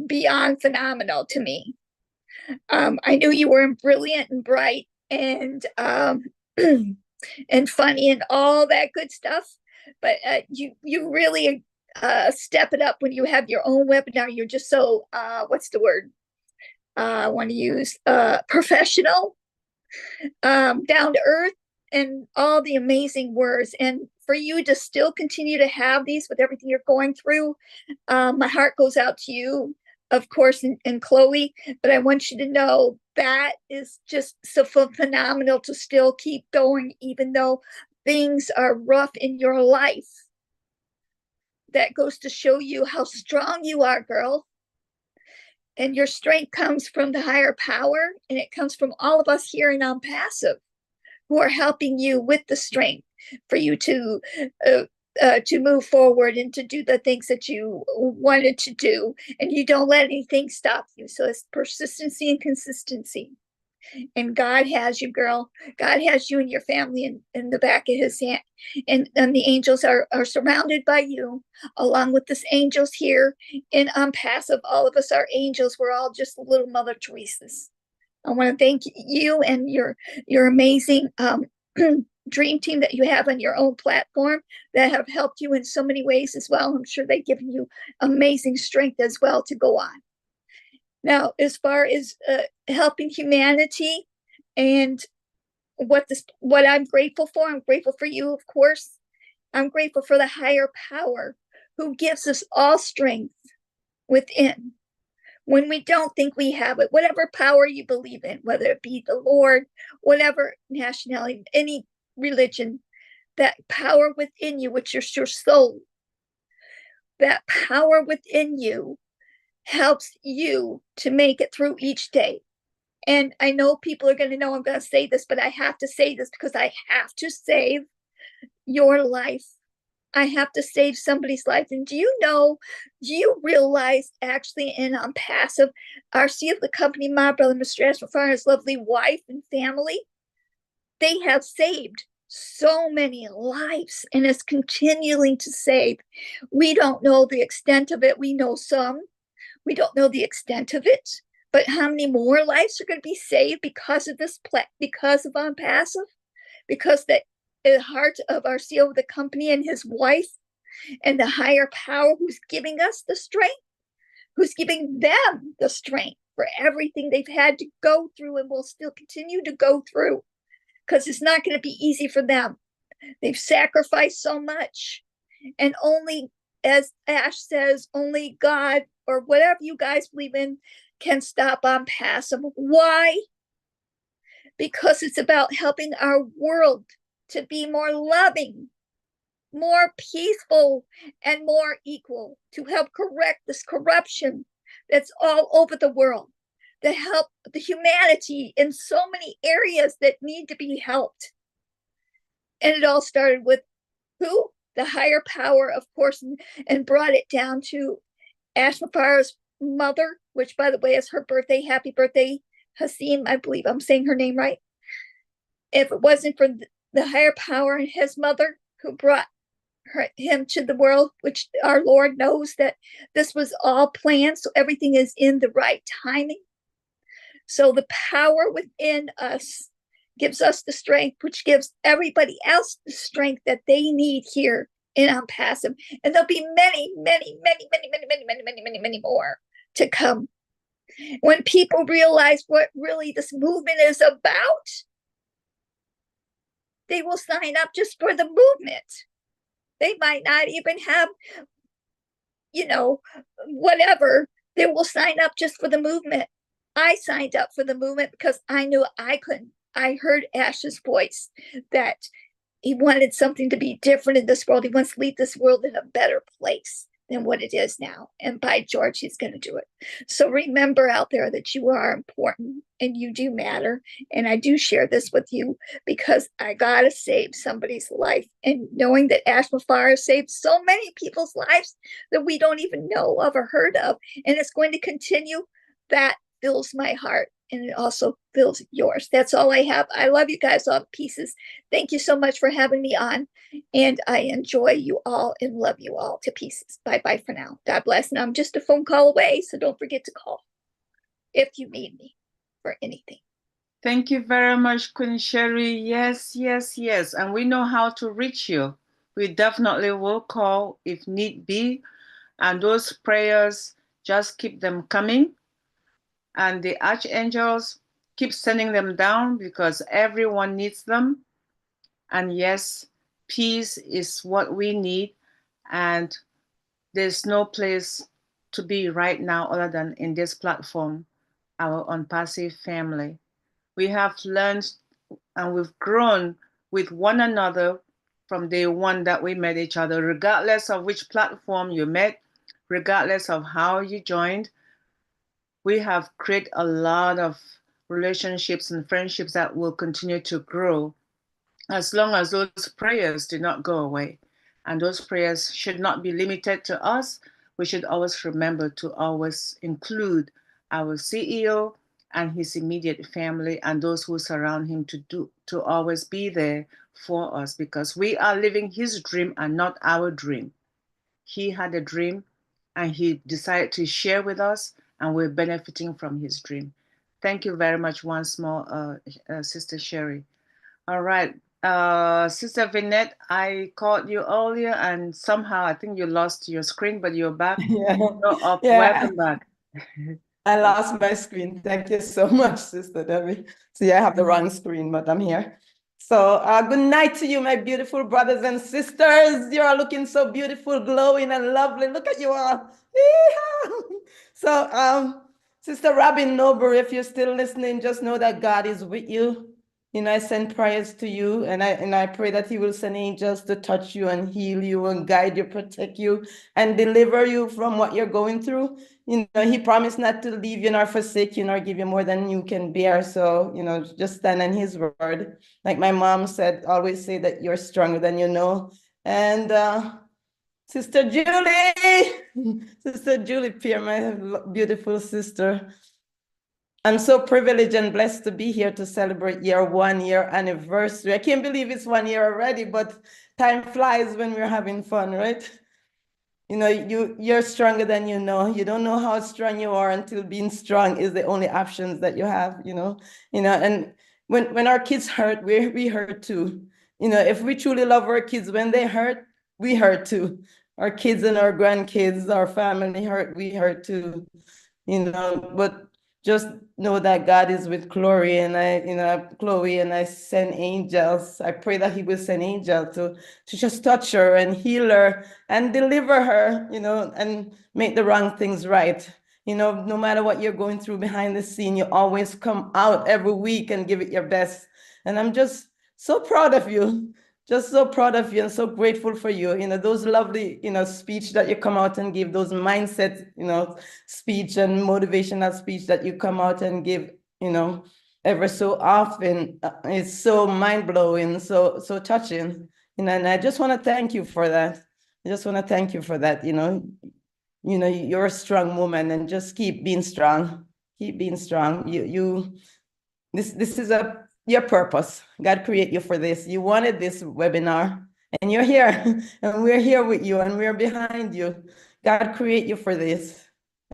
beyond phenomenal to me. I knew you were brilliant and bright and and funny and all that good stuff, but you really step it up when you have your own webinar. You're just so what's the word I want to use, professional, down to earth, and all the amazing words. And for you to still continue to have these with everything you're going through, my heart goes out to you, of course, and Chloe, but I want you to know that is just so phenomenal to still keep going, even though things are rough in your life. That goes to show you how strong you are, girl. And your strength comes from the higher power, and it comes from all of us here in Unpassive who are helping you with the strength for you to move forward and to do the things that you wanted to do, and you don't let anything stop you. So it's persistency and consistency. And God has you, girl. God has you and your family in the back of his hand. And the angels are surrounded by you, along with the angels here in Unpassive. All of us are angels. We're all just little Mother Teresas. I want to thank you and your amazing dream team that you have on your own platform that have helped you in so many ways as well. I'm sure they've given you amazing strength as well to go on. Now, as far as helping humanity and what I'm grateful for, I'm grateful for you, of course. I'm grateful for the higher power who gives us all strength within when we don't think we have it, whatever power you believe in, whether it be the Lord, whatever nationality, any religion, that power within you, which is your soul, that power within you helps you to make it through each day. And I know people are going to know I'm going to say this, but I have to say this because I have to save your life. I have to save somebody's life. And do you realize actually in passive, our CEO of the company, my brother, Mr. Ashford, his lovely wife and family, they have saved so many lives and is continuing to save. We don't know the extent of it. We know some. We don't know the extent of it. But how many more lives are going to be saved because of this, because of passive? Because the heart of our CEO of the company and his wife and the higher power who's giving us the strength, who's giving them the strength for everything they've had to go through and will still continue to go through, because it's not going to be easy for them. They've sacrificed so much. And only, as Ash says, only God or whatever you guys believe in can stop passive. Why? Because it's about helping our world to be more loving, more peaceful, and more equal, to help correct this corruption that's all over the world, to help the humanity in so many areas that need to be helped. And it all started with who? The higher power, of course, and brought it down to Ashmafar's mother, which, by the way, is her birthday. Happy birthday, Hasim. I believe I'm saying her name right. If it wasn't for the higher power and his mother who brought him to the world, which our Lord knows that this was all planned, so everything is in the right timing. So the power within us gives us the strength, which gives everybody else the strength that they need here in passive. And there'll be many, many, many, many, many, many, many, many, many, many more to come. When people realize what really this movement is about, they will sign up just for the movement. They might not even have, whatever. They will sign up just for the movement. I signed up for the movement because I knew I couldn't. I heard Ash's voice that he wanted something to be different in this world. He wants to leave this world in a better place than what it is now. And by George, he's going to do it. So remember out there that you are important and you do matter. And I do share this with you because I got to save somebody's life. And knowing that Ash Mafar saved so many people's lives that we don't even know of or heard of, and it's going to continue, that fills my heart. And it also fills yours. That's all I have. I love you guys all to pieces. Thank you so much for having me on. And I enjoy you all and love you all to pieces. Bye-bye for now. God bless. And I'm just a phone call away, so don't forget to call if you need me for anything. Thank you very much, Queen Sherry. Yes, yes, yes. And we know how to reach you. We definitely will call if need be. And those prayers, just keep them coming. And the archangels, keep sending them down because everyone needs them. And yes, peace is what we need. And there's no place to be right now other than in this platform, our Unpassive family. We have learned and we've grown with one another from day one that we met each other, regardless of which platform you met, regardless of how you joined. We have created a lot of relationships and friendships that will continue to grow as long as those prayers do not go away. And those prayers should not be limited to us. We should always remember to always include our CEO and his immediate family and those who surround him to always be there for us, because we are living his dream and not our dream. He had a dream and he decided to share with us, and we're benefiting from his dream. Thank you very much once more, Sister Sherry. All right, Sister Vinette, I called you earlier and somehow I think you lost your screen, but you're back. Yeah. You're up. Yeah. Welcome back. I lost my screen. Thank you so much, Sister Debbie. See, I have the wrong screen, but I'm here. So good night to you, my beautiful brothers and sisters. You are looking so beautiful, glowing and lovely. Look at you all. So Sister Robin Noble, if you're still listening, just know that God is with you. You know, I send prayers to you, and I pray that He will send angels to touch you and heal you and guide you, protect you, and deliver you from what you're going through. You know, He promised not to leave you nor forsake you nor give you more than you can bear. So, you know, just stand on His word. Like my mom said, always say that you're stronger than you know. And Sister Julie Pierre, my beautiful sister. I'm so privileged and blessed to be here to celebrate your 1 year anniversary. I can't believe it's 1 year already, but time flies when we're having fun, right? You know, you're stronger than you know. You don't know how strong you are until being strong is the only options that you have, you know. And when our kids hurt, we hurt too. You know, if we truly love our kids, when they hurt, we hurt too. Our kids and our grandkids, our family hurt, we hurt too. You know, but just know that God is with Chloe and I send angels. I pray that He will send angels to just touch her and heal her and deliver her, you know, and make the wrong things right. You know, no matter what you're going through behind the scene, you always come out every week and give it your best. And I'm just so proud of you. Just so proud of you and so grateful for you. You know, those lovely, you know, speech that you come out and give, those mindset, you know, speech and motivational speech that you come out and give, you know, ever so often. It's so mind-blowing, so touching. You know, and I just want to thank you for that. I just want to thank you for that. You know, you're a strong woman, and just keep being strong. Keep being strong. This is your purpose. God created you for this. You wanted this webinar, and you're here, and we're here with you, and we're behind you. God created you for this.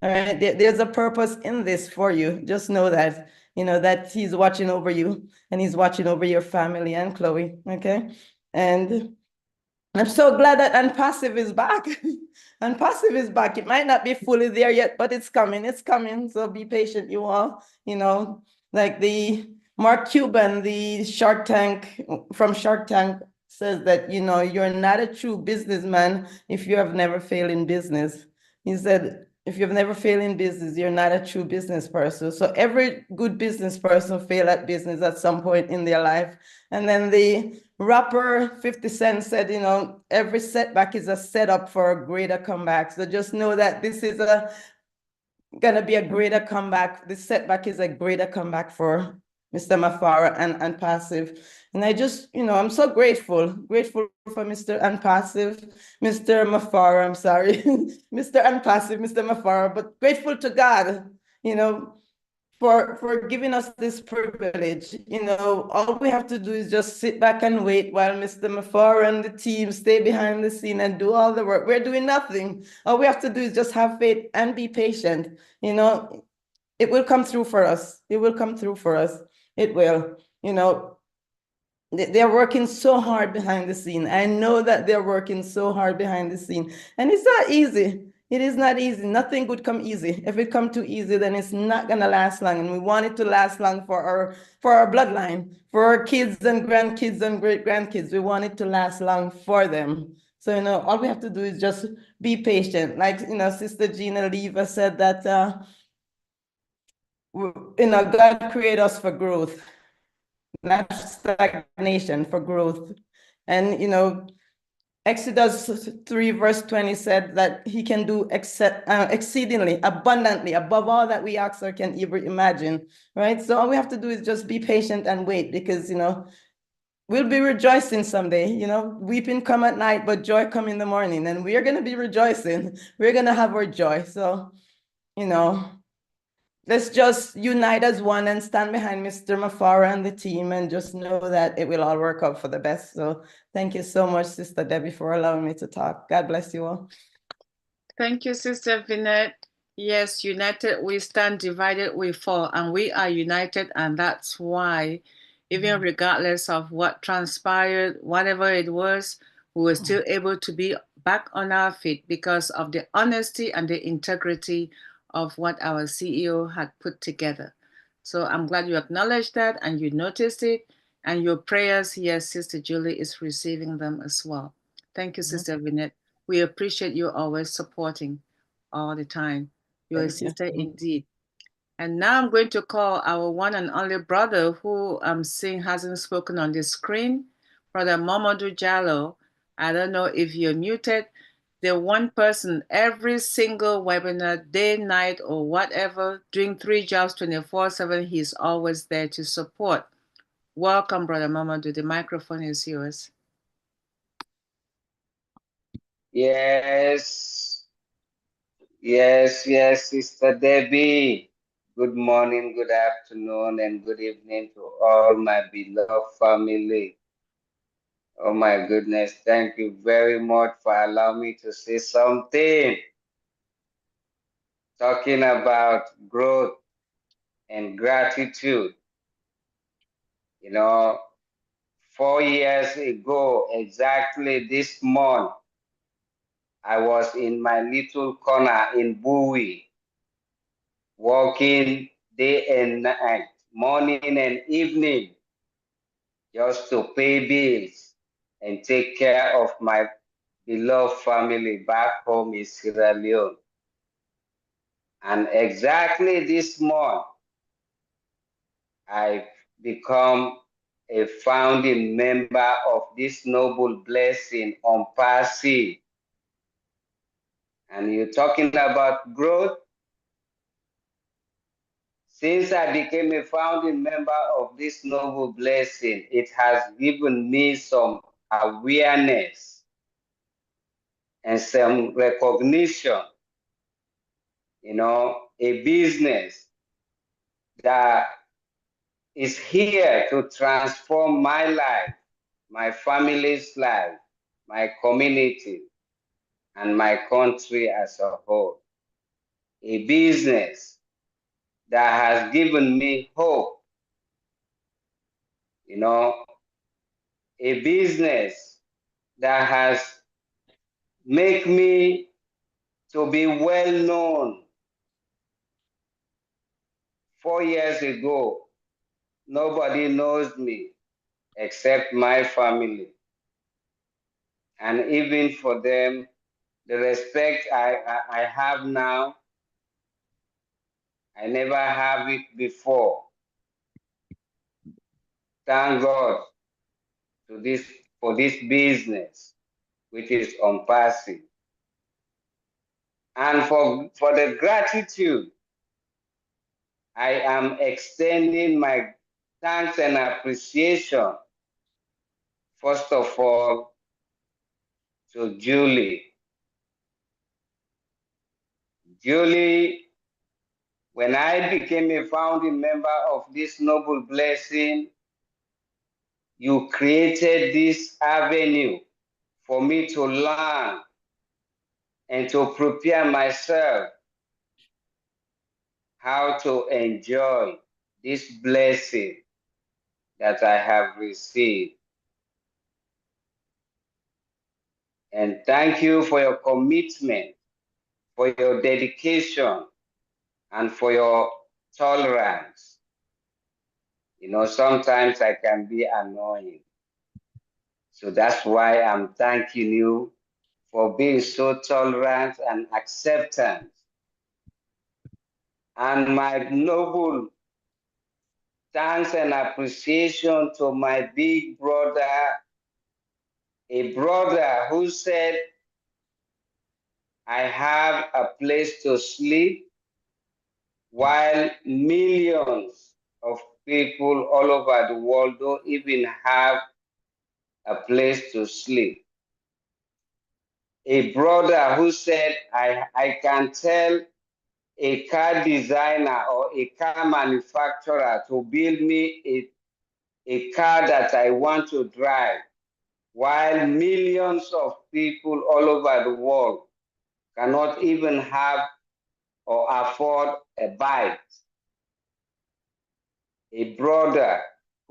All right, there's a purpose in this for you. Just know that, you know, that He's watching over you, and He's watching over your family and Chloe. Okay, and I'm so glad that Unpassive is back. Unpassive is back. It might not be fully there yet, but it's coming. It's coming. So be patient, you all. You know, like the Mark Cuban, the Shark Tank from Shark Tank says that, you know, you're not a true businessman if you have never failed in business. He said, if you've never failed in business, you're not a true business person. So every good business person fail at business at some point in their life. And then the rapper 50 Cent said, you know, every setback is a setup for a greater comeback. So just know that this is gonna be a greater comeback. This setback is a greater comeback for Mr. Mafara and Unpassive. And I just, you know, I'm so grateful for Mr. Unpassive, Mr. Mafara, I'm sorry, Mr. Unpassive, Mr. Mafara, but grateful to God, you know, for giving us this privilege. You know, all we have to do is just sit back and wait while Mr. Mafara and the team stay behind the scene and do all the work. We're doing nothing. All we have to do is just have faith and be patient. You know, it will come through for us. It will come through for us. It will. You know, they're working so hard behind the scene. I know that they're working so hard behind the scene, and it's not easy. It is not easy. Nothing would come easy. If it come too easy, then it's not gonna last long. And we want it to last long for our bloodline, for our kids and grandkids and great grandkids. We want it to last long for them. So, you know, all we have to do is just be patient. Like, you know, Sister Gina Oliva said that, you know, God created us for growth, not stagnation, for growth. And, you know, Exodus 3 verse 20 said that He can do exceedingly, abundantly, above all that we ask or can ever imagine, right? So all we have to do is just be patient and wait, because, you know, we'll be rejoicing someday. You know, weeping come at night, but joy come in the morning, and we're going to be rejoicing. We're going to have our joy. So, you know, let's just unite as one and stand behind Mr. Mafara and the team, and just know that it will all work out for the best. So thank you so much, Sister Debbie, for allowing me to talk. God bless you all. Thank you, Sister Vinette. Yes, united we stand, divided we fall, and we are united, and that's why, even regardless of what transpired, whatever it was, we were still able to be back on our feet because of the honesty and the integrity of what our CEO had put together. So I'm glad you acknowledged that and you noticed it, and your prayers here, Sister Julie, is receiving them as well. Thank you, Sister Vinette. We appreciate you always supporting all the time. You're a sister indeed. And now I'm going to call our one and only brother who I'm seeing hasn't spoken on the screen, Brother Mamadou Jallo. I don't know if you're muted. The one person every single webinar, day, night, or whatever, doing 3 jobs 24/7, he's always there to support. Welcome, Brother Mamadou. The microphone is yours. Yes, Sister Debbie. Good morning, good afternoon, and good evening to all my beloved family. Oh my goodness, thank you very much for allowing me to say something. Talking about growth and gratitude. You know, 4 years ago, exactly this month, I was in my little corner in Bowie, working day and night, morning and evening, just to pay bills and take care of my beloved family back home in Sierra Leone. And exactly this month, I become a founding member of this noble blessing on Parsi. And you're talking about growth. Since I became a founding member of this noble blessing, it has given me some awareness and some recognition, you know, a business that is here to transform my life, my family's life, my community, and my country as a whole. A business that has given me hope, you know, a business that has made me to be well known. 4 years ago, nobody knows me except my family. And even for them, the respect I have now, I never have it before. Thank God for this business, which is on Parsi. And for the gratitude, I am extending my thanks and appreciation, first of all, to Julie. Julie, when I became a founding member of this noble blessing, you created this avenue for me to learn and to prepare myself how to enjoy this blessing that I have received. And thank you for your commitment, for your dedication, and for your tolerance. You know, sometimes I can be annoying. So that's why I'm thanking you for being so tolerant and acceptant. And my noble thanks and appreciation to my big brother, a brother who said, I have a place to sleep, while millions of people all over the world don't even have a place to sleep. A brother who said, I can tell a car designer or a car manufacturer to build me a car that I want to drive, while millions of people all over the world cannot even have or afford a bike. A brother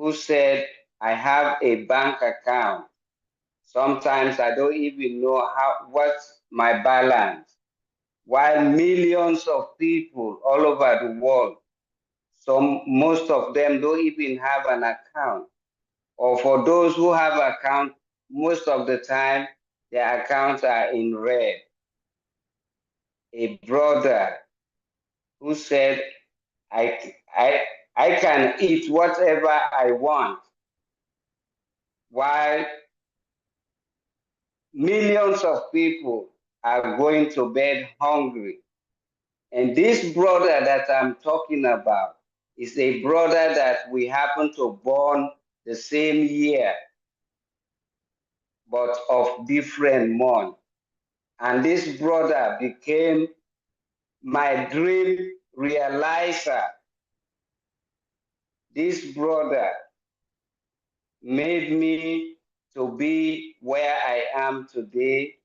who said, I have a bank account. Sometimes I don't even know what's my balance. While millions of people all over the world, most of them don't even have an account. Or for those who have account, most of the time, their accounts are in red. A brother who said, I can eat whatever I want, while millions of people are going to bed hungry. And this brother that I'm talking about is a brother that we happen to born the same year, but of different month. And this brother became my dream realizer. This brother made me to be where I am today,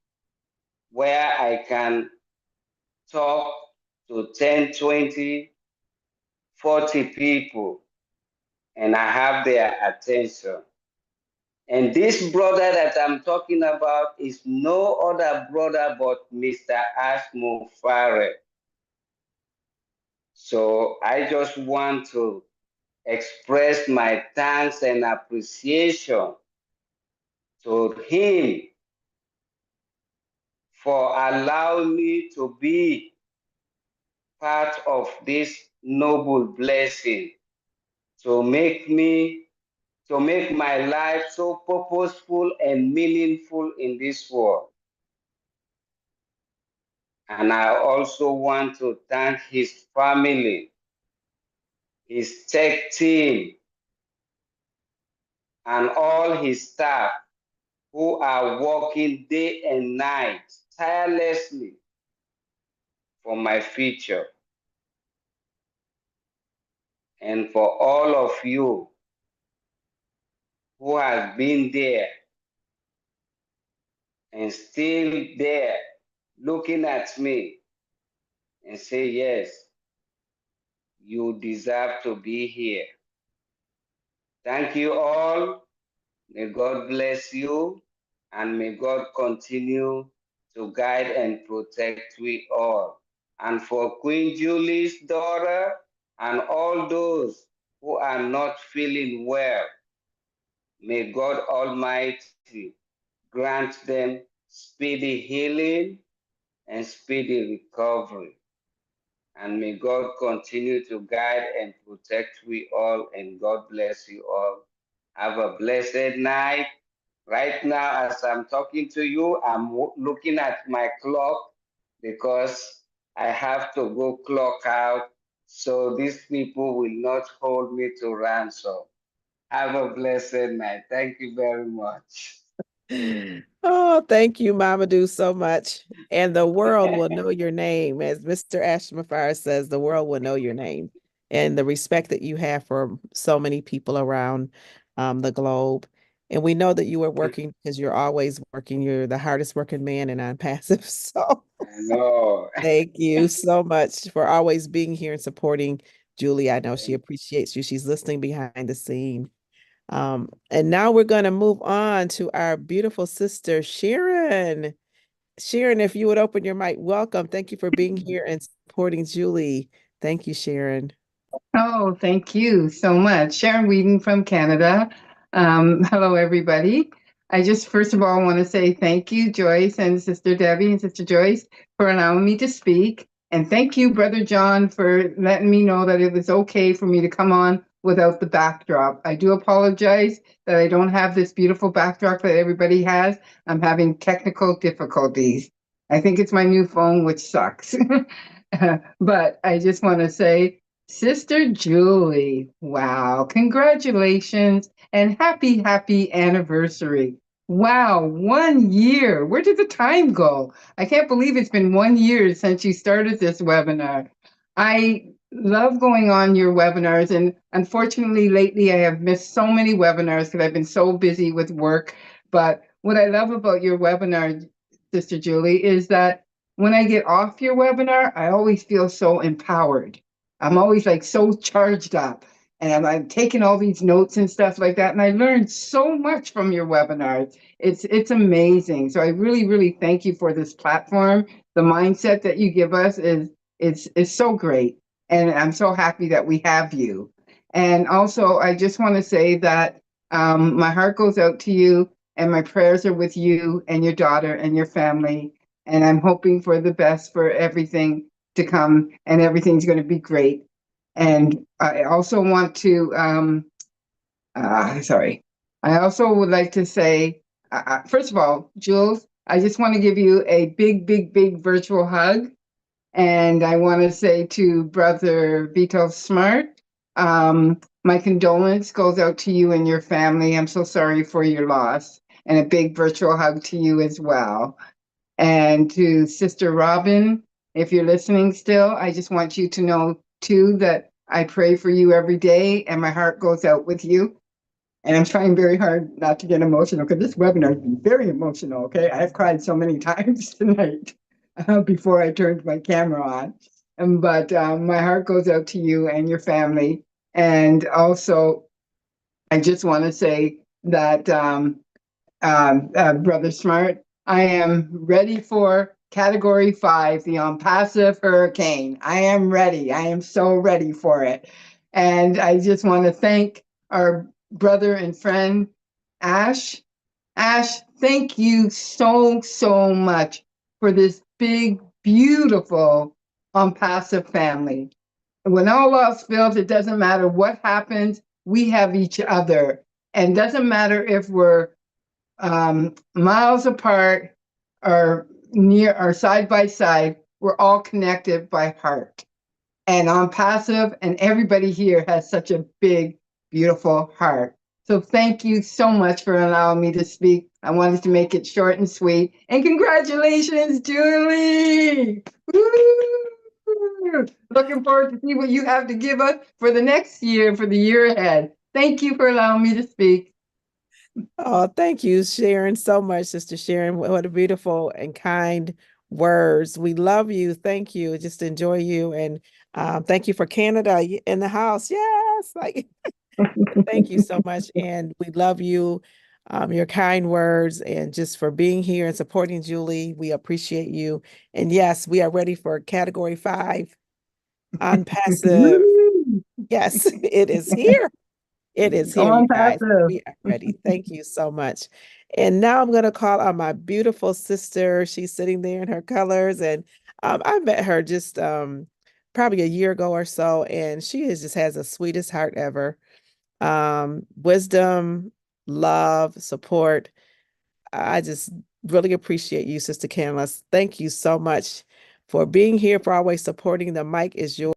where I can talk to 10, 20, 40 people, and I have their attention. And this brother that I'm talking about is no other brother but Mr. Ashmo Farrell. So I just want to express my thanks and appreciation to him for allowing me to be part of this noble blessing, to make my life so purposeful and meaningful in this world. And I also want to thank his family, his tech team, and all his staff who are working day and night tirelessly for my future. And for all of you who have been there and still there looking at me and say, yes, you deserve to be here. Thank you all. May God bless you, and may God continue to guide and protect we all. And for Queen Julie's daughter and all those who are not feeling well, may God Almighty grant them speedy healing and speedy recovery. And may God continue to guide and protect we all, and God bless you all. Have a blessed night. Right now, as I'm talking to you, I'm looking at my clock because I have to go clock out, so these people will not hold me to ransom. Have a blessed night. Thank you very much. Oh, thank you, Madu, so much. And the world will know your name. As Mr. Ashmafire says, the world will know your name and the respect that you have for so many people around the globe. And we know that you are working because you're always working. You're the hardest working man and I'm passive. So No. Thank you so much for always being here and supporting Julie. I know she appreciates you. She's listening behind the scene. And now we're going to move on to our beautiful sister, Sharon. Sharon, if you would open your mic, welcome. Thank you for being here and supporting Julie. Thank you, Sharon. Oh, thank you so much. Sharon Whedon from Canada. Hello, everybody. I just, first of all, want to say thank you, Joyce and Sister Debbie and Sister Joyce, for allowing me to speak. And thank you, Brother John, for letting me know that it was okay for me to come on without the backdrop. I do apologize that I don't have this beautiful backdrop that everybody has. I'm having technical difficulties. I think it's my new phone, which sucks. But I just want to say, Sister Julie, wow, congratulations and happy anniversary. Wow, 1 year. Where did the time go? I can't believe it's been 1 year since you started this webinar. I love going on your webinars, and unfortunately lately I have missed so many webinars because I've been so busy with work. But what I love about your webinar, Sister Julie, is that when I get off your webinar, I always feel so empowered. I'm always like so charged up. And I'm taking all these notes and stuff like that. And I learned so much from your webinars. It's amazing. So I really, really thank you for this platform. The mindset that you give us is so great. And I'm so happy that we have you. And also, I just want to say that my heart goes out to you, and my prayers are with you and your daughter and your family. And I'm hoping for the best for everything to come, and everything's going to be great. And I also want to, I also would like to say, first of all, Jules, I just want to give you a big, big, big virtual hug. And I want to say to Brother Vatel Smart, my condolence goes out to you and your family. I'm so sorry for your loss. And a big virtual hug to you as well. And to Sister Robin, if you're listening still, I just want you to know too that I pray for you every day and my heart goes out with you. And I'm trying very hard not to get emotional because this webinar has been very emotional, okay? I've cried so many times tonight before I turned my camera on. But my heart goes out to you and your family. And also, I just want to say that, Brother Smart, I am ready for Category 5, the Impassive Hurricane. I am ready. I am so ready for it. And I just want to thank our brother and friend, Ash. Ash, thank you so, so much for this big, beautiful Impassive family. When all else fails, it doesn't matter what happens, we have each other. And it doesn't matter if we're miles apart or near or side by side, we're all connected by heart. And I'm passive, and everybody here has such a big, beautiful heart. So thank you so much for allowing me to speak. I wanted to make it short and sweet. And congratulations, Julie! Woo! Looking forward to see what you have to give us for the next year, for the year ahead. Thank you for allowing me to speak. Oh, thank you, Sharon, so much, Sister Sharon. What a beautiful and kind words. We love you. Thank you. Just enjoy you. And thank you for Canada in the house. Yes. Like, thank you so much. And we love you, your kind words, and just for being here and supporting Julie. We appreciate you. And yes, we are ready for Category 5 on passive. Yes, it is here. It is here, you guys. We are ready. Thank you so much. And now I'm going to call on my beautiful sister. She's sitting there in her colors. And I met her just probably a year ago or so. And she just has the sweetest heart ever. Wisdom, love, support. I just really appreciate you, Sister Canela. Thank you so much for being here, for always supporting. The mic is yours.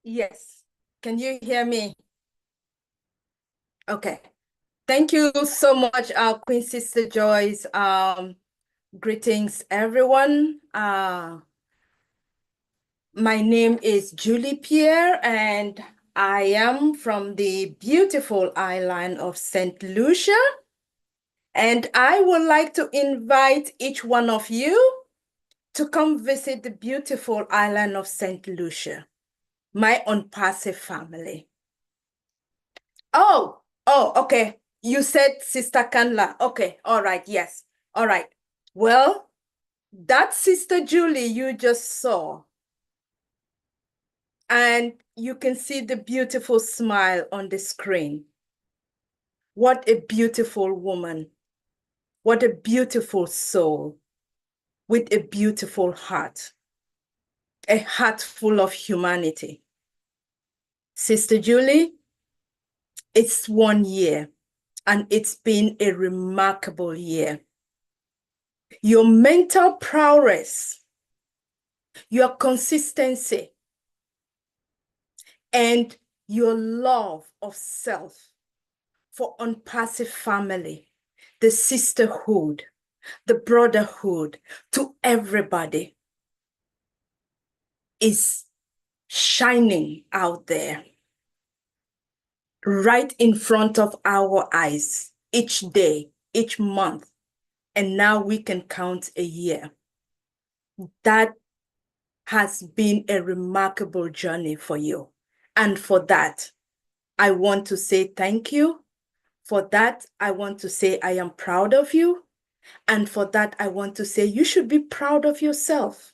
Yes. Can you hear me? Okay. Thank you so much, Queen Sister Joyce. Greetings, everyone. My name is Julie Pierre, and I am from the beautiful island of St. Lucia. And I would like to invite each one of you to come visit the beautiful island of St. Lucia, my Impassive family. Oh, okay. You said Sister Canela. Okay, all right, yes. All right. Well, that Sister Julie you just saw, and you can see the beautiful smile on the screen. What a beautiful woman. What a beautiful soul with a beautiful heart. A heart full of humanity. Sister Julie, it's 1 year, and it's been a remarkable year. Your mental prowess, your consistency, and your love of self for Impassive family, the sisterhood, the brotherhood to everybody is shining out there right in front of our eyes each day, each month, and now we can count a year. That has been a remarkable journey for you. And for that, I want to say thank you. For that, I want to say I am proud of you. And for that, I want to say you should be proud of yourself.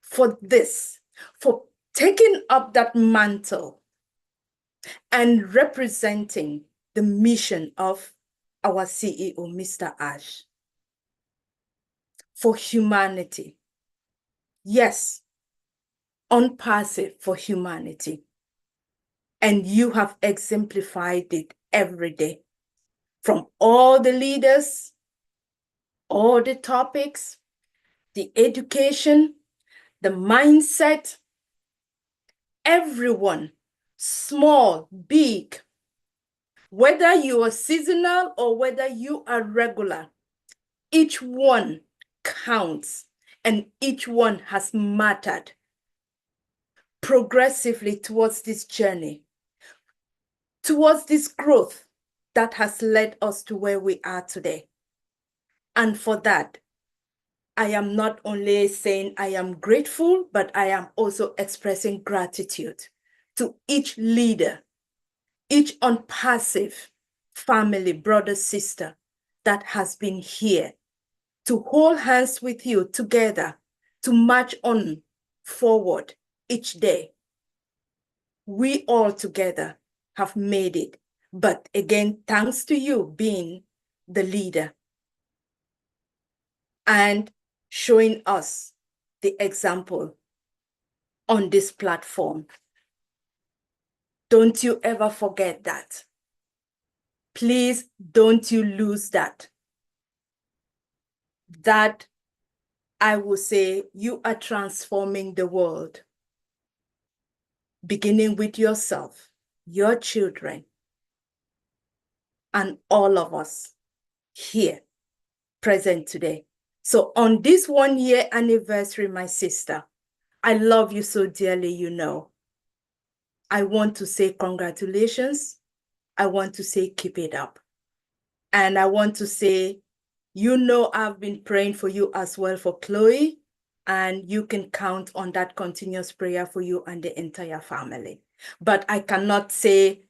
For this, for taking up that mantle and representing the mission of our CEO, Mr. Ash, for humanity. Yes, unpassive for humanity. And you have exemplified it every day. From all the leaders, all the topics, the education, the mindset, everyone, small, big, whether you are seasonal or whether you are regular, each one counts and each one has mattered progressively towards this journey, towards this growth that has led us to where we are today. And for that, I am not only saying I am grateful, but I am also expressing gratitude to each leader, each unpassive family, brother, sister that has been here to hold hands with you together, to march on forward each day. We all together have made it. But again, thanks to you being the leader and showing us the example on this platform. Don't you ever forget that. Please don't you lose that. That I will say you are transforming the world, beginning with yourself, your children, and all of us here present today. So on this 1 year anniversary, my sister, I love you so dearly, you know. I want to say congratulations. I want to say keep it up. And I want to say, you know, I've been praying for you as well for Chloe, and you can count on that continuous prayer for you and the entire family. But I cannot say,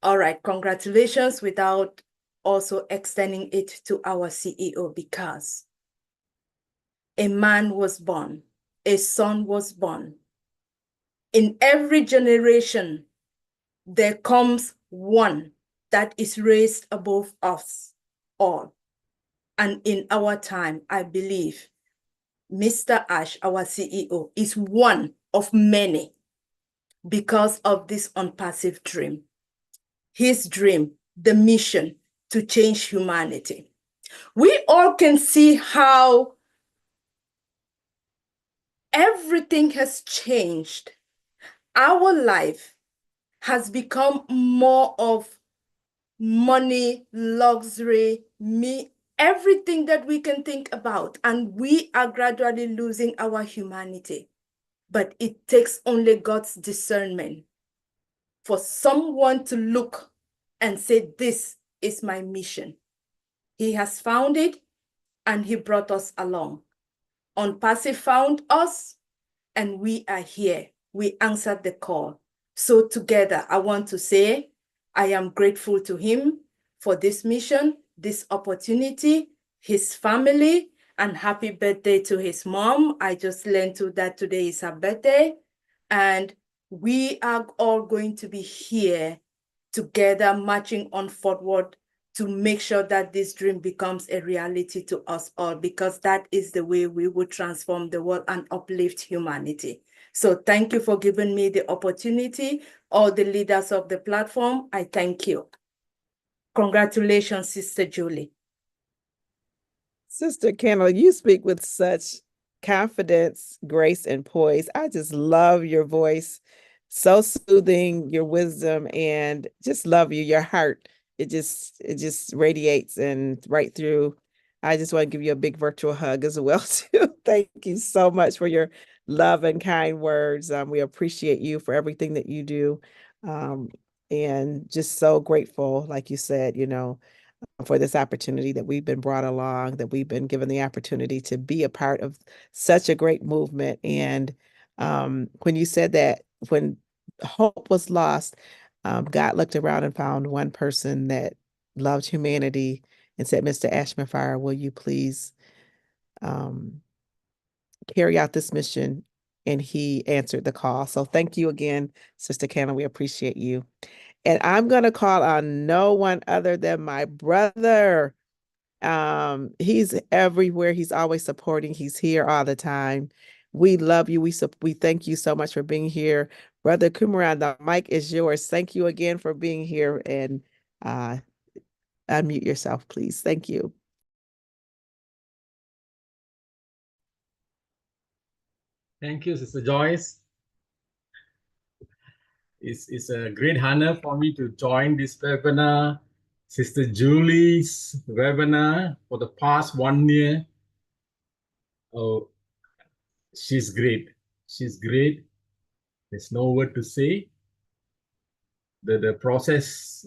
all right, congratulations without also extending it to our CEO, because a man was born, a son was born. In every generation, there comes one that is raised above us all. And in our time, I believe Mr. Ash, our CEO, is one of many because of this unpassive dream. His dream, the mission to change humanity. We all can see how everything has changed. Our life has become more of money, luxury, everything that we can think about. And we are gradually losing our humanity. But it takes only God's discernment for someone to look and say, this is my mission. He has found it and he brought us along. Unpassive found us and we are here. We answered the call. So together, I want to say, I am grateful to him for this mission, this opportunity, his family, and happy birthday to his mom. I just learned that today is her birthday. And we are all going to be here together, marching on forward to make sure that this dream becomes a reality to us all, because that is the way we will transform the world and uplift humanity. So thank you for giving me the opportunity. All the leaders of the platform, I thank you. Congratulations, Sister Julie. Sister Canela, you speak with such confidence, grace, and poise. I just love your voice. So soothing, your wisdom, and just love you, your heart. It just radiates and right through. I just want to give you a big virtual hug as well, too. Thank you so much for your love and kind words. We appreciate you for everything that you do. And just so grateful, like you said, you know, for this opportunity that we've been brought along, that we've been given the opportunity to be a part of such a great movement. And when you said that when hope was lost, God looked around and found one person that loved humanity and said, Mr. Ashmanfire, will you please carry out this mission? And he answered the call. So thank you again, Sister Canela. We appreciate you. And I'm going to call on no one other than my brother. He's everywhere. He's always supporting. He's here all the time. We love you. We thank you so much for being here. Brother Kumaran, the mic is yours. Thank you again for being here, and unmute yourself, please. Thank you. Thank you, Sister Joyce. It's a great honor for me to join this webinar, Sister Julie's webinar for the past 1 year. Oh, she's great. She's great. There's no word to say. The process,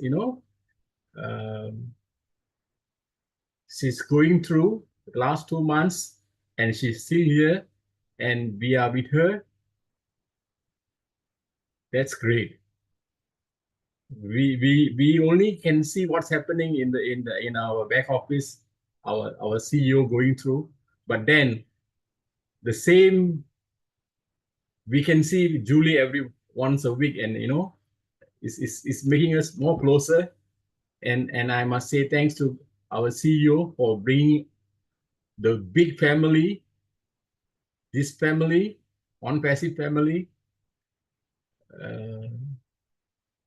she's going through the last 2 months, and she's still here, and we are with her. That's great. We only can see what's happening in our back office, our CEO going through, but then the same we can see Julie every once a week, and it's making us more closer. And I must say thanks to our CEO for bringing the big family, this family, one passive family.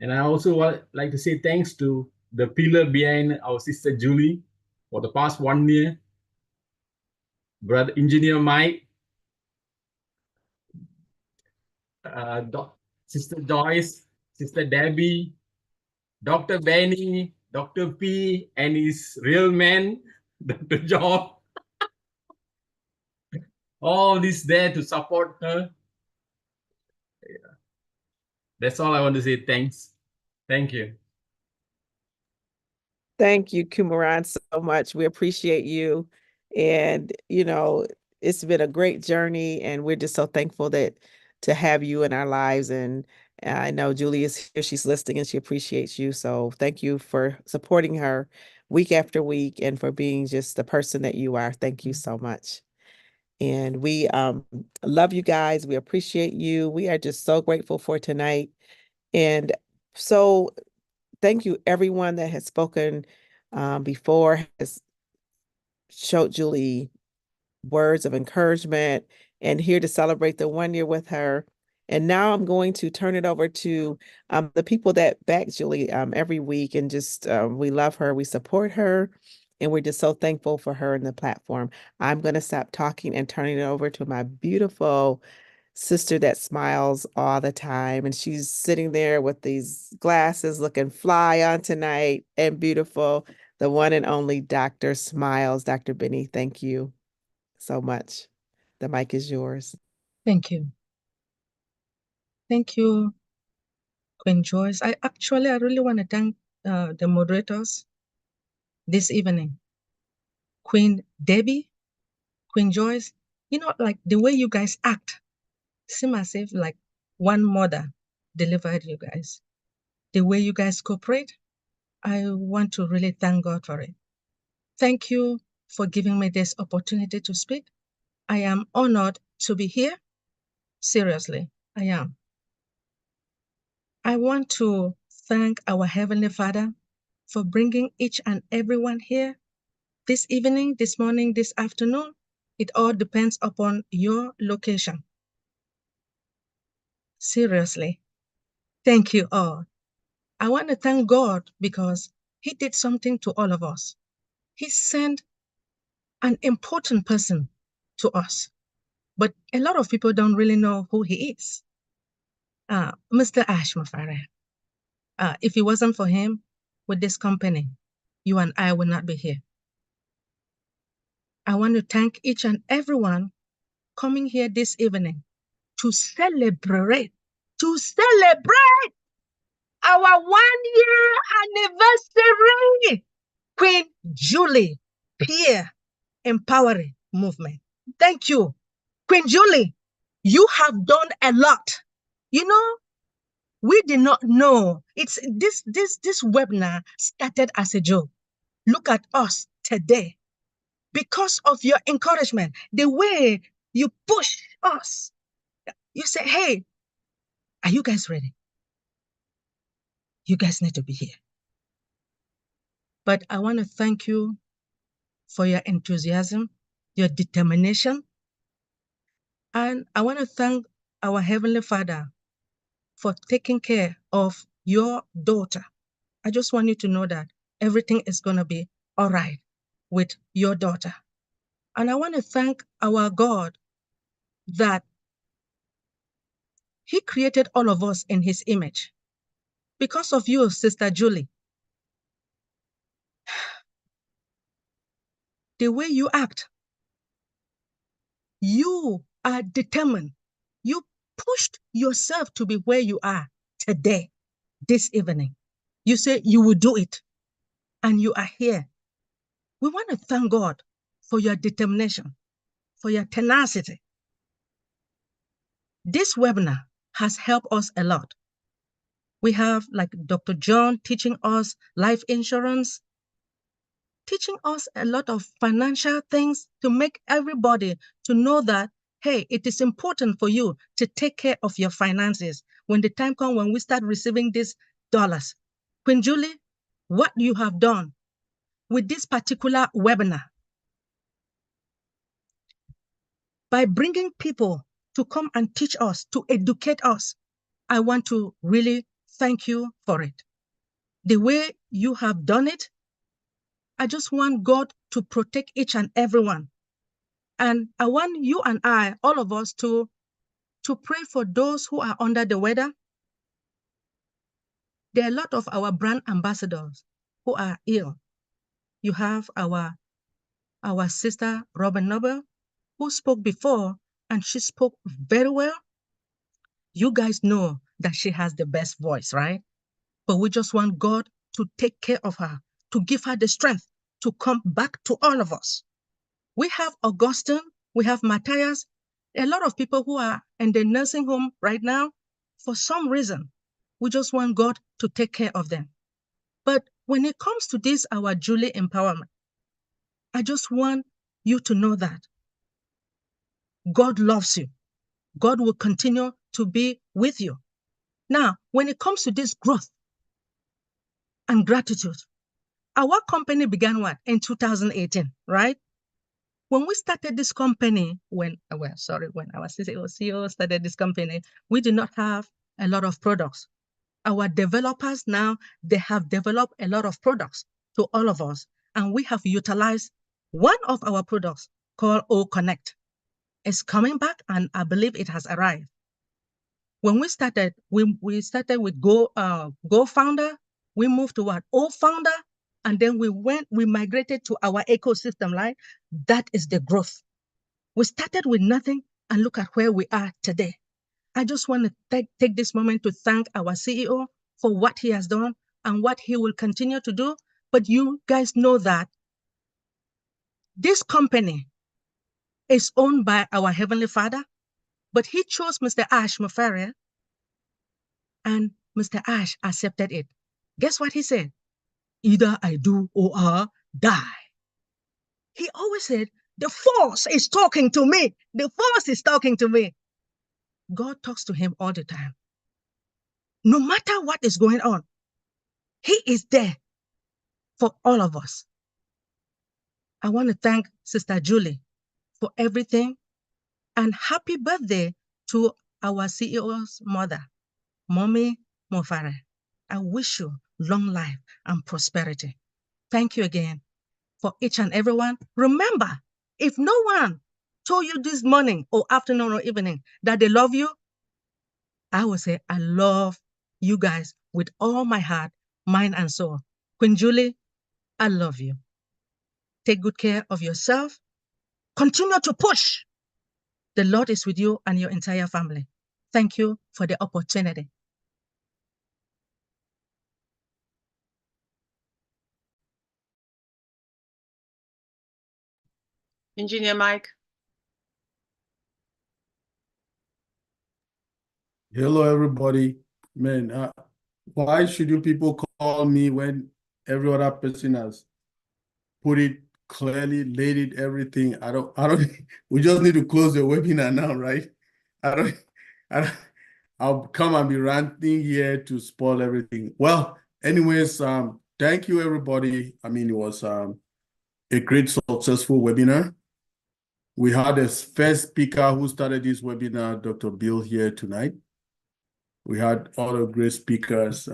And I also like to say thanks to the pillar behind our sister Julie for the past 1 year, Brother Engineer Mike, Sister Joyce, Sister Debbie, Dr. Benny, Dr. P, and his real man, Dr. John. All this there to support her. Yeah. That's all I want to say. Thanks. Thank you. Thank you, Kumaran, so much. We appreciate you. And, it's been a great journey, and we're just so thankful to have you in our lives. And I know Julie is here. She's listening, and she appreciates you. So thank you for supporting her week after week and for being just the person that you are. Thank you so much. And we love you guys. We appreciate you. We are just so grateful for tonight. And so thank you, everyone that has spoken before, has showed Julie words of encouragement, and here to celebrate the 1 year with her. And now I'm going to turn it over to the people that back Julie every week, and just we love her, we support her, and we're just so thankful for her and the platform. I'm going to stop talking and turning it over to my beautiful sister that smiles all the time. And she's sitting there with these glasses looking fly on tonight and beautiful. The one and only Dr. Smiles. Dr. Benny, thank you so much. The mic is yours. Thank you. Thank you, Queen Joyce. I really want to thank the moderators this evening. Queen Debbie, Queen Joyce, like the way you guys act, seem as if like one mother delivered you guys. The way you guys cooperate, I want to really thank God for it. Thank you for giving me this opportunity to speak. I am honored to be here. Seriously, I am. I want to thank our Heavenly Father for bringing each and everyone here this evening, this morning, this afternoon. It all depends upon your location. Seriously, thank you all. I want to thank God because He did something to all of us. He sent an important person to us, but a lot of people don't really know who He is. Mr. Ashmanfire. If it wasn't for him with this company, you and I would not be here. I want to thank each and everyone coming here this evening to celebrate our 1 year anniversary. Queen Julie Pierre Empowering Movement. Thank you. Queen Julie, you have done a lot. You know, we did not know. It's this webinar started as a joke. Look at us today. Because of your encouragement, the way you push us, you say, hey, are you guys ready? You guys need to be here. But I want to thank you for your enthusiasm, your determination. And I want to thank our Heavenly Father for taking care of your daughter. I just want you to know that everything is going to be all right with your daughter. And I want to thank our God that He created all of us in His image. Because of you, Sister Julie, the way you act, you are determined. You pushed yourself to be where you are today, this evening. You say you will do it, and you are here. We want to thank God for your determination, for your tenacity. This webinar has helped us a lot. We have like Dr. John teaching us life insurance, teaching us a lot of financial things to make everybody to know that, hey, it is important for you to take care of your finances when the time comes when we start receiving these dollars. Queen Julie, what you have done with this particular webinar, by bringing people to come and teach us, to educate us, I want to really thank you for it. The way you have done it, I just want God to protect each and everyone. And I want you and I, all of us, to pray for those who are under the weather. There are a lot of our brand ambassadors who are ill. You have our sister, Robin Noble, who spoke before, and she spoke very well. You guys know that she has the best voice, right? But we just want God to take care of her, to give her the strength to come back to all of us. We have Augustine, we have Matthias, a lot of people who are in the nursing home right now. For some reason, we just want God to take care of them. But when it comes to this, our Julie empowerment, I just want you to know that God loves you. God will continue to be with you. Now, when it comes to this growth and gratitude, our company began what? In 2018, right? When we started this company, when our CEO started this company, we did not have a lot of products. Our developers now, they have developed a lot of products to all of us. And we have utilized one of our products called O Connect. It's coming back, and I believe it has arrived. When we started, we started with Go Founder. We moved to what? O Founder. And then we migrated to our ecosystem, right? That is the growth. We started with nothing, and look at where we are today. I just want to take this moment to thank our CEO for what he has done and what he will continue to do. But you guys know that this company is owned by our Heavenly Father, but he chose Mr. Ash Mufaria, and Mr. Ash accepted it. Guess what he said? Either I do or I die. He always said, the force is talking to me. The force is talking to me. God talks to him all the time. No matter what is going on, he is there for all of us. I want to thank Sister Julie for everything, and happy birthday to our CEO's mother, Mommy Mofare. I wish you long life and prosperity. Thank you again for each and everyone. Remember, if no one told you this morning or afternoon or evening that they love you, I will say, I love you guys with all my heart, mind, and soul. Queen Julie, I love you. Take good care of yourself. Continue to push. The Lord is with you and your entire family. Thank you for the opportunity. Engineer Mike. Hello, everybody. Man, why should you people call me when every other person has put it clearly, laid it, everything? I don't, we just need to close the webinar now, right? I don't, I'll come and be ranting here to spoil everything. Well, anyways, thank you, everybody. I mean, it was a great, successful webinar. We had a first speaker who started this webinar, Dr. Bill, here tonight. We had other great speakers.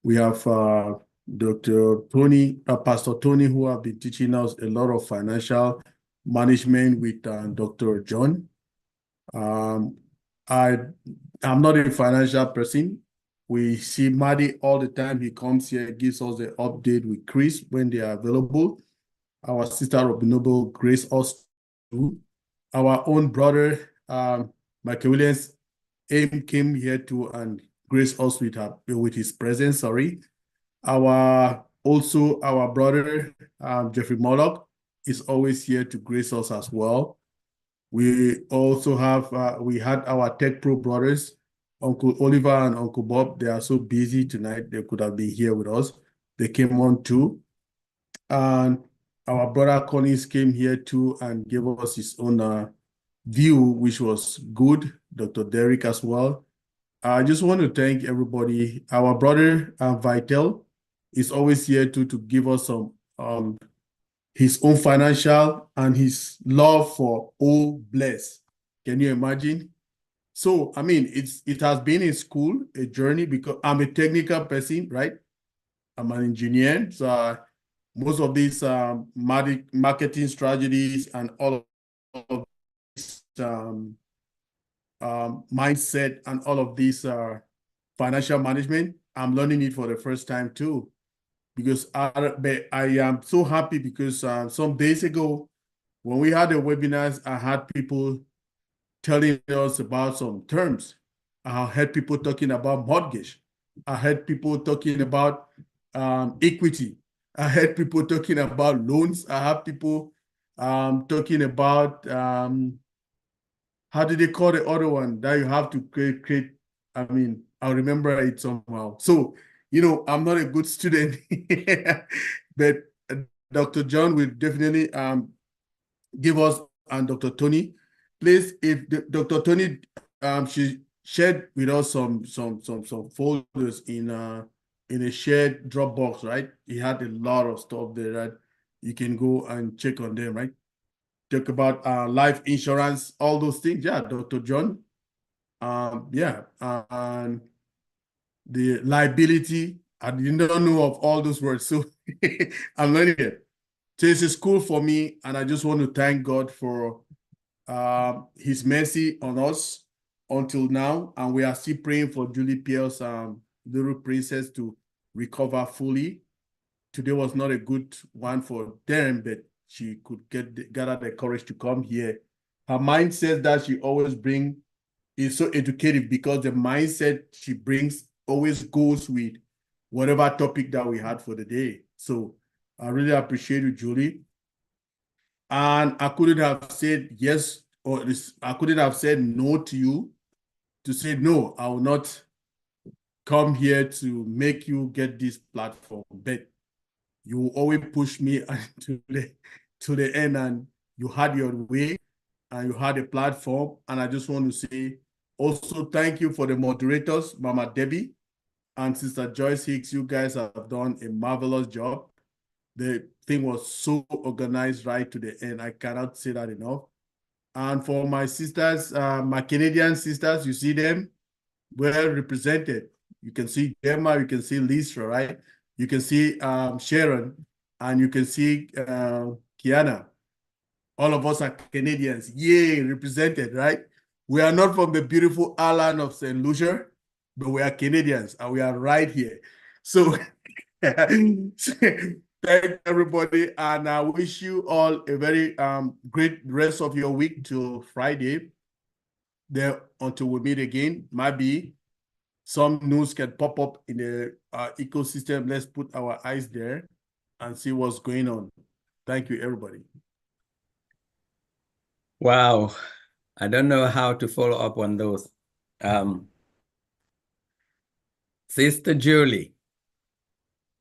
We have Dr. Tony, Pastor Tony, who have been teaching us a lot of financial management with Dr. John. I'm not a financial person. We see Marty all the time. He comes here, gives us the update with Chris when they are available. Our sister Robinobo grace us too. Our own brother, Michael Williams, came here too and grace us with his presence. Sorry. Our brother, Jeffrey Morlock, is always here to grace us as well. We also have, we had our Tech Pro brothers, Uncle Oliva and Uncle Bob. They are so busy tonight. They could have been here with us. They came on too. And our brother Collins came here too and gave us his own view, which was good. Dr. Derek as well. I just want to thank everybody. Our brother Vatel is always here too to give us some his own financial and his love for all bless. Can you imagine? So, I mean, it has been in school, a journey, because I'm a technical person, right? I'm an engineer. So most of these marketing strategies and all of this mindset and all of this financial management, I'm learning it for the first time too. Because I am so happy because some days ago, when we had the webinars, I had people telling us about some terms. I heard people talking about mortgage. I heard people talking about equity. I heard people talking about loans. I have people talking about, how do they call the other one that you have to create? I mean, I'll remember it somehow. So, you know, I'm not a good student, but Dr. John will definitely give us, and Dr. Tony, please, if Dr. Tony, she shared with us some folders in a shared Dropbox, right? He had a lot of stuff there that you can go and check on them, right? Talk about life insurance, all those things. Yeah, Dr. John. Yeah, and the liability. I didn't know of all those words, so I'm learning it. So it's a school for me, and I just want to thank God for His mercy on us until now, and we are still praying for Julie Pierre's little princess to recover fully. Today was not a good one for them, but she could gather the courage to come here. Her mindset that she always brings is so educative because the mindset she brings always goes with whatever topic that we had for the day. So I really appreciate you, Julie. And I couldn't have said yes, or I couldn't have said no to you to say, no, I will not come here to make you get this platform. But you always push me to the end, and you had your way and you had a platform. And I just want to say also thank you for the moderators, Mama Debbie and Sister Joyce Hicks. You guys have done a marvelous job. The thing was so organized right to the end. I cannot say that enough. And for my sisters, my Canadian sisters, you see them well represented. You can see Gemma, you can see Lystra, right? You can see Sharon, and you can see Kiana. All of us are Canadians. Yay, represented, right? We are not from the beautiful island of St. Lucia, but we are Canadians, and we are right here. So thank everybody, and I wish you all a very great rest of your week till Friday. There until we meet again. Maybe some news can pop up in the ecosystem. Let's put our eyes there and see what's going on. Thank you, everybody. Wow. I don't know how to follow up on those. Sister Julie,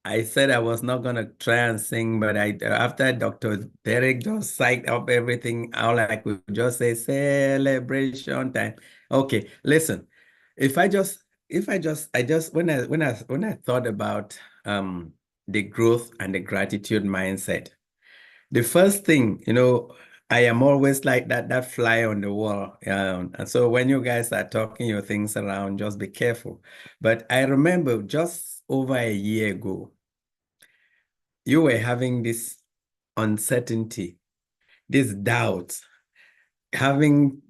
I said I was not going to try and sing, but after Dr. Derek just psyched up everything, all I could just say celebration time. Okay, listen. When I thought about the growth and the gratitude mindset, the first thing, I am always like that fly on the wall. And so when you guys are talking your things around, just be careful. But I remember just over a year ago, you were having this uncertainty, this doubt, talking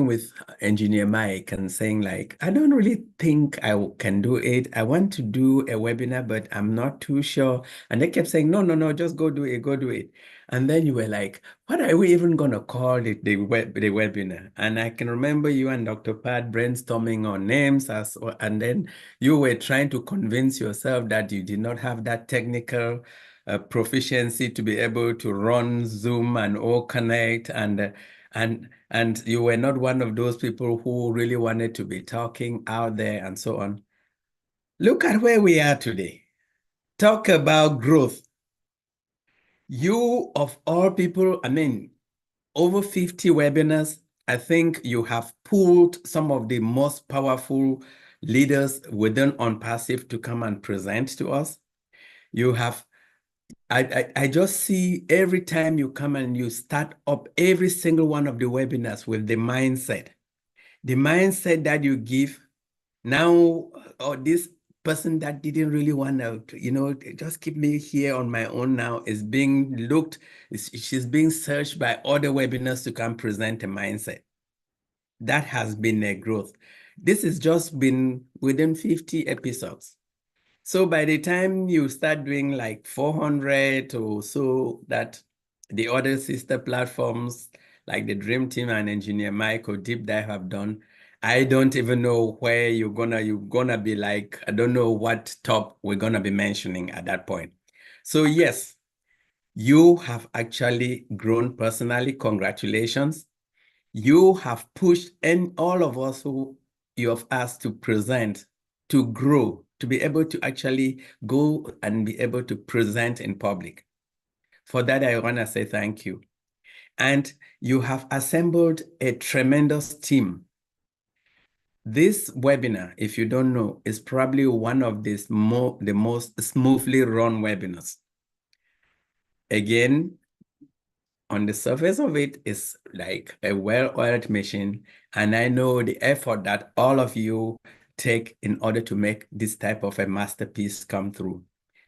with Engineer Mike and saying like, I don't really think I can do it. I want to do a webinar, but I'm not too sure. And they kept saying, no, just go do it, go do it. And then you were like, what are we even going to call it, the webinar? And I can remember you and Dr. Pat brainstorming on names, and then you were trying to convince yourself that you did not have that technical proficiency to be able to run Zoom and all connect, and you were not one of those people who really wanted to be talking out there and so on. Look at where we are today. Talk about growth. You, of all people, over 50 webinars. I think you have pulled some of the most powerful leaders within OnPassive to come and present to us. You have I just see every time you come and you start up every single one of the webinars with the mindset that you give now, or this person that didn't really want to, just keep me here on my own now is being looked, she's being searched by other webinars to come present a mindset. That has been a growth. This has just been within 50 episodes. So by the time you start doing like 400 or so, that the other sister platforms like the Dream Team and Engineer Mike or Deep Dive have done, I don't even know where you're gonna be like, I don't know what top we're gonna be mentioning at that point. So yes, you have actually grown personally. Congratulations. You have pushed all of us who you have asked to present to grow, to be able to actually go and be able to present in public. For that, I want to say thank you. And you have assembled a tremendous team. This webinar, if you don't know, is probably one of the most smoothly run webinars. Again, on the surface of it is like a well-oiled machine. And I know the effort that all of you take in order to make this type of a masterpiece come through.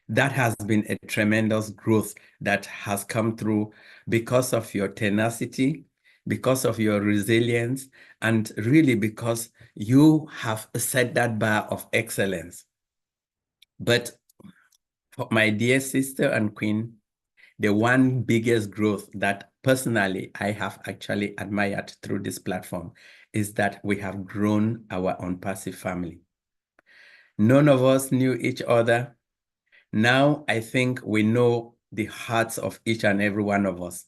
That has been a tremendous growth that has come through because of your tenacity, because of your resilience, and really because you have set that bar of excellence. But for my dear sister and queen, the one biggest growth that personally I have actually admired through this platform is that we have grown our OnPassive family. None of us knew each other. Now I think we know the hearts of each and every one of us.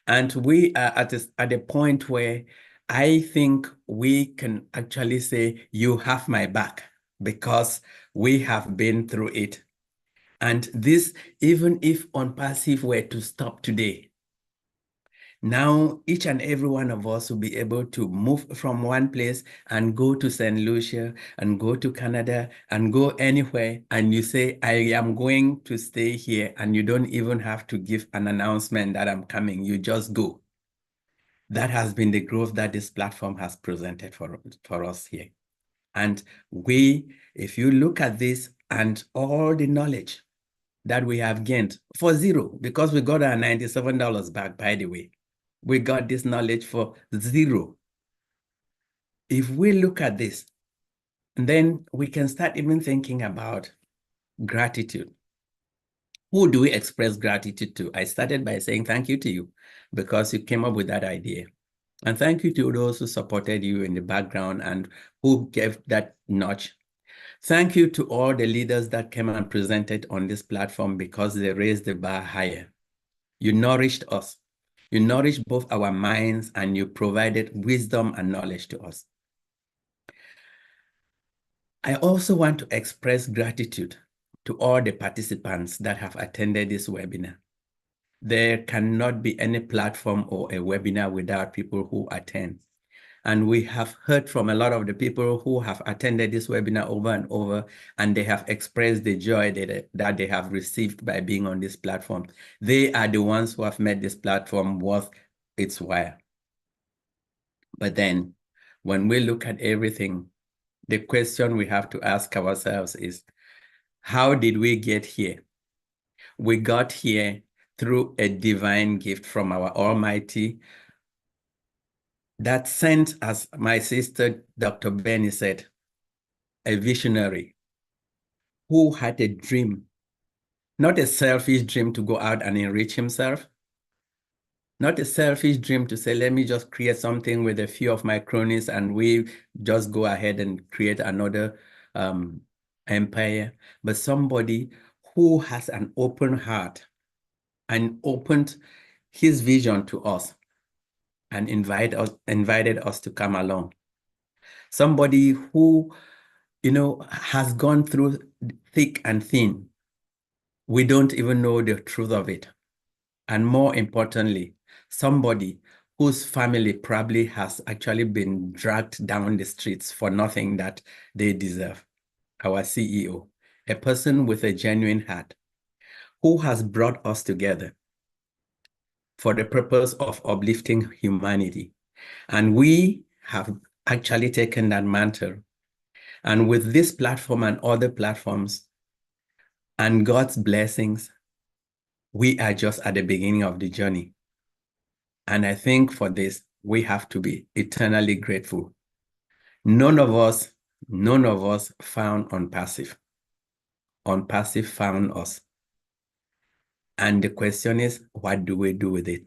And we are at a point where I think we can actually say, you have my back, because we have been through it. And this, even if OnPassive were to stop today, now each and every one of us will be able to move from one place and go to St. Lucia and go to Canada and go anywhere. And you say, I am going to stay here, and you don't even have to give an announcement that I'm coming. You just go. That has been the growth that this platform has presented for us here. And if you look at this and all the knowledge that we have gained for zero, because we got our $97 back, by the way. We got this knowledge for zero. If we look at this, then we can start even thinking about gratitude. Who do we express gratitude to? I started by saying thank you to you, because you came up with that idea. And thank you to those who supported you in the background and who gave that notch. Thank you to all the leaders that came and presented on this platform, because they raised the bar higher. You nourished us. You nourished both our minds and you provided wisdom and knowledge to us. I also want to express gratitude to all the participants that have attended this webinar. There cannot be any platform or a webinar without people who attend. And we have heard from a lot of the people who have attended this webinar over and over, and they have expressed the joy that they have received by being on this platform. They are the ones who have made this platform worth its while. But then, when we look at everything, the question we have to ask ourselves is, how did we get here? We got here through a divine gift from our Almighty that sent, as my sister, Dr. Benny said, a visionary who had a dream, not a selfish dream to go out and enrich himself, not a selfish dream to say, let me just create something with a few of my cronies and we just go ahead and create another empire, but somebody who has an open heart and opened his vision to us and invited us to come along. Somebody who, has gone through thick and thin. We don't even know the truth of it. And more importantly, somebody whose family probably has actually been dragged down the streets for nothing that they deserve. Our CEO, a person with a genuine heart, who has brought us together for the purpose of uplifting humanity. And we have actually taken that mantle. And with this platform and other platforms and God's blessings, we are just at the beginning of the journey. And I think for this, we have to be eternally grateful. None of us found Unpassive. Unpassive found us. And the question is, what do we do with it?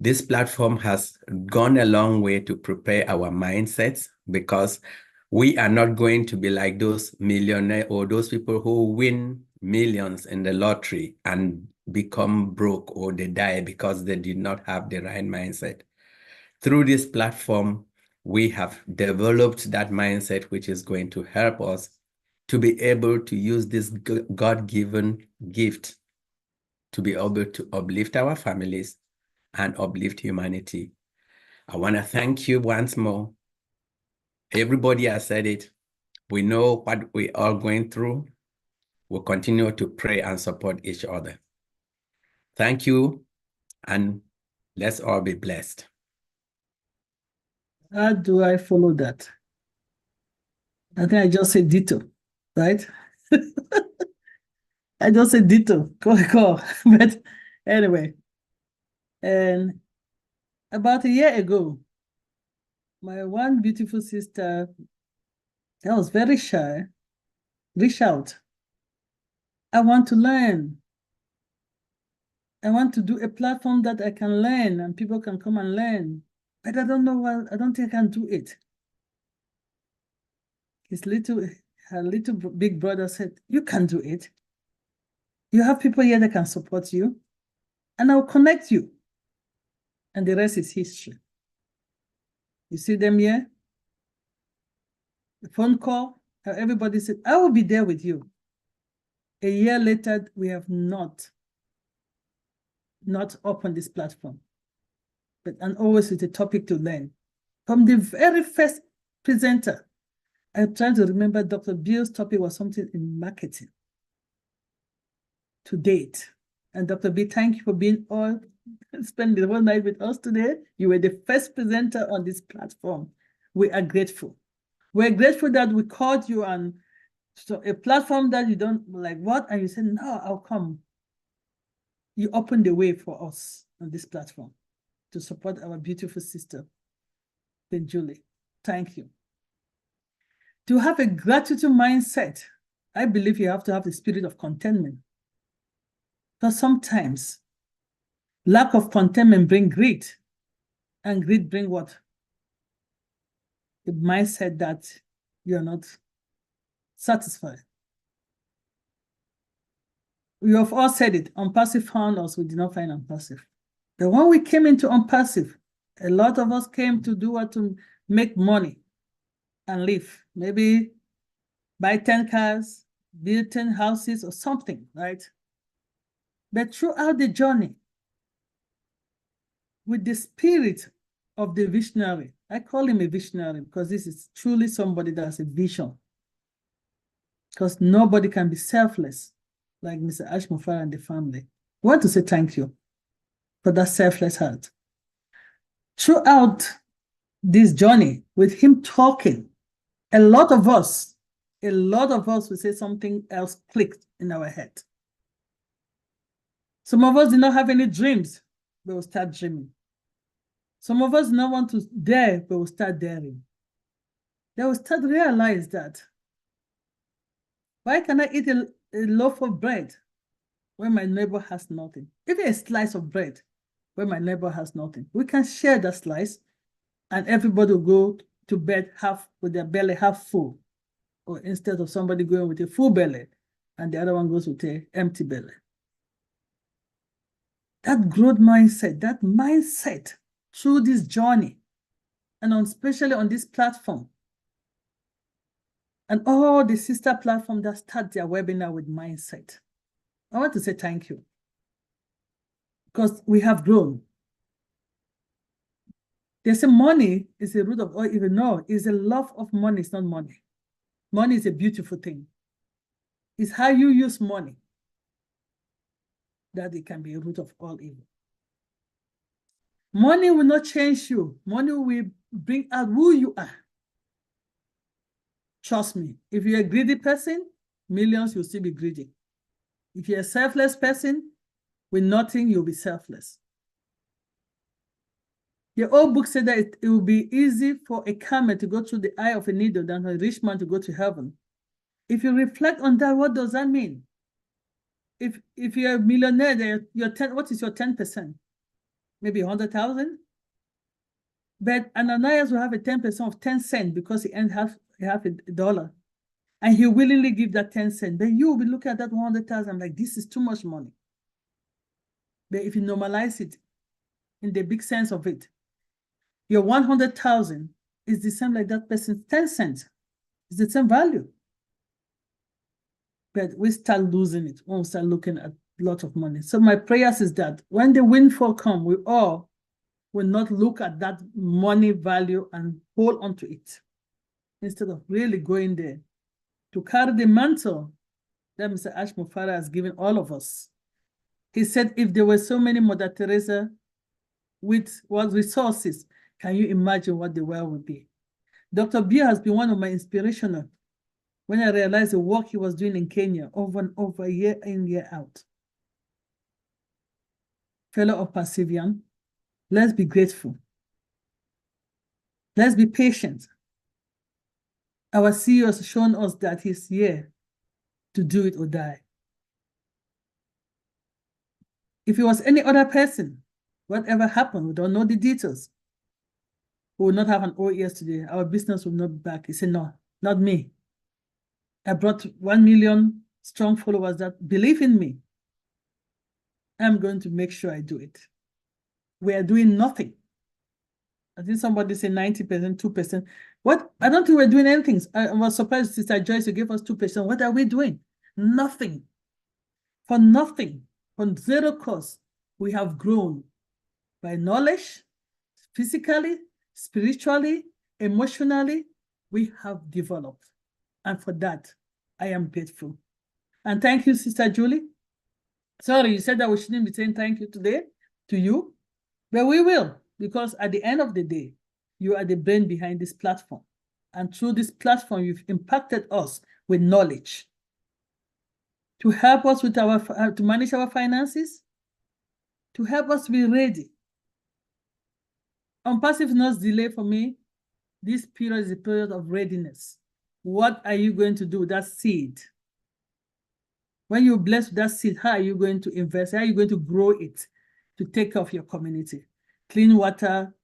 This platform has gone a long way to prepare our mindsets, because we are not going to be like those millionaires or those people who win millions in the lottery and become broke or they die because they did not have the right mindset. Through this platform, we have developed that mindset, which is going to help us to be able to use this God-given gift to be able to uplift our families and uplift humanity. I want to thank you once more. Everybody has said it. We know what we are going through. We'll continue to pray and support each other. Thank you, and let's all be blessed. How do I follow that? I think I just said ditto, right? I just said ditto, call. But anyway, and about a year ago, my one beautiful sister that was very shy reached out. I want to learn. I want to do a platform that I can learn and people can come and learn. But I don't know what, I don't think I can do it. Her little big brother said, you can do it. You have people here that can support you, and I'll connect you. And the rest is history. You see them here? The phone call, everybody said, I will be there with you. A year later, we have not opened this platform, and always with a topic to learn. From the very first presenter, I'm trying to remember Dr. Bill's topic was something in marketing to date. And Dr. B, thank you for spending the whole night with us today. You were the first presenter on this platform. We are grateful. We're grateful that we called you on a platform that you don't like, what? And you said, no, I'll come. You opened the way for us on this platform to support our beautiful sister, then Julie. Thank you. To have a gratitude mindset, I believe you have to have the spirit of contentment. Because sometimes lack of contentment brings greed, and greed brings what? The mindset that you're not satisfied. You have all said it. Unpassive found us, we did not find Unpassive. The one we came into on passive, a lot of us came to do what, to make money and live. Maybe buy 10 cars, build 10 houses or something, right? But throughout the journey, with the spirit of the visionary, I call him a visionary because this is truly somebody that has a vision. Because nobody can be selfless like Mr. Ashmufara and the family. I want to say thank you for that selfless heart. Throughout this journey, with him talking, a lot of us will say something else clicked in our head. Some of us did not have any dreams, but will start dreaming. Some of us did not want to dare, but will start daring. They will start to realize that, why can I eat a loaf of bread when my neighbor has nothing? Even a slice of bread when my neighbor has nothing. We can share that slice and everybody will go to bed with their belly half full, or instead of somebody going with a full belly and the other one goes with an empty belly. That growth mindset through this journey, and especially on this platform, and all the sister platforms that start their webinar with mindset. I want to say thank you, because we have grown. They say money is the root of all evil. No, it's a love of money, it's not money. Money is a beautiful thing. It's how you use money that it can be a root of all evil. Money will not change you. Money will bring out who you are. Trust me, if you're a greedy person, millions will still be greedy. If you're a selfless person, with nothing, you'll be selfless. Your old book said that it will be easy for a camel to go through the eye of a needle than for a rich man to go to heaven. If you reflect on that, what does that mean? If you're a millionaire, what is your 10%? Maybe 100,000? But Ananias will have a 10% of 10 cents because he earned half a dollar. And he willingly give that 10 cents. Then you will be looking at that 100,000 like, this is too much money. But if you normalize it in the big sense of it, your 100,000 is the same like that person's 10 cents. It's the same value. But we start losing it when we start looking at a lot of money. So my prayers is that when the windfall comes, we all will not look at that money value and hold on to it, instead of really going there to carry the mantle that Mr. Ashmufara has given all of us. He said, if there were so many Mother Teresa with what resources, can you imagine what the world would be? Dr. Pierre has been one of my inspirational when I realized the work he was doing in Kenya over and over, year in, year out. Fellow of Perseverance, let's be grateful. Let's be patient. Our CEO has shown us that he's here to do it or die. If it was any other person, whatever happened, we don't know the details. We will not have an OES today. Our business will not be back. He said, no, not me. I brought 1 million strong followers that believe in me. I'm going to make sure I do it. We are doing nothing. I think somebody said 90%, 2%. What? I don't think we're doing anything. I was surprised Sister Joyce gave us 2%. What are we doing? Nothing. For nothing, for zero cost, we have grown by knowledge, physically, spiritually, emotionally, we have developed. And for that, I am grateful. And thank you, Sister Julie. Sorry, you said that we shouldn't be saying thank you today to you, but we will, because at the end of the day, you are the brain behind this platform. And through this platform, you've impacted us with knowledge to help us with to manage our finances, to help us be ready. Unpassiveness delay for me, this period is a period of readiness. What are you going to do with that seed? When you bless that seed, how are you going to invest? How are you going to grow it to take care of your community? Clean water,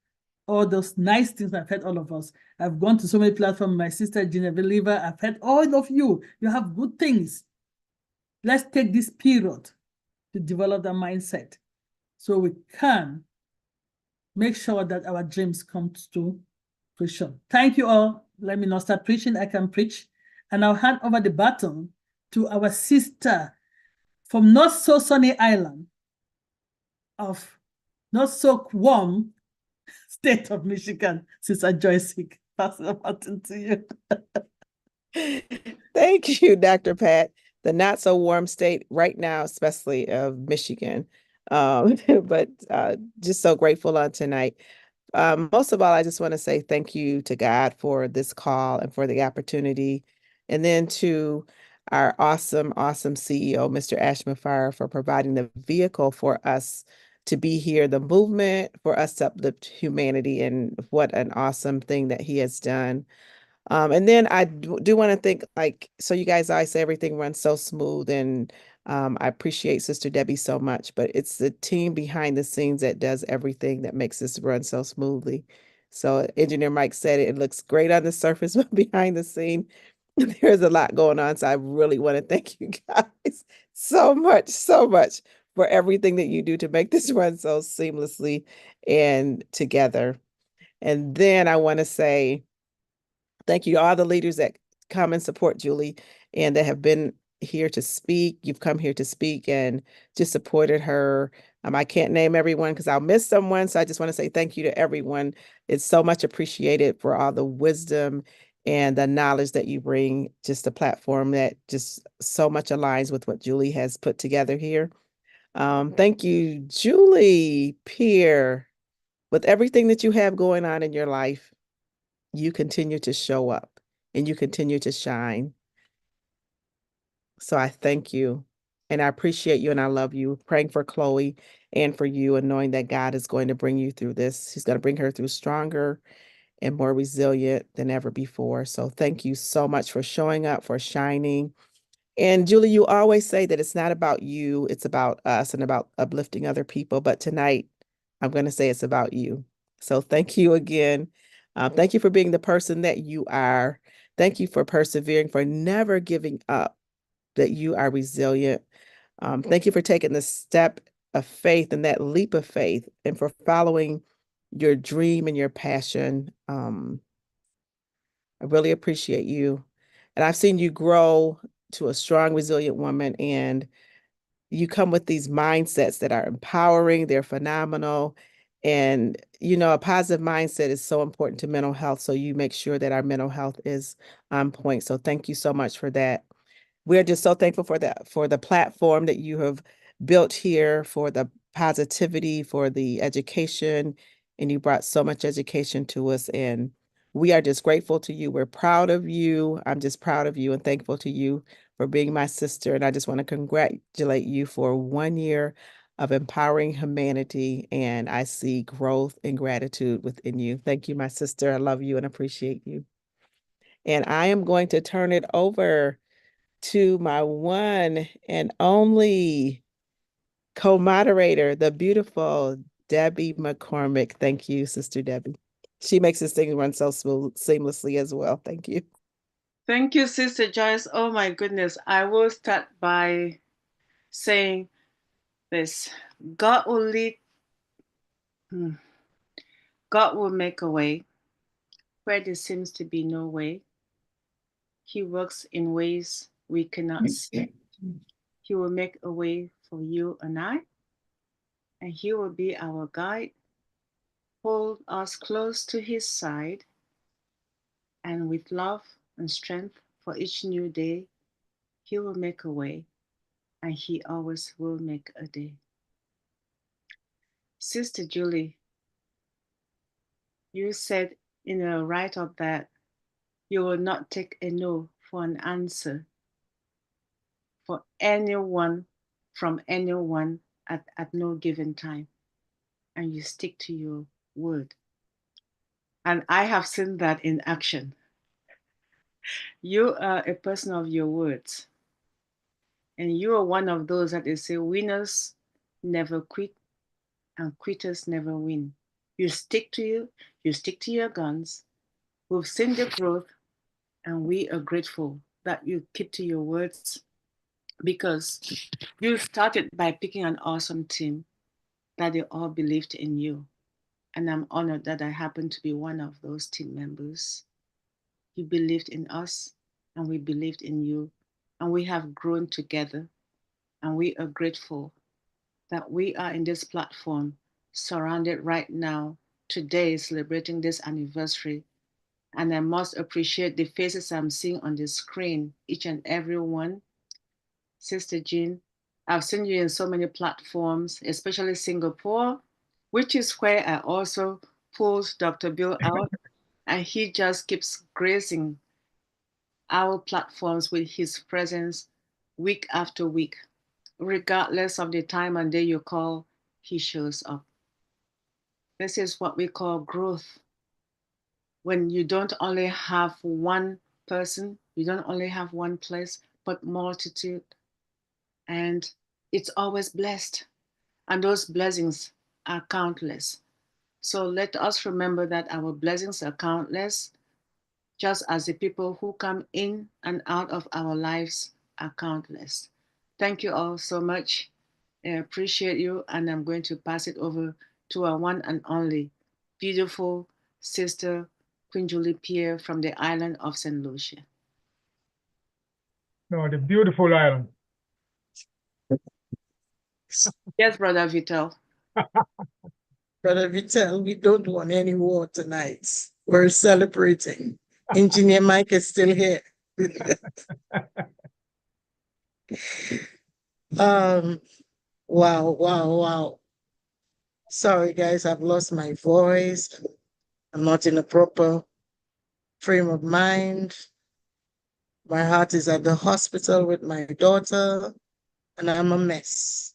all those nice things I've heard all of us. I've gone to so many platforms, my sister Genevieve, I've heard all of you. You have good things. Let's take this period to develop that mindset so we can make sure that our dreams come to fruition. Thank you all. Let me not start preaching. I can preach. And I'll hand over the baton to our sister from not so sunny island of not so warm state of Michigan, Sister Joyce. Pass the baton to you. Thank you, Dr. Pat. The not so warm state right now, especially of Michigan. But just so grateful on tonight. Most of all, I just want to say thank you to God for this call and for the opportunity. And then to our awesome, awesome CEO, Mr. Ashmafar, for providing the vehicle for us to be here, the movement for us to uplift humanity, and what an awesome thing that he has done. And then I do want to think, like, so you guys always say everything runs so smooth, and I appreciate Sister Debbie so much, but it's the team behind the scenes that does everything that makes this run so smoothly. So Engineer Mike said it looks great on the surface, but behind the scene, there's a lot going on. So I really want to thank you guys so much for everything that you do to make this run so seamlessly and together. And then I want to say thank you to all the leaders that come and support Julie and that have been here to speak. You've come here to speak and just supported her. I can't name everyone because I'll miss someone. So I just want to say thank you to everyone. It's so much appreciated for all the wisdom and the knowledge that you bring, just a platform that just so much aligns with what Julie has put together here. Thank you, Julie Pierre. With everything that you have going on in your life, you continue to show up and you continue to shine. So I thank you and I appreciate you and I love you. Praying for Chloe and for you, and knowing that God is going to bring you through this. He's going to bring her through stronger and more resilient than ever before. So thank you so much for showing up, for shining. And Julie, you always say that it's not about you, it's about us and about uplifting other people. But tonight, I'm going to say it's about you. So thank you again. Thank you for being the person that you are. Thank you for persevering, for never giving up, that you are resilient. Thank you for taking the step of faith and that leap of faith, and for following your dream and your passion. I really appreciate you. And I've seen you grow to a strong, resilient woman, and you come with these mindsets that are empowering, they're phenomenal. And, you know, a positive mindset is so important to mental health. So you make sure that our mental health is on point. So thank you so much for that. We're just so thankful for the platform that you have built here, for the positivity, for the education, and you brought so much education to us. And we are just grateful to you. We're proud of you. I'm just proud of you and thankful to you for being my sister. And I just want to congratulate you for 1 year of empowering humanity. And I see growth and gratitude within you. Thank you, my sister. I love you and appreciate you. And I am going to turn it over to my one and only co-moderator, the beautiful Debbie McCormick. Thank you, Sister Debbie. She makes this thing run so smooth, seamlessly as well. Thank you. Thank you, Sister Joyce. Oh my goodness. I will start by saying this. God will lead. God will make a way where there seems to be no way. He works in ways we cannot see. He will make a way for you and I, and He will be our guide, hold us close to His side, and with love and strength for each new day, He will make a way, and He always will make a day. Sister Julie, you said in a write-up that you will not take a no for an answer for anyone, from anyone at no given time. And you stick to your word. And I have seen that in action. You are a person of your words. And you are one of those that they say winners never quit and quitters never win. You stick to your guns. We've seen the growth, and we are grateful that you keep to your words, because you started by picking an awesome team. that they all believed in you. And I'm honored that I happen to be one of those team members. You believed in us, and we believed in you, and we have grown together. And we are grateful that we are in this platform, surrounded right now, today, celebrating this anniversary. And I must appreciate the faces I'm seeing on the screen, each and every one. Sister Jean, I've seen you in so many platforms, especially Singapore, which is where I also pulled Dr. Bill out, and he just keeps gracing our platforms with his presence week after week. Regardless of the time and day you call, he shows up. This is what we call growth. When you don't only have one person, you don't only have one place, but multitude. And it's always blessed. And those blessings are countless. So let us remember that our blessings are countless, just as the people who come in and out of our lives are countless. Thank you all so much. I appreciate you, and I'm going to pass it over to our one and only beautiful sister, Queen Julie Pierre from the island of St. Lucia. No, the beautiful island. Yes, Brother Vatel. Brother Vatel, we don't want any war tonight. We're celebrating. Engineer Mike is still here. Wow. Sorry, guys, I've lost my voice. I'm not in a proper frame of mind. My heart is at the hospital with my daughter, and I'm a mess.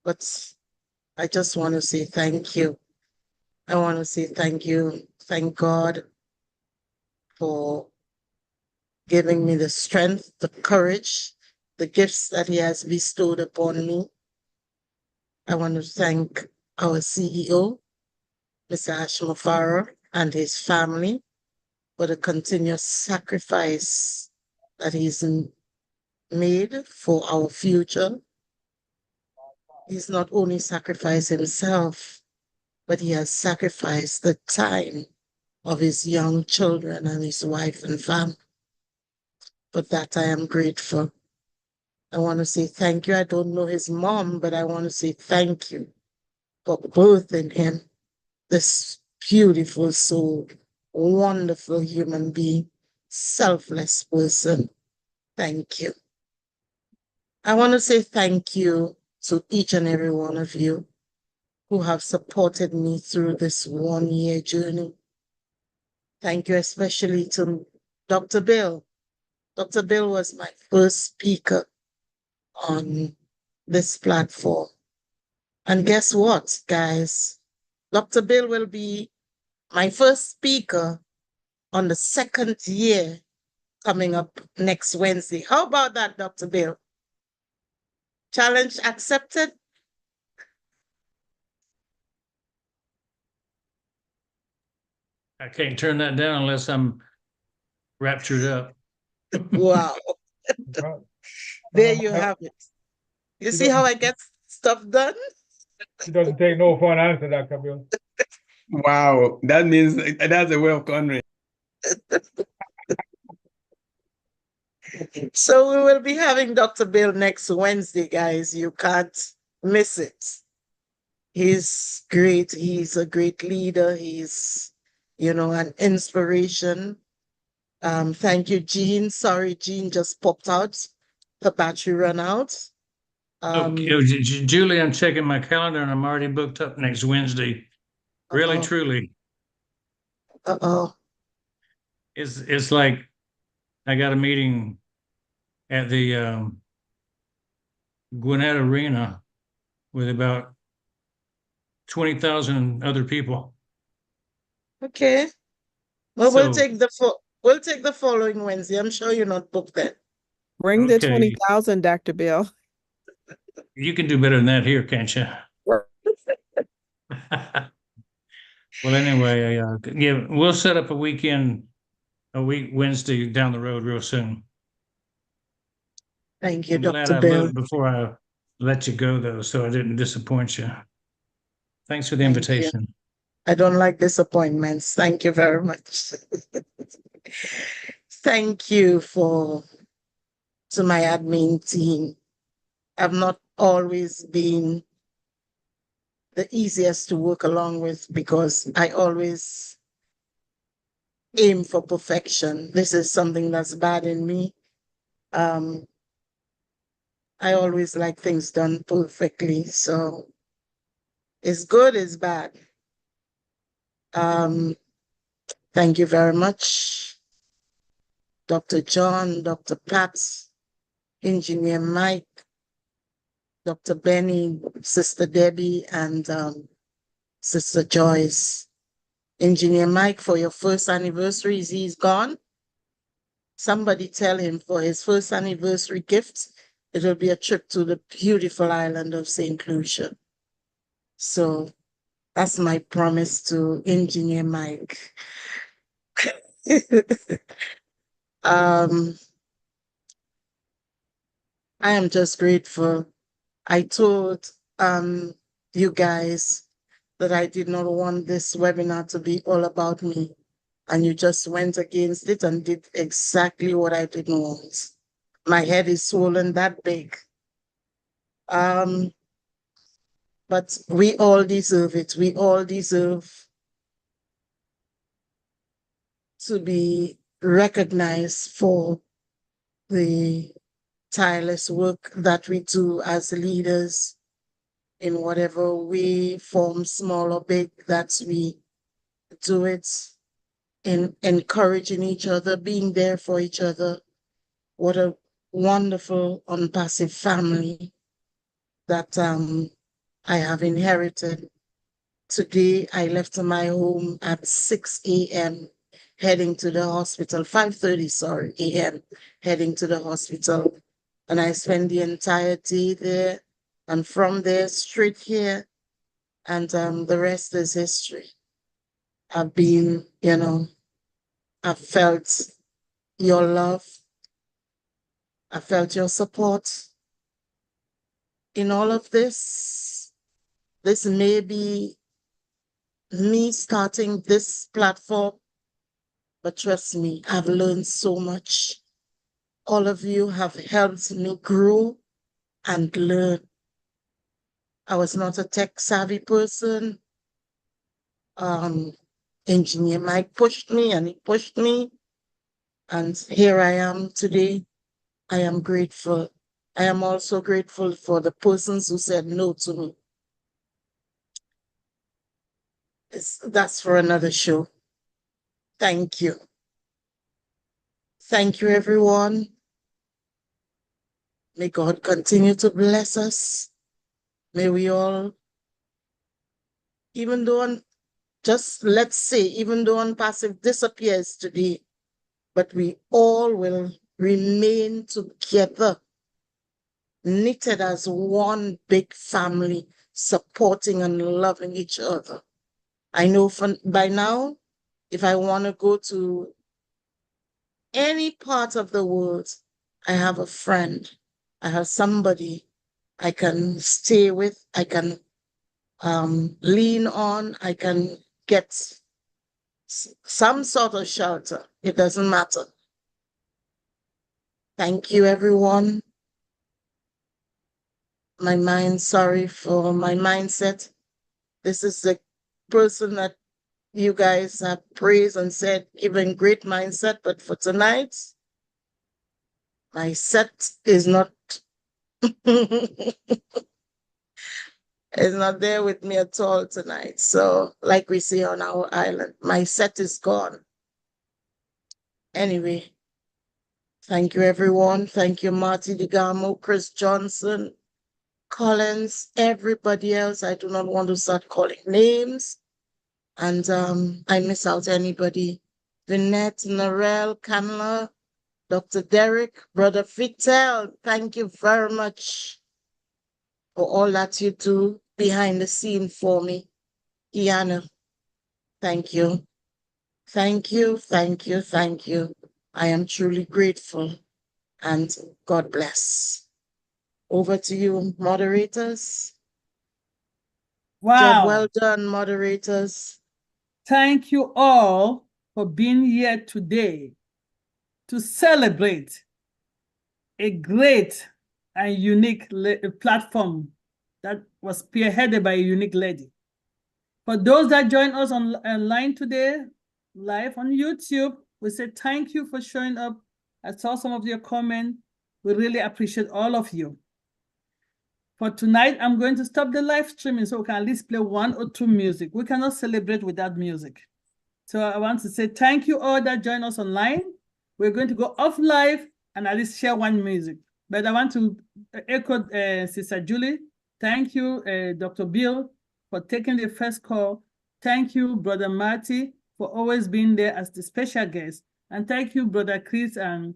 But I just want to say thank you. I want to say thank you. Thank God for giving me the strength, the courage, the gifts that He has bestowed upon me. I want to thank our CEO, Mr. Hashim Farah, and his family for the continuous sacrifice that he's made for our future. He's not only sacrificed himself, but he has sacrificed the time of his young children and his wife and family. For that, I am grateful. I want to say thank you. I don't know his mom, but I want to say thank you for birthing him, this beautiful soul, wonderful human being, selfless person. Thank you. I want to say thank you to each and every one of you who have supported me through this 1 year journey. Thank you especially to Dr. Bill. Dr. Bill was my first speaker on this platform. And guess what, guys? Dr. Bill will be my first speaker on the 2nd year coming up next Wednesday. How about that, Dr. Bill? Challenge accepted? I can't turn that down unless I'm raptured up. Wow. There you have it. You see how I get stuff done? He doesn't take no for an answer, Dr. Bill. Wow, that means that's a way of honoring. So we will be having Dr. Bill next Wednesday, guys. You can't miss it. He's great. He's a great leader. He's, an inspiration. Thank you, Jean. Sorry, Jean just popped out. The battery ran out. Julie, I'm checking my calendar and I'm already booked up next Wednesday. Really, truly. It's like I got a meeting at the Gwinnett Arena with about 20,000 other people. Okay. Well, we'll take the following Wednesday. I'm sure you're not booked then. Bring the 20,000, Dr. Bill. You can do better than that here, can't you? Well, anyway, we'll set up a week Wednesday down the road real soon. Thank you, I'm glad Dr. I Bill. looked before I let you go, though, so I didn't disappoint you. Thanks for the Thank you. invitation. I don't like disappointments. Thank you very much. Thank you to my admin team. I've not always been the easiest to work along with because I always aim for perfection. This is something that's bad in me. I always like things done perfectly. So it's good, it's bad. Thank you very much. Dr. John, Dr. Pat, Engineer Mike, Dr. Benny, Sister Debbie, and Sister Joyce. Engineer Mike, for your first anniversary, he's gone. Somebody tell him for his first anniversary gift, it will be a trip to the beautiful island of St. Lucia. So that's my promise to Engineer Mike. I am just grateful. I told you guys that I did not want this webinar to be all about me. And you just went against it and did exactly what I didn't want. My head is swollen that big. But we all deserve it. We all deserve to be recognized for the tireless work that we do as leaders in whatever way, form, small or big, that we do it, in encouraging each other, being there for each other. What a wonderful, unpassive family that I have inherited. Today, I left my home at 6 a.m. heading to the hospital, 5:30, a.m. heading to the hospital. And I spent the entire day there, and from there straight here, and the rest is history. I've been, I've felt your love. I felt your support in all of this. This may be me starting this platform, but trust me, I've learned so much. All of you have helped me grow and learn. I was not a tech-savvy person. Engineer Mike pushed me and he pushed me. And here I am today. I am grateful. I am also grateful for the persons who said no to me. That's for another show. Thank you. Thank you, everyone. May God continue to bless us. May we all, even though, let's say, even though Unpassive disappears today, but we all will remain together, knitted as one big family, supporting and loving each other. I know by now, if I want to go to any part of the world, I have a friend. I have somebody I can stay with. I can lean on. I can get some sort of shelter. It doesn't matter. Thank you, everyone. Sorry for my mindset. This is the person that you guys have praised and said, even great mindset, but for tonight, my set is not is not there with me at all tonight. So, like we say on our island, my set is gone. Anyway, thank you, everyone. Thank you, Marty Deem, Chris Johnson, Collins, everybody else. I do not want to start calling names. And I miss out anybody. Vinette, Narel, Canela, Dr. Derek, Brother Vatel, thank you very much for all that you do behind the scene for me. Kiana, thank you. Thank you, thank you, thank you. I am truly grateful, and God bless. Over to you, moderators. Wow. Job well done, moderators. Thank you all for being here today to celebrate a great and unique platform that was spearheaded by a unique lady. For those that joined us online today, live on YouTube, we say thank you for showing up. I saw some of your comments. We really appreciate all of you. For tonight, I'm going to stop the live streaming so we can at least play 1 or 2 music. We cannot celebrate without music. So I want to say thank you all that joined us online. We're going to go off live and at least share 1 music. But I want to echo Sister Julie. Thank you, Dr. Bill, for taking the first call. Thank you, Brother Marty, for always being there as the special guest. And thank you, Brother Chris, and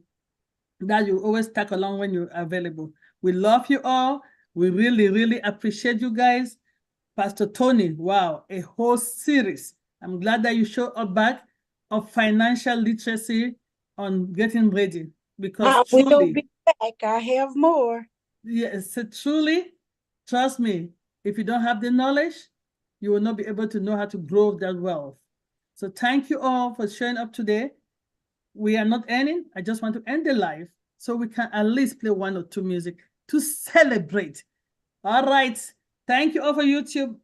that you always tag along when you're available. We love you all. We really, really appreciate you guys. Pastor Tony, wow, a whole series. I'm glad that you showed up back of financial literacy on getting ready. Because we will truly, be back. I have more. yes, truly, trust me, if you don't have the knowledge, you will not be able to know how to grow that wealth. So thank you all for showing up today. We are not ending. I just want to end the live so we can at least play 1 or 2 music to celebrate. All right. Thank you all for YouTube.